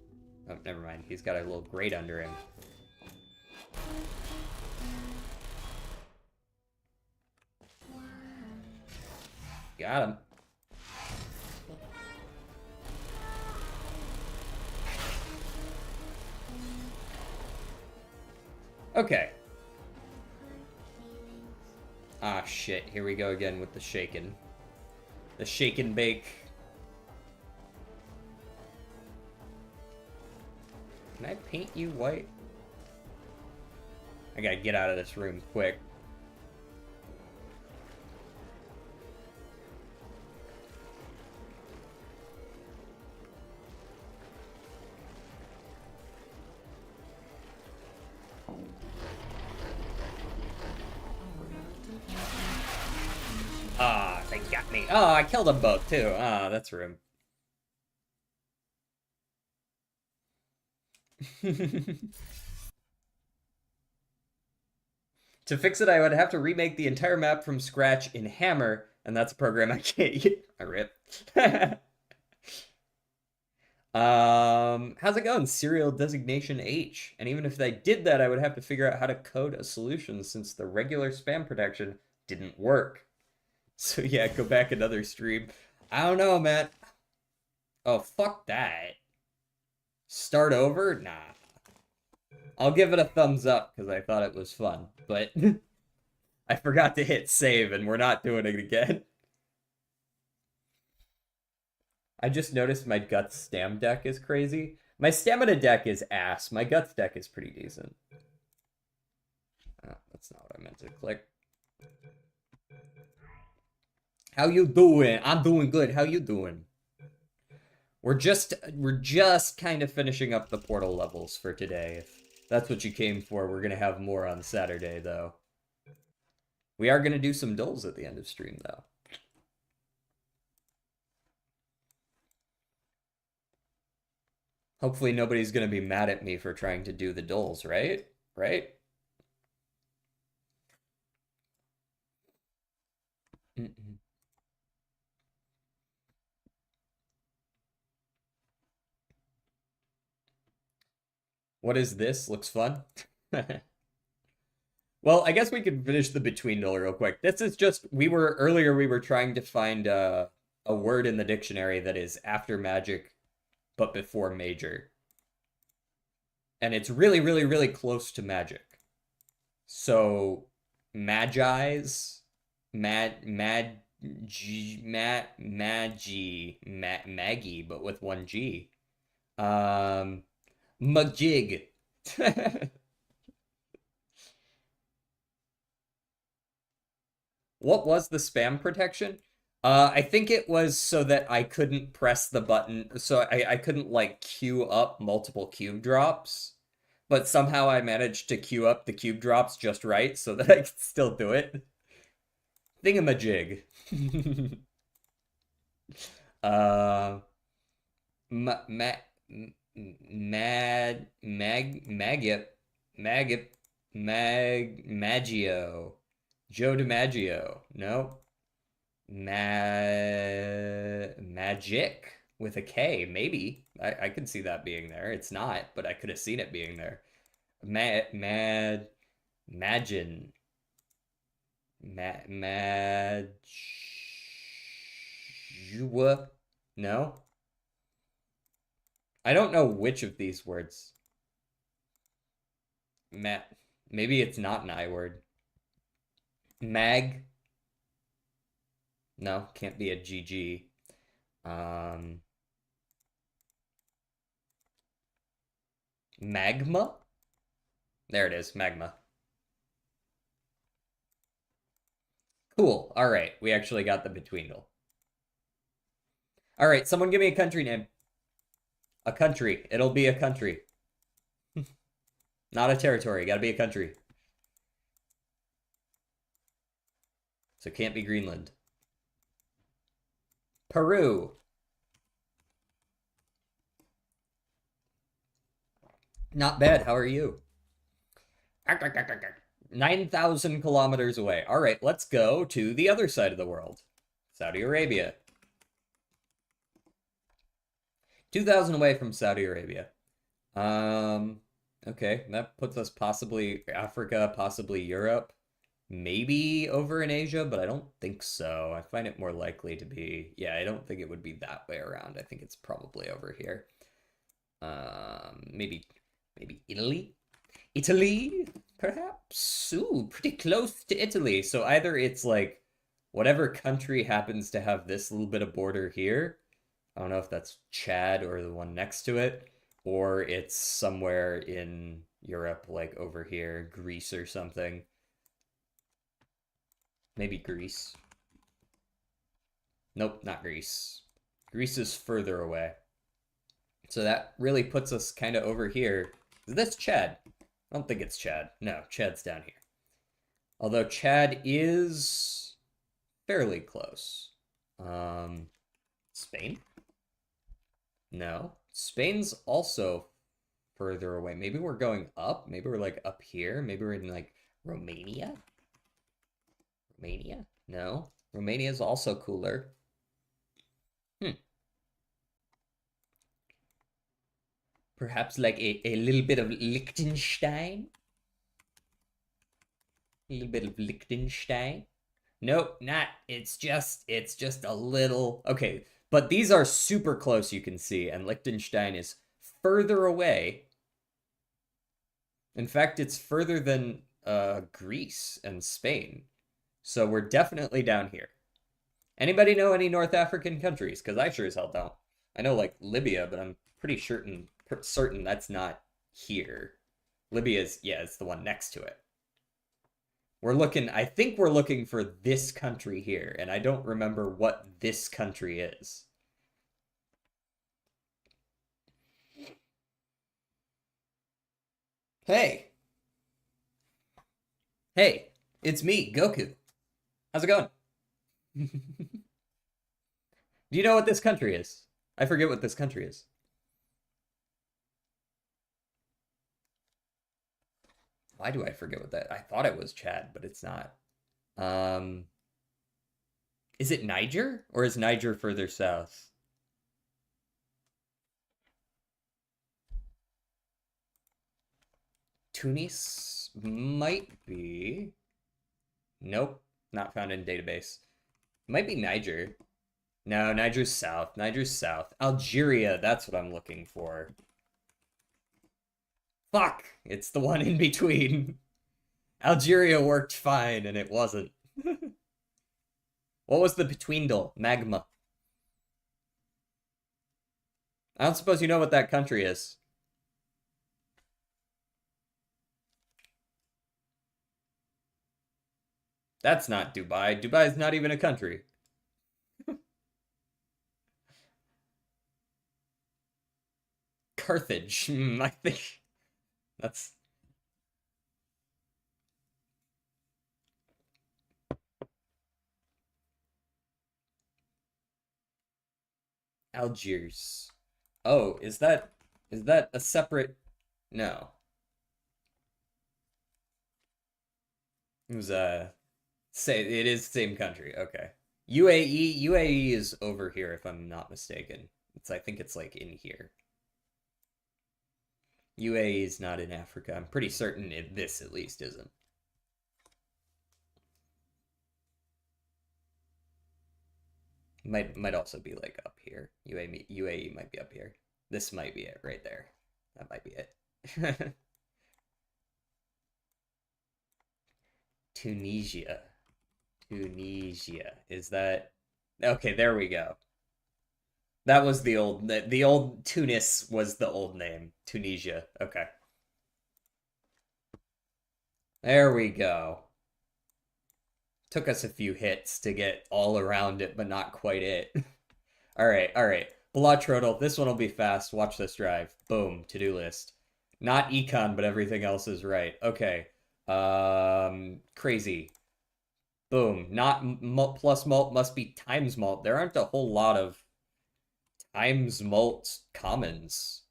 Oh, never mind. He's got a little grate under him. Got him. Okay. Ah, shit. Here we go again with the shaken. The shake and bake. Can I paint you white? I gotta get out of this room quick. Ah, they got me. Oh, I killed them both, too. Ah, that's rude. To fix it, I would have to remake the entire map from scratch in Hammer, and that's a program I can't use. I rip. How's it going? Serial designation H. And even if I did that, I would have to figure out how to code a solution since the regular spam protection didn't work. So yeah, go back another stream. I don't know, man. Oh, fuck that. Start over? Nah. I'll give it a thumbs up because I thought it was fun, but I forgot to hit save and we're not doing it again. I just noticed my Guts Stam deck is crazy. My Stamina deck is ass. My Guts deck is pretty decent. Oh, that's not what I meant to click. How you doing? I'm doing good. How you doing? We're just kind of finishing up the portal levels for today. If that's what you came for, we're gonna have more on Saturday, though. We are going to do some dulls at the end of stream, though. Hopefully nobody's going to be mad at me for trying to do the dulls, right? Right? What is this? Looks fun. Well, I guess we could finish the between dull real quick. This is just, earlier we were trying to find a word in the dictionary that is after magic, but before major. And it's really, really, really close to magic. So, magi's, Maggie, but with one G. Majig. What was the spam protection? I think it was so that I couldn't press the button, so I couldn't like queue up multiple cube drops, but somehow I managed to queue up the cube drops just right so that I could still do it. Thingamajig. Maggio. Joe DiMaggio. No. Magic with a K, maybe. I could see that being there. It's not, but I could have seen it being there. Imagine. No? I don't know which of these words. Maybe it's not an I word. Mag. No, can't be a GG. Magma? There it is, magma. Cool. All right, we actually got the betweendle. All right, someone give me a country name. A country. It'll be a country. Not a territory. Gotta be a country. So it can't be Greenland. Peru. Not bad. How are you? 9,000 kilometers away. All right, let's go to the other side of the world. Saudi Arabia. 2,000 away from Saudi Arabia. Okay, that puts us possibly Africa, possibly Europe, maybe over in Asia, but I don't think so. I find it more likely to be, yeah, I don't think it would be that way around. I think it's probably over here. Maybe Italy? Italy, perhaps? Ooh, pretty close to Italy. So either it's like whatever country happens to have this little bit of border here. I don't know if that's Chad or the one next to it, or it's somewhere in Europe, like over here, Greece or something. Maybe Greece. Nope, not Greece. Greece is further away. So that really puts us kind of over here. Is this Chad? I don't think it's Chad. No, Chad's down here. Although Chad is fairly close. Spain? No. Spain's also further away. Maybe we're going up. Maybe we're like up here. Maybe we're in like Romania? Romania? No. Romania is also cooler. Perhaps like a little bit of Liechtenstein? A little bit of Liechtenstein? Nope, not. It's just a little. Okay, but these are super close, you can see, and Liechtenstein is further away. In fact, it's further than Greece and Spain. So we're definitely down here. Anybody know any North African countries? Because I sure as hell don't. I know like Libya, but I'm pretty certain that's not here. Libya's, yeah, it's the one next to it. I think we're looking for this country here, and I don't remember what this country is. Hey. Hey, it's me, Goku. How's it going? Do you know what this country is? I forget what this country is. Why do I forget what that? I thought it was Chad, but it's not. Um, is it Niger or is Niger further south? Tunis might be. Nope, not found in database. Might be Niger. No, Niger's south. Niger's south. Algeria, that's what I'm looking for. Fuck! It's the one in between. Algeria worked fine, and it wasn't. What was the betweendle? Magma. I don't suppose you know what that country is. That's not Dubai. Dubai is not even a country. Carthage. I think that's... Algiers. Oh, is that a separate? No. It was say it is the same country. Okay. UAE is over here if I'm not mistaken. I think it's like in here. UAE is not in Africa. I'm pretty certain this at least isn't. Might also be like up here. UAE might be up here. This might be it right there. That might be it. Tunisia. Tunisia. Is that... Okay, there we go. That was the old Tunis was the old name. Tunisia. Okay. There we go. Took us a few hits to get all around it, but not quite it. All right, all right. Blatrodal, this one will be fast. Watch this drive. Boom, to-do list. Not econ, but everything else is right. Okay. Crazy. Boom. Not plus mult, must be times mult. There aren't a whole lot of times mult commons.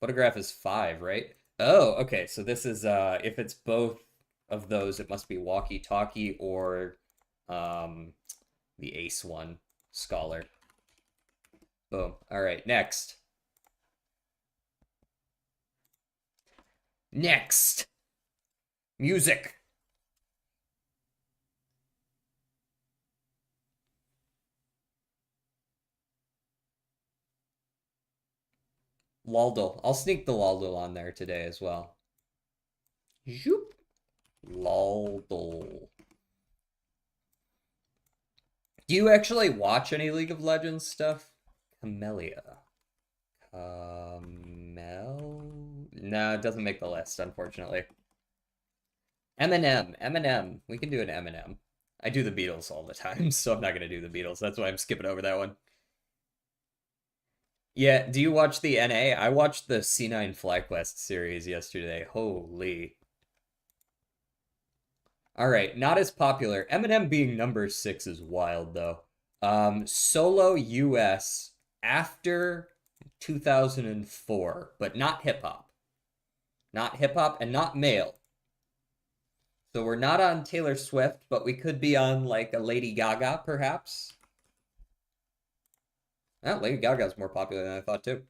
Photograph is 5, right? Oh, okay. So this is if it's both of those, it must be walkie-talkie or the ace one, scholar. Boom. All right, next. Next. Music. Laldl. I'll sneak the Laldl on there today as well. Zoop. Laldl. Do you actually watch any League of Legends stuff? Camellia. No, it doesn't make the list, unfortunately. Eminem. We can do an Eminem. I do the Beatles all the time, so I'm not going to do the Beatles. That's why I'm skipping over that one. Yeah, do you watch the NA? I watched the C9 FlyQuest series yesterday. Holy. All right, not as popular. Eminem being number 6 is wild, though. Solo US after 2004, but not hip-hop. Not hip-hop and not male. So we're not on Taylor Swift, but we could be on, like, a Lady Gaga, perhaps. Well, Lady Gaga's more popular than I thought, too.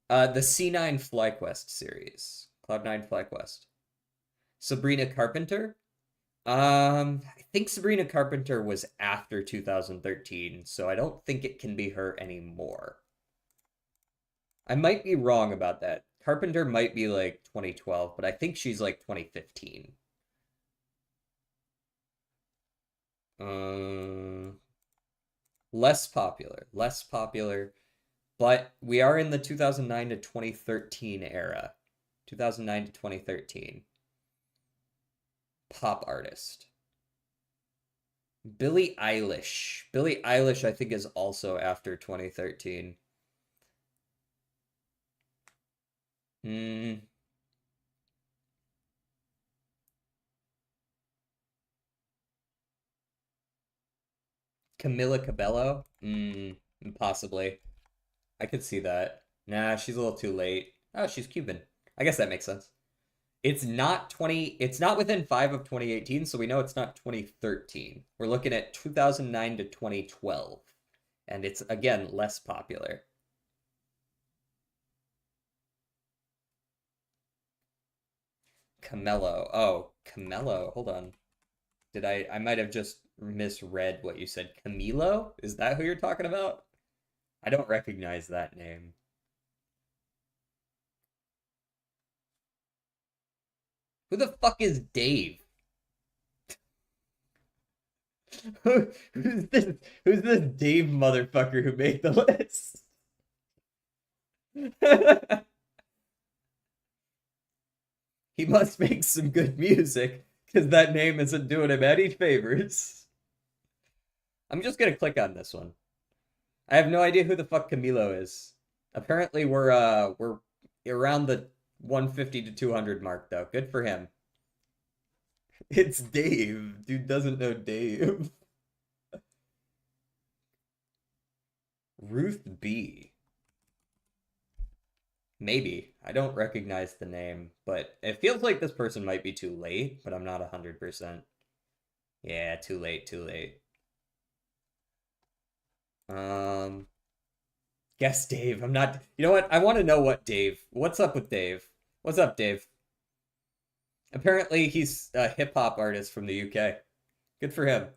The C9 FlyQuest series. Cloud9 FlyQuest. Sabrina Carpenter? I think Sabrina Carpenter was after 2013, so I don't think it can be her anymore. I might be wrong about that. Carpenter might be like 2012, but I think she's like 2015. Less popular, but we are in the 2009 to 2013 era. 2009 to 2013. Pop artist. Billie Eilish. Billie Eilish, I think, is also after 2013. Camila Cabello? Possibly. I could see that. Nah, she's a little too late. Oh, she's Cuban. I guess that makes sense. It's not within 5 of 2018, so we know it's not 2013. We're looking at 2009 to 2012. And it's, again, less popular. Camello. Oh, Camello. Hold on. I might have just misread what you said. Camilo? Is that who you're talking about? I don't recognize that name. Who the fuck is Dave? Who's this? Who's this Dave motherfucker who made the list? He must make some good music, because that name isn't doing him any favors. I'm just gonna click on this one. I have no idea who the fuck Camilo is. Apparently we're around the 150 to 200 mark though. Good for him. It's Dave. Dude doesn't know Dave. Ruth B. Maybe. I don't recognize the name, but it feels like this person might be too late, but I'm not 100%. Yeah, too late, too late. Guess Dave. I'm not. You know what? I want to know what Dave. What's up with Dave? What's up, Dave? Apparently, he's a hip hop artist from the UK. Good for him.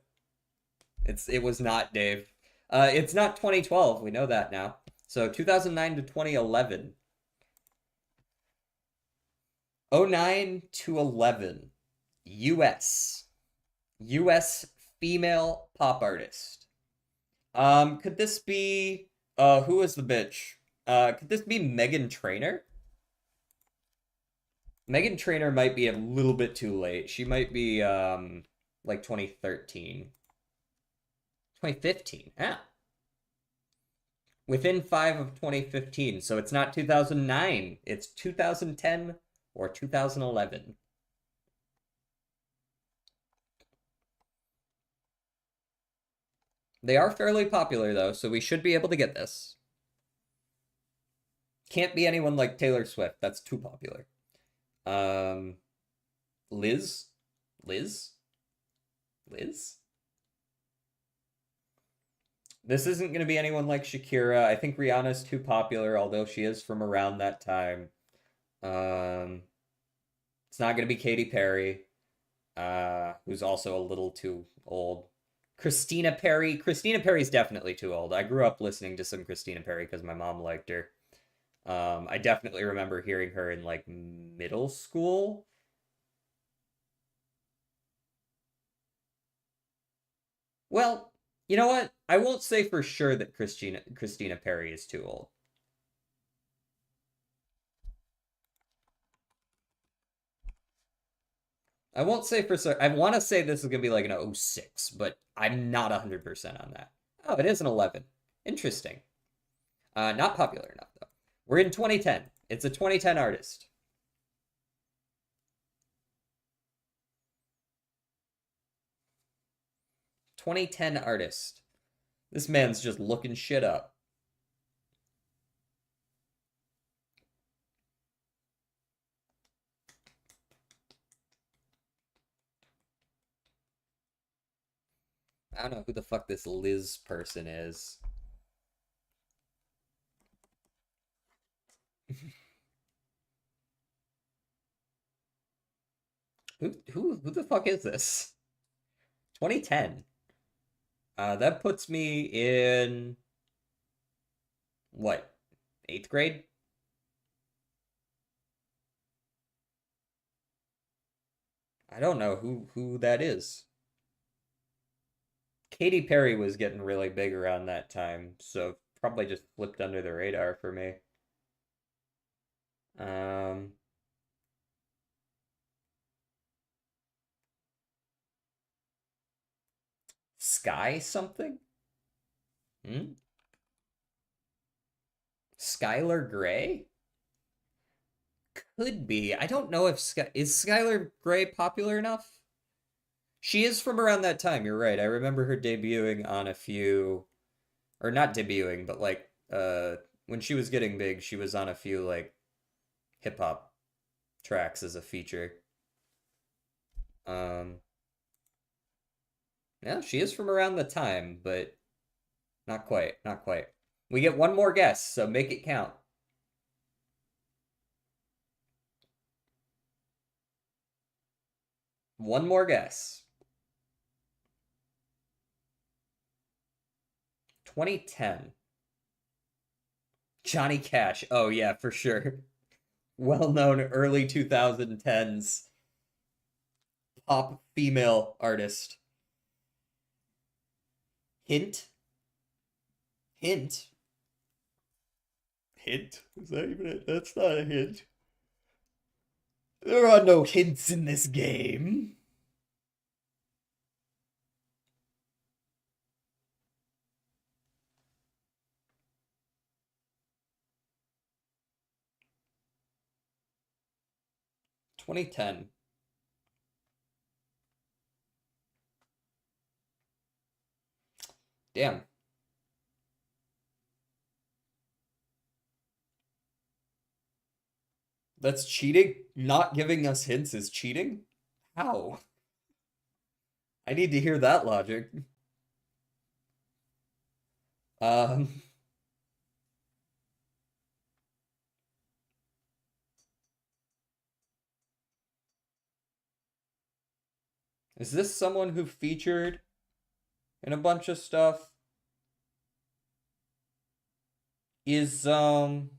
It was not Dave. It's not 2012. We know that now. So 2009 to 2011. 09 to 11. US. US female pop artist. Could this be who is the bitch? Could this be Meghan Trainor? Meghan Trainor might be a little bit too late. She might be like 2013. 2015. Yeah. Within 5 of 2015. So it's not 2009. It's 2010 or 2011. They are fairly popular, though, so we should be able to get this. Can't be anyone like Taylor Swift. That's too popular. Liz? Liz? Liz? This isn't going to be anyone like Shakira. I think Rihanna's too popular, although she is from around that time. It's not going to be Katy Perry, who's also a little too old. Christina Perri. Christina Perri's definitely too old. I grew up listening to some Christina Perri because my mom liked her. I definitely remember hearing her in like middle school. Well, you know what? I won't say for sure that Christina Perri is too old. I won't say for sure. I want to say this is going to be like an 06, but I'm not 100% on that. Oh, it is an 11. Interesting. Not popular enough, though. We're in 2010. It's a 2010 artist. '2010 artist. This man's just looking shit up. I don't know who the fuck this Liz person is. Who the fuck is this? 2010. That puts me in what? 8th grade? I don't know who that is. Katy Perry was getting really big around that time, so probably just flipped under the radar for me. Um, Sky something? Hmm? Skylar Grey? Could be. I don't know if is Skylar Grey popular enough? She is from around that time, you're right. I remember her debuting on a few, or not debuting, but like when she was getting big, she was on a few like hip hop tracks as a feature. Um yeah, she is from around the time, but not quite, not quite. We get one more guess, so make it count. One more guess. 2010. Johnny Cash. Oh yeah, for sure. Well-known early 2010s pop female artist. Hint? Hint? Hint? Is that even it? That's not a hint. There are no hints in this game. "2010. Damn. That's cheating? Not giving us hints is cheating? How? I need to hear that logic. Um, is this someone who featured in a bunch of stuff? Is, who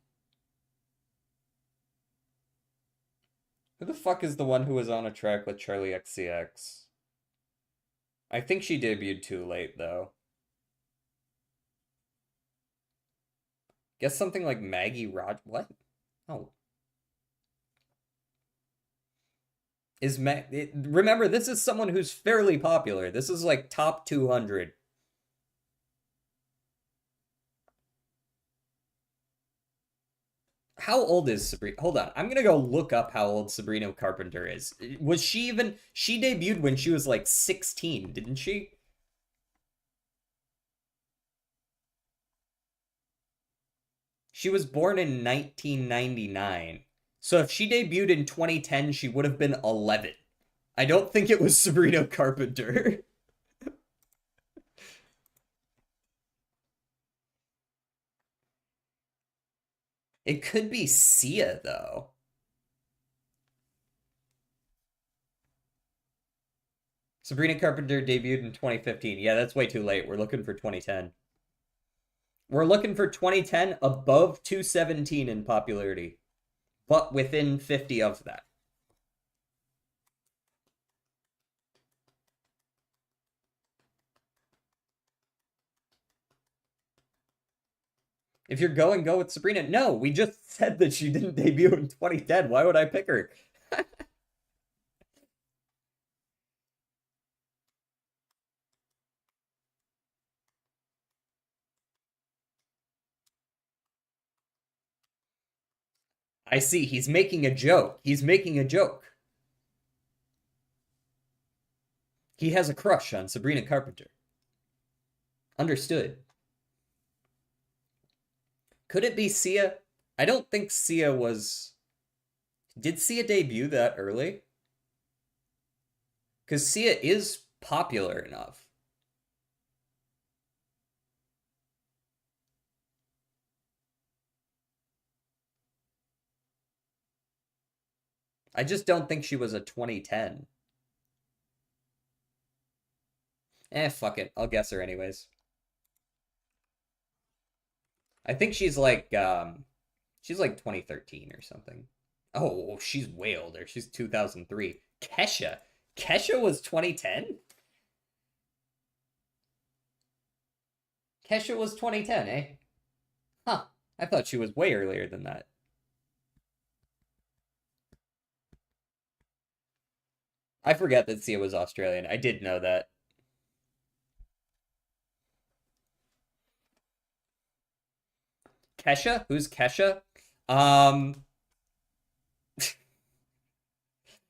the fuck is the one who was on a track with Charlie XCX? I think she debuted too late, though. Guess something like Maggie Rod. What? Oh. Remember, this is someone who's fairly popular. This is like top 200. How old is Sabrina? Hold on. I'm gonna go look up how old Sabrina Carpenter is. Was she even... She debuted when she was like 16, didn't she? She was born in 1999. So if she debuted in 2010, she would have been 11. I don't think it was Sabrina Carpenter. It could be Sia, though. Sabrina Carpenter debuted in 2015. Yeah, that's way too late. We're looking for 2010. We're looking for 2010 above 217 in popularity, but within 50 of that. If you're going, go with Sabrina. No, we just said that she didn't debut in 2010. Why would I pick her? I see. He's making a joke. He's making a joke. He has a crush on Sabrina Carpenter. Understood. Could it be Sia? I don't think Sia was... Did Sia debut that early? Because Sia is popular enough. I just don't think she was a 2010. Fuck it. I'll guess her anyways. I think she's like 2013 or something. Oh, she's way older. She's 2003. Kesha. Kesha was 2010? Kesha was 2010, eh? Huh. I thought she was way earlier than that. I forget that Sia was Australian. I did know that. Kesha? Who's Kesha?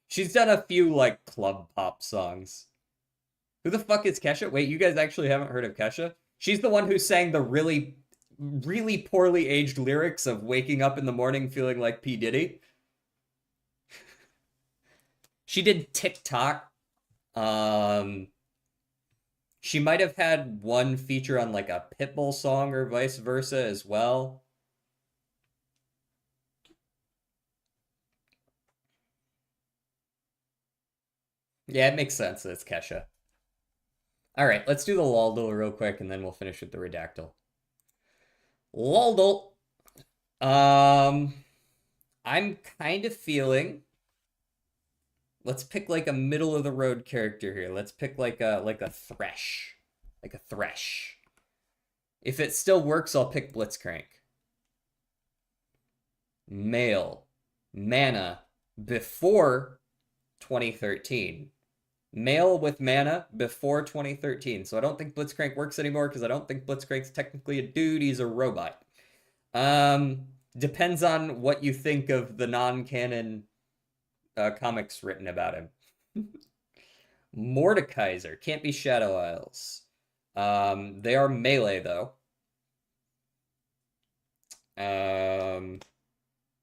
She's done a few, like, club pop songs. Who the fuck is Kesha? Wait, you guys actually haven't heard of Kesha? She's the one who sang the really, really poorly aged lyrics of waking up in the morning feeling like P. Diddy. She did TikTok. She might have had one feature on like a Pitbull song or vice versa as well. Yeah, it makes sense that it's Kesha. All right, let's do the Laldl real quick, and then we'll finish with the Redactyl. Laldl. I'm kind of feeling. Let's pick like a middle of the road character here. Let's pick like a Thresh, like a Thresh. If it still works, I'll pick Blitzcrank. Male, mana before 2013. Male with mana before 2013. So I don't think Blitzcrank works anymore because I don't think Blitzcrank's technically a dude. He's a robot. Depends on what you think of the non-canon comics written about him. Mordekaiser. Can't be Shadow Isles. They are melee, though.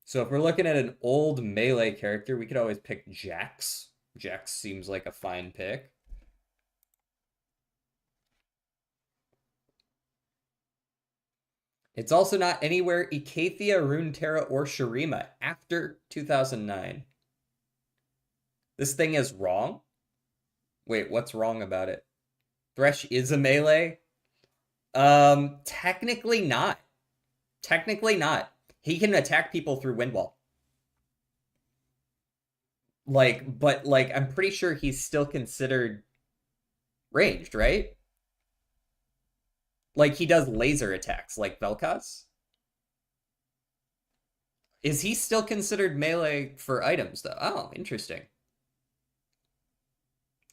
So if we're looking at an old melee character, we could always pick Jax. Jax seems like a fine pick. It's also not anywhere Icathia, Runeterra, or Shurima after 2009. This thing is wrong? Wait, what's wrong about it? Thresh is a melee? Technically not. Technically not. He can attack people through Windwall. But I'm pretty sure he's still considered ranged, right? Like, he does laser attacks, like Vel'Koz. Is he still considered melee for items, though? Oh, interesting.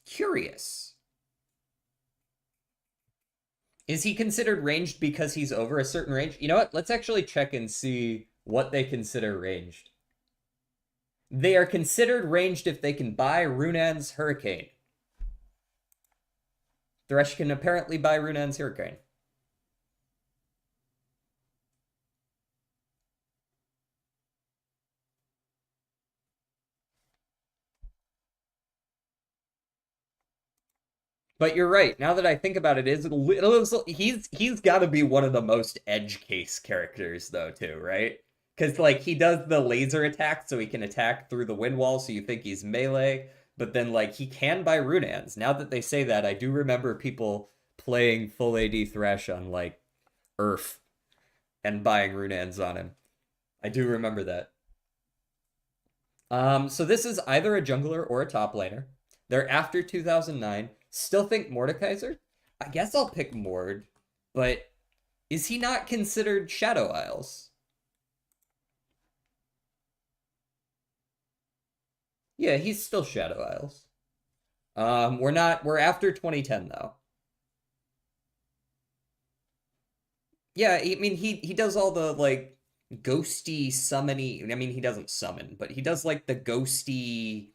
Curious. Is he considered ranged because he's over a certain range? You know what? Let's actually check and see what they consider ranged. They are considered ranged if they can buy Runaan's Hurricane. Thresh can apparently buy Runaan's Hurricane. But you're right. Now that I think about it, he's got to be one of the most edge case characters, though, too, right? Because, like, he does the laser attack, so he can attack through the wind wall, so you think he's melee. But then, like, he can buy Runaan's. Now that they say that, I do remember people playing full AD Thresh on, like, Earth and buying Runaan's on him. I do remember that. So this is either a jungler or a top laner. They're after 2009. Still think Mordekaiser? I guess I'll pick Mord, but is he not considered Shadow Isles? Yeah, he's still Shadow Isles. We're after 2010 though. Yeah, I mean he does all the like ghosty summony. I mean he doesn't summon, but he does like the ghosty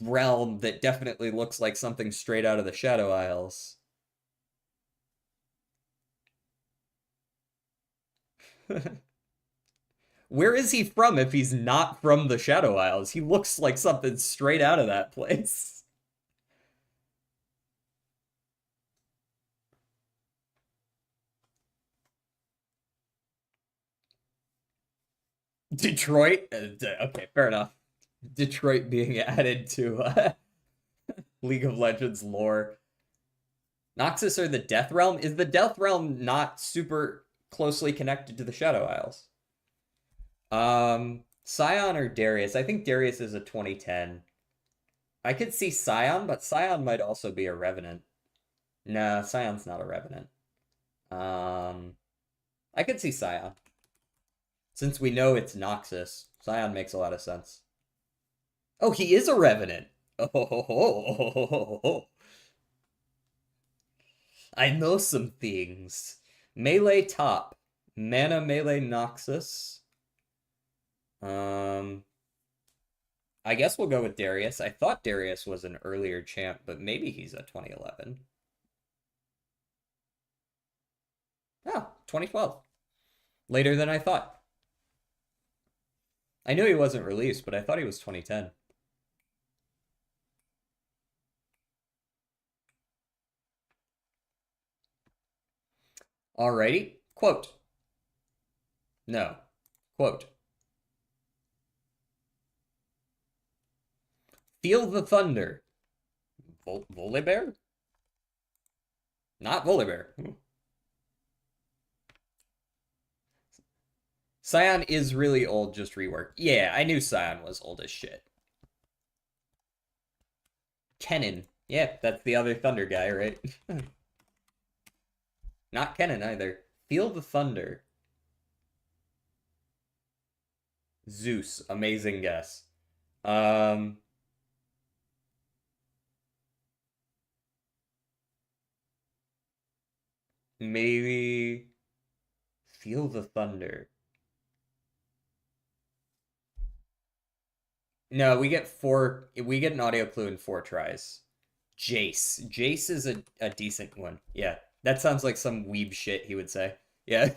realm that definitely looks like something straight out of the Shadow Isles. Where is he from if he's not from the Shadow Isles? He looks like something straight out of that place. Detroit? Okay, fair enough. Detroit being added to League of Legends lore. Noxus or the Death Realm? Is the Death Realm not super closely connected to the Shadow Isles? Sion or Darius? I think Darius is a 2010. I could see Sion, but Sion might also be a Revenant. Nah, Sion's not a Revenant. I could see Sion. Since we know it's Noxus, Sion makes a lot of sense. Oh, he is a Revenant. Oh, I know some things. Melee top. Mana melee Noxus. I guess we'll go with Darius. I thought Darius was an earlier champ, but maybe he's a 2011. Oh, 2012. Later than I thought. I knew he wasn't released, but I thought he was 2010. Alrighty. Quote. No. Quote. Feel the thunder. Volibear? Not Volibear. Scion is really old, just reworked. Yeah, I knew Scion was old as shit. Kennen. Yeah, that's the other Thunder guy, right? Not Kennen either. Feel the thunder. Zeus. Amazing guess. Maybe Feel the thunder. No, we get an audio clue in 4 tries. Jace. Jace is a decent one. Yeah. That sounds like some weeb shit he would say. Yeah.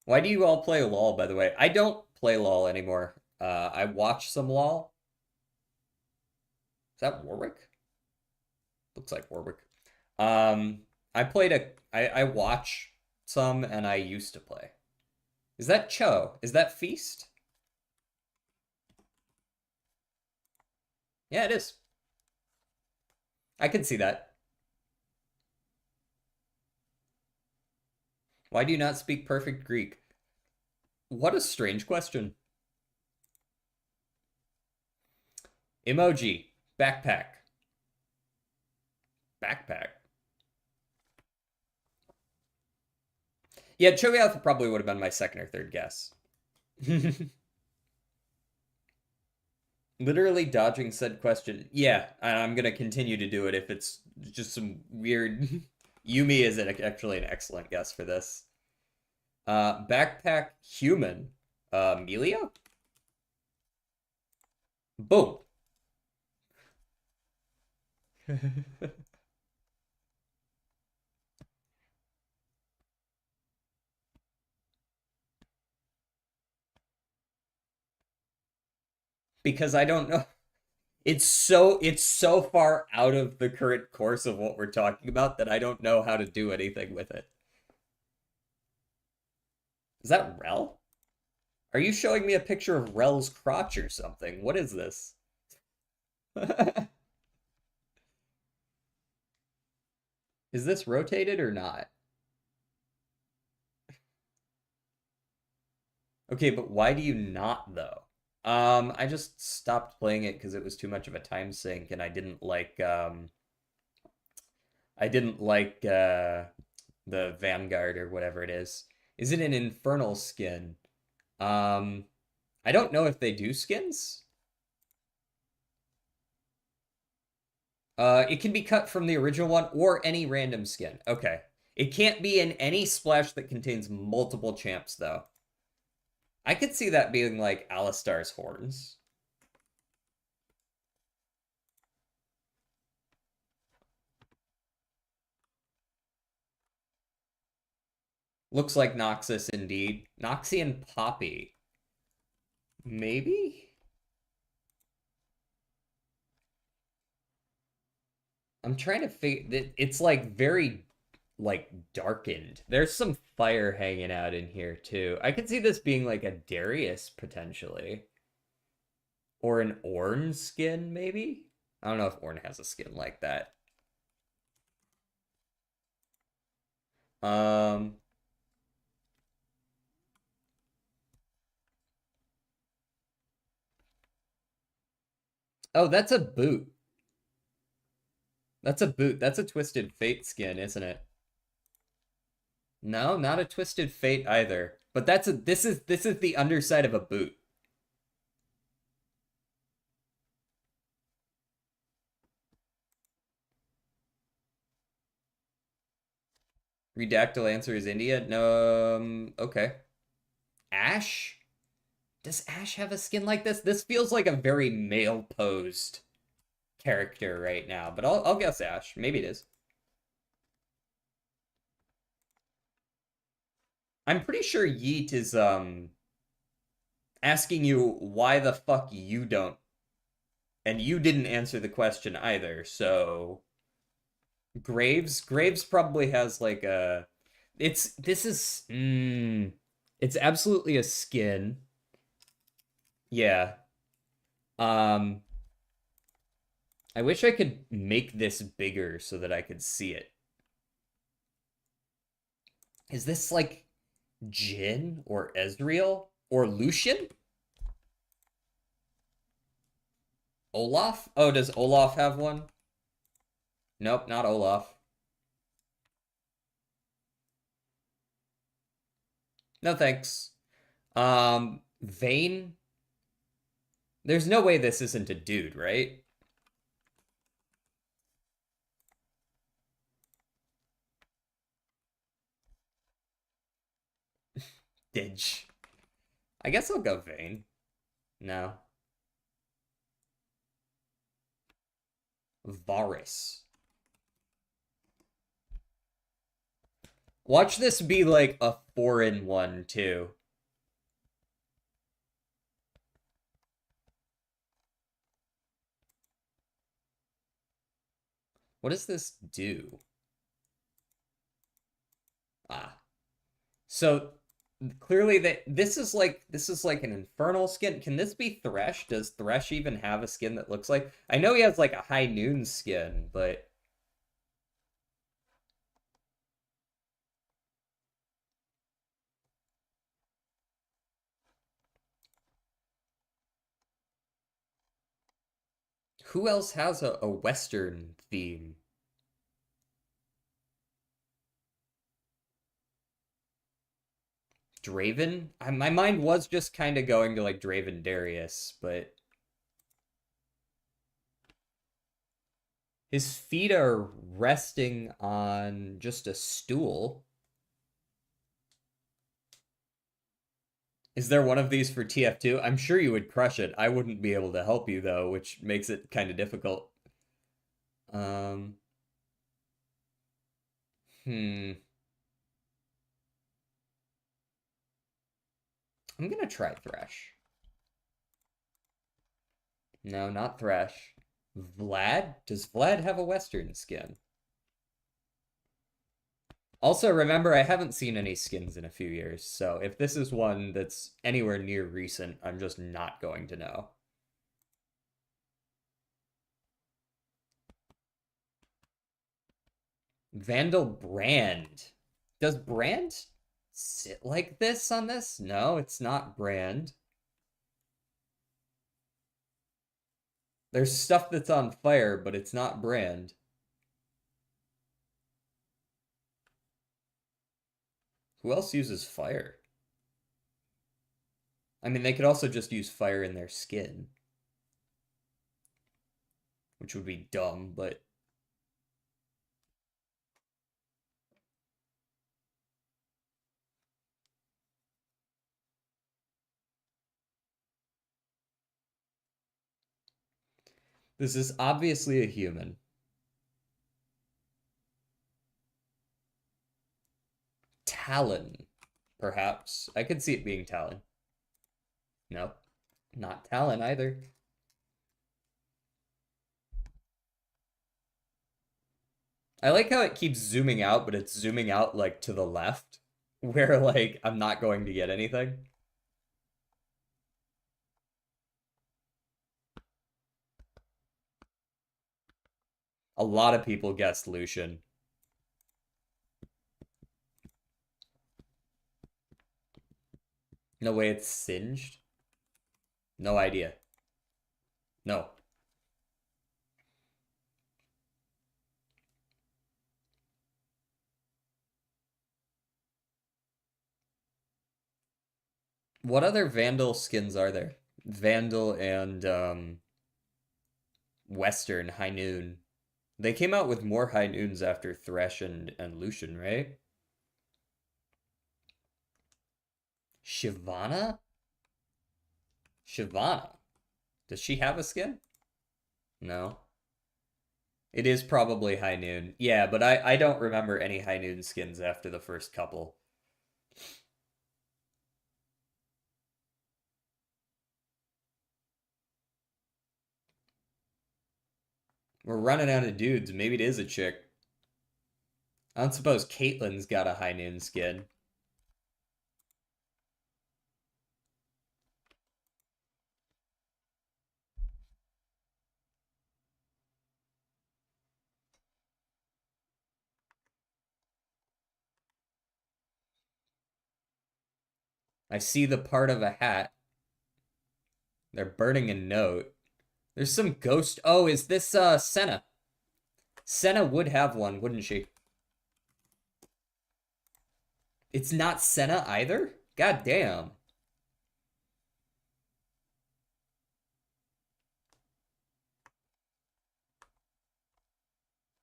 Why do you all play LOL, by the way? I don't play LOL anymore. I watch some LOL. Is that Warwick? Looks like Warwick. I watch some and I used to play. Is that Cho? Is that Feast? Yeah, it is. I can see that. Why do you not speak perfect Greek? What a strange question. Emoji. Backpack. Backpack. Yeah, Cho'Gath probably would have been my second or third guess. Literally dodging said question. Yeah, I'm gonna continue to do it if it's just some weird... Yuumi is actually an excellent guess for this. Backpack human. Melia? Boom. Because I don't know. It's so far out of the current course of what we're talking about that I don't know how to do anything with it. Is that Rel? Are you showing me a picture of Rel's crotch or something? What is this? Is this rotated or not? Okay, but why do you not though? I just stopped playing it because it was too much of a time sink and I didn't like the Vanguard or whatever it is. Is it an infernal skin? I don't know if they do skins. It can be cut from the original one or any random skin. Okay. It can't be in any splash that contains multiple champs, though. I could see that being like Alistar's horns. Looks like Noxus indeed. Noxian Poppy. Maybe? I'm trying to figure... It's like very like darkened. There's some fire hanging out in here too. I could see this being like a Darius potentially. Or an Ornn skin, maybe? I don't know if Ornn has a skin like that. Um Oh, that's a boot. That's a boot. That's a Twisted Fate skin, isn't it? No, not a Twisted Fate either. But this is the underside of a boot. Redactyl answer is India. No, okay. Ash? Does Ash have a skin like this? This feels like a very male posed character right now, but I'll guess Ash. Maybe it is. I'm pretty sure Yeet is asking you why the fuck you don't. And you didn't answer the question either, so Graves probably has like a it's absolutely a skin. Yeah. I wish I could make this bigger so that I could see it. Is this like Jin or Ezreal or Lucian? Olaf? Oh, does Olaf have one? Nope, not Olaf. No thanks. Vayne? There's no way this isn't a dude, right? Didge. I guess I'll go Vayne. No. Varus. Watch this be like a 4-in-1 too. What does this do? Ah. So clearly this is like an infernal skin. Can this be Thresh? Does Thresh even have a skin that looks like? I know he has like a High Noon skin, but who else has a Western theme? Draven? My mind was just kind of going to like Draven Darius, but his feet are resting on just a stool. Is there one of these for TF2? I'm sure you would crush it. I wouldn't be able to help you though, which makes it kind of difficult. Hmm. I'm gonna try Thresh. No, not Thresh. Vlad? Does Vlad have a Western skin? Also, remember, I haven't seen any skins in a few years, so if this is one that's anywhere near recent, I'm just not going to know. Vandal Brand. Does Brand sit like this on this? No, it's not Brand. There's stuff that's on fire, but it's not Brand. Who else uses fire? I mean, they could also just use fire in their skin. Which would be dumb, but... This is obviously a human. Talon, perhaps. I could see it being Talon. Nope, not Talon either. I like how it keeps zooming out, but it's zooming out like to the left, where like I'm not going to get anything. A lot of people guessed Lucian. No way it's singed? No idea. No. What other Vandal skins are there? Vandal and Western High Noon. They came out with more High Noons after Thresh and Lucian, right? Shyvana? Shyvana. Does she have a skin? No. It is probably High Noon. Yeah, but I don't remember any High Noon skins after the first couple. We're running out of dudes. Maybe it is a chick. I don't suppose Caitlyn's got a High Noon skin. I see the part of a hat. They're burning a note. There's some ghost. Oh, is this Senna? Senna would have one, wouldn't she? It's not Senna either? God damn.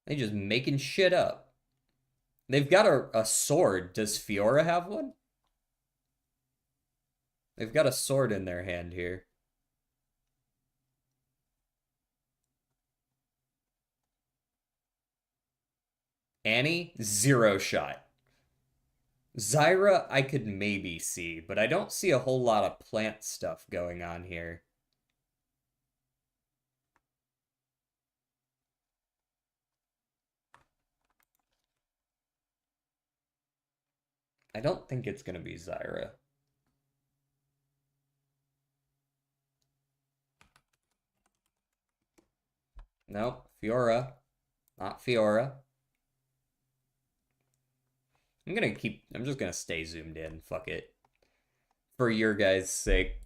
They just making shit up. They've got a sword. Does Fiora have one? They've got a sword in their hand here. Annie, zero shot. Zyra, I could maybe see, but I don't see a whole lot of plant stuff going on here. I don't think it's going to be Zyra. Nope, Fiora. Not Fiora. I'm just gonna stay zoomed in. Fuck it. For your guys' sake.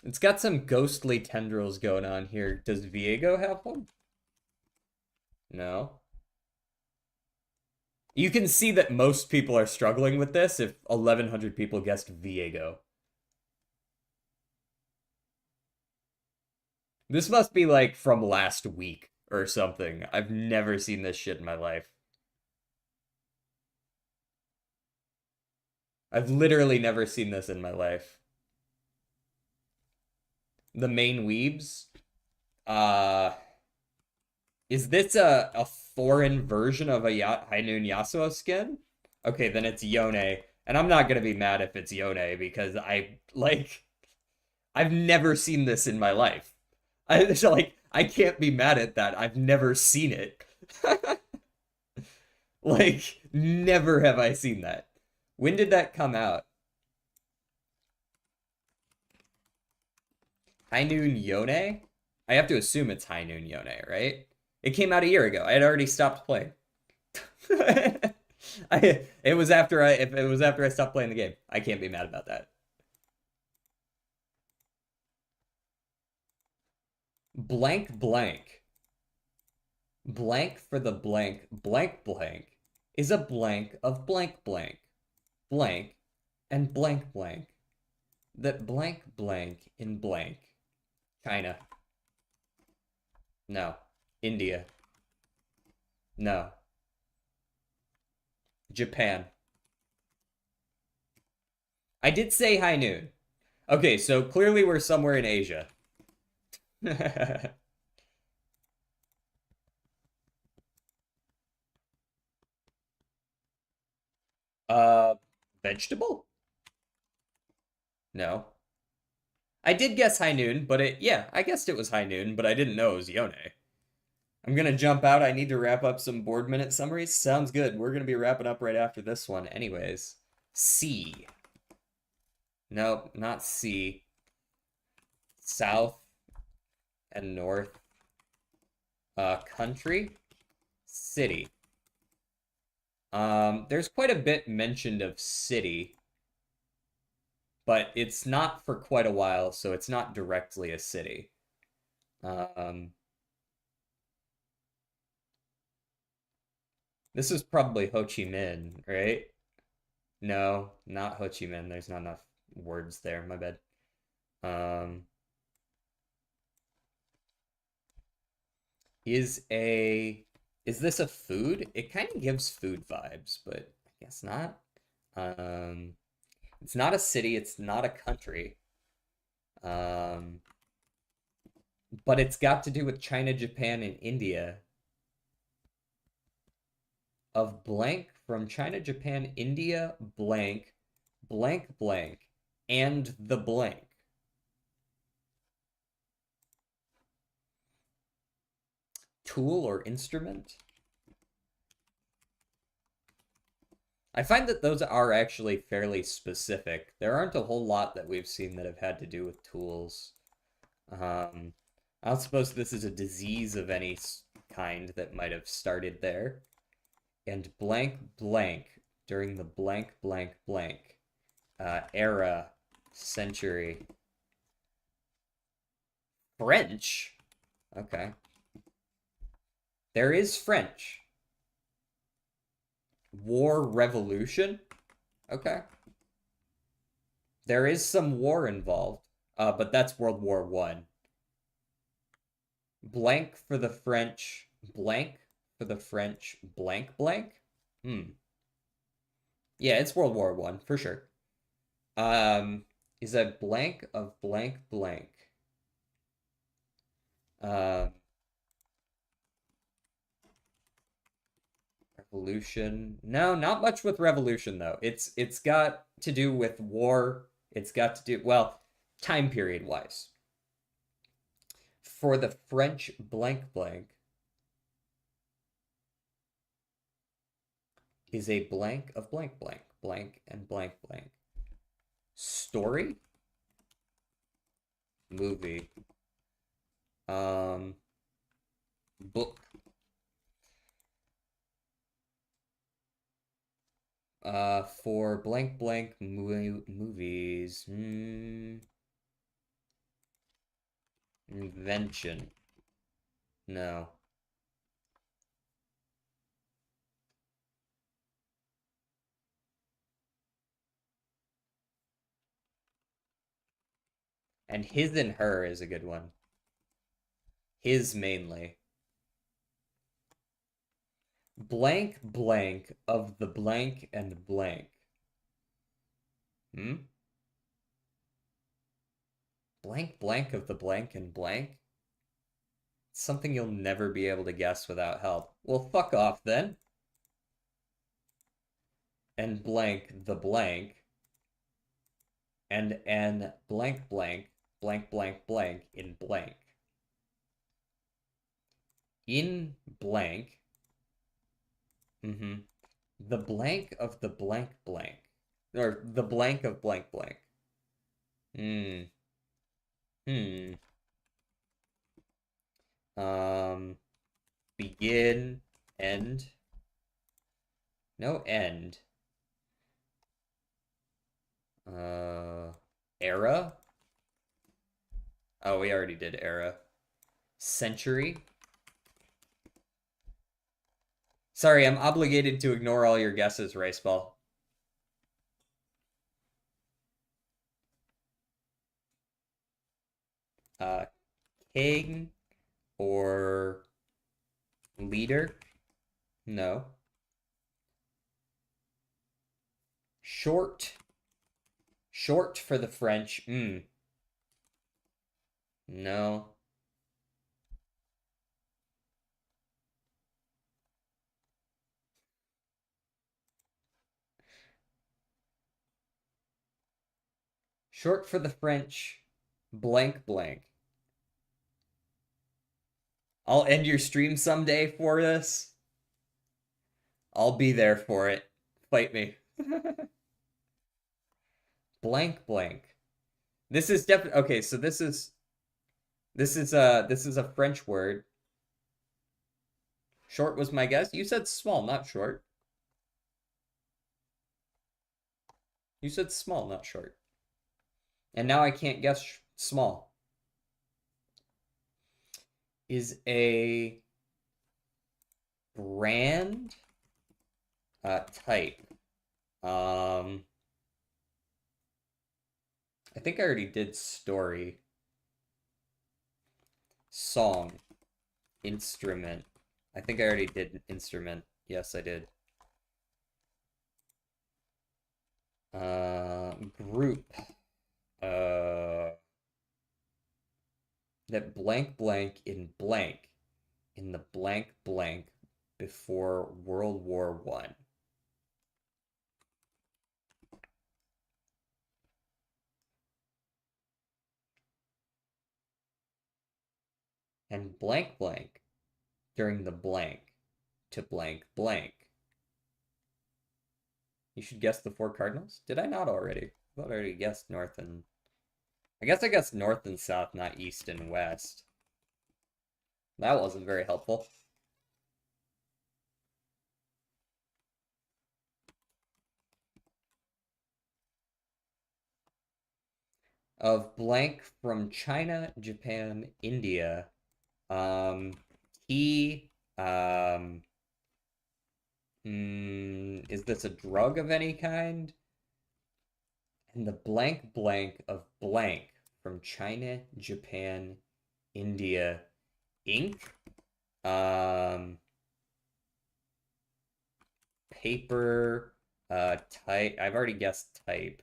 It's got some ghostly tendrils going on here. Does Viego have one? No. You can see that most people are struggling with this if 1,100 people guessed Viego. This must be like from last week or something. I've never seen this shit in my life. I've literally never seen this in my life. The main weebs? Is this a foreign version of a High Noon Yasuo skin? Okay, then it's Yone. And I'm not gonna be mad if it's Yone because I've never seen this in my life. I can't be mad at that. I've never seen it. Like, never have I seen that. When did that come out? High Noon Yone? I have to assume it's High Noon Yone, right? It came out a year ago. I had already stopped playing. If it was after I stopped playing the game. I can't be mad about that. Blank blank. Blank for the blank blank is a blank of blank blank. Blank and blank blank. That blank blank in blank. China. No. India. No. Japan. I did say High Noon. Okay, so clearly we're somewhere in Asia. Vegetable? No. I did guess High Noon, but I guessed it was High Noon, but I didn't know it was Yone. I'm gonna jump out. I need to wrap up some board minute summaries. Sounds good. We're gonna be wrapping up right after this one anyways. C. Nope, not C. South and north. Country. City. There's quite a bit mentioned of city, but it's not for quite a while, so it's not directly a city. This is probably Ho Chi Minh, right? No, not Ho Chi Minh. There's not enough words there. My bad. Is a Is this a food? It kind of gives food vibes, but I guess not. Um, it's not a city, it's not a country. Um, but it's got to do with China, Japan, and India. Of blank from China, Japan, India, blank, blank, blank, and the blank. Tool or instrument? I find that those are actually fairly specific. There aren't a whole lot that we've seen that have had to do with tools. I don't suppose this is a disease of any kind that might have started there. And blank blank during the blank blank blank era, century. French? Okay. There is French. War revolution? Okay. There is some war involved, but that's World War One. Blank for the French, blank for the French, blank blank? Hmm. Yeah, it's World War One for sure. Is a blank of blank blank. Revolution. No, not much with revolution though. It's got to do with war. It's got to do, well, time period wise. For the French blank blank is a blank of blank blank, blank and blank blank. Story? Movie. Book. For blank blank movies. Invention. No. And his and her is a good one. His mainly. Blank blank of the blank and blank. Hmm? Blank blank of the blank and blank? It's something you'll never be able to guess without help. Well, fuck off then. And blank the blank. And blank blank blank blank blank in blank. In blank. The blank of the blank blank. Or the blank of blank blank. Hmm. Begin, end. No end. Era? Oh, we already did era. Century? Sorry, I'm obligated to ignore all your guesses, Raceball. King or leader? No. Short. Short for the French. No. Short for the French. Blank blank. I'll end your stream someday for this. I'll be there for it. Fight me. Blank blank. This is definitely okay, so this is a French word. Short was my guess. You said small, not short. You said small, not short. And now I can't guess small. Is a brand type. I think I already did story. Song. Instrument. I think I already did an instrument. Yes, I did. Group. That blank blank in the blank blank before World War One. And blank blank during the blank to blank blank. You should guess the four cardinals? Did I not already? I thought I already guessed north and... I guess I guessed north and south, not east and west. That wasn't very helpful. Of blank from China, Japan, India. He... is this a drug of any kind? And the blank blank of blank from China, Japan, India, ink, paper, type. I've already guessed type.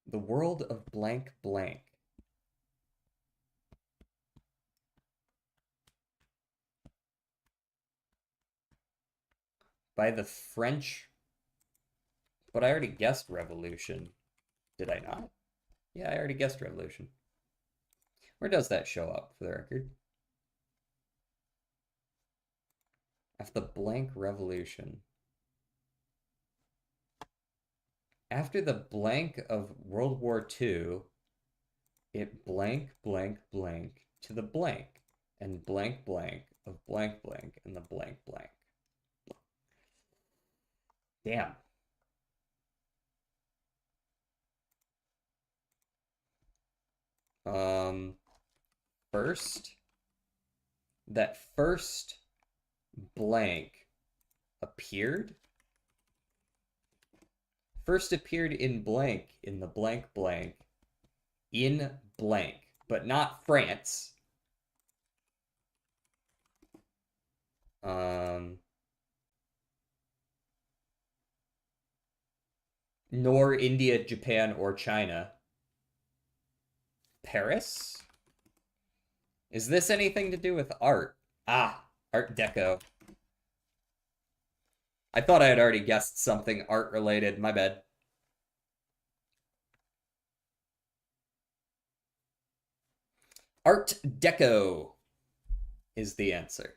The world of blank blank. By the French. But I already guessed revolution. Did I not? Yeah, I already guessed revolution. Where does that show up for the record? After the blank revolution. After the blank of World War II, it blank, blank, blank to the blank, and blank, blank of blank, blank, and the blank, blank. Damn. First, that first blank appeared? First appeared in blank, in the blank blank, in blank, but not France. Nor India, Japan, or China. Paris? Is this anything to do with art? Ah, Art Deco. I thought I had already guessed something art related. My bad. Art Deco is the answer.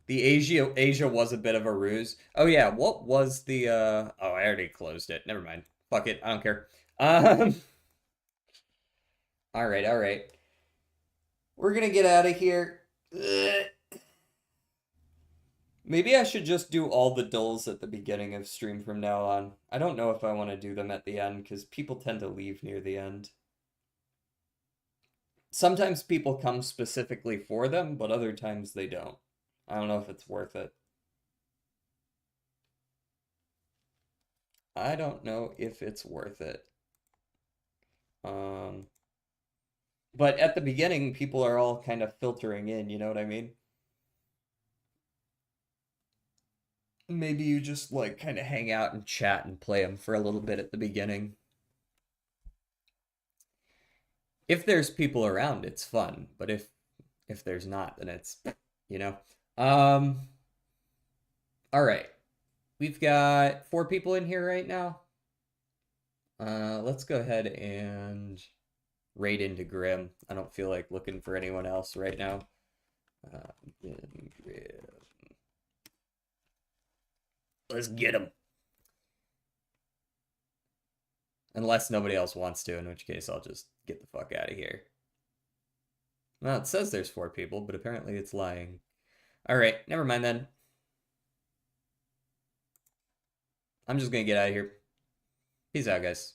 The Asia was a bit of a ruse. Oh yeah, what was the oh, I already closed it. Never mind. Fuck it, I don't care. All right, all right. We're gonna get out of here. Ugh. Maybe I should just do all the dulls at the beginning of stream from now on. I don't know if I want to do them at the end because people tend to leave near the end. Sometimes people come specifically for them, but other times they don't. I don't know if it's worth it. I don't know if it's worth it. But at the beginning, people are all kind of filtering in, you know what I mean? Maybe you just like kind of hang out and chat and play them for a little bit at the beginning. If there's people around, it's fun, but if there's not, then it's, you know. All right. We've got 4 people in here right now. Let's go ahead and raid into Grim. I don't feel like looking for anyone else right now. Grim. Let's get him. Unless nobody else wants to, in which case I'll just get the fuck out of here. Well, it says there's 4 people, but apparently it's lying. Alright, never mind then. I'm just gonna get out of here. Peace out, guys.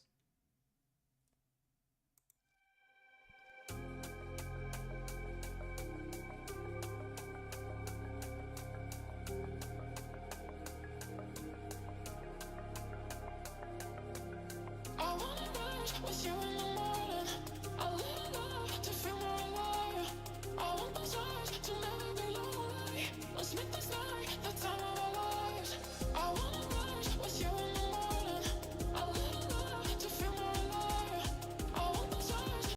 the time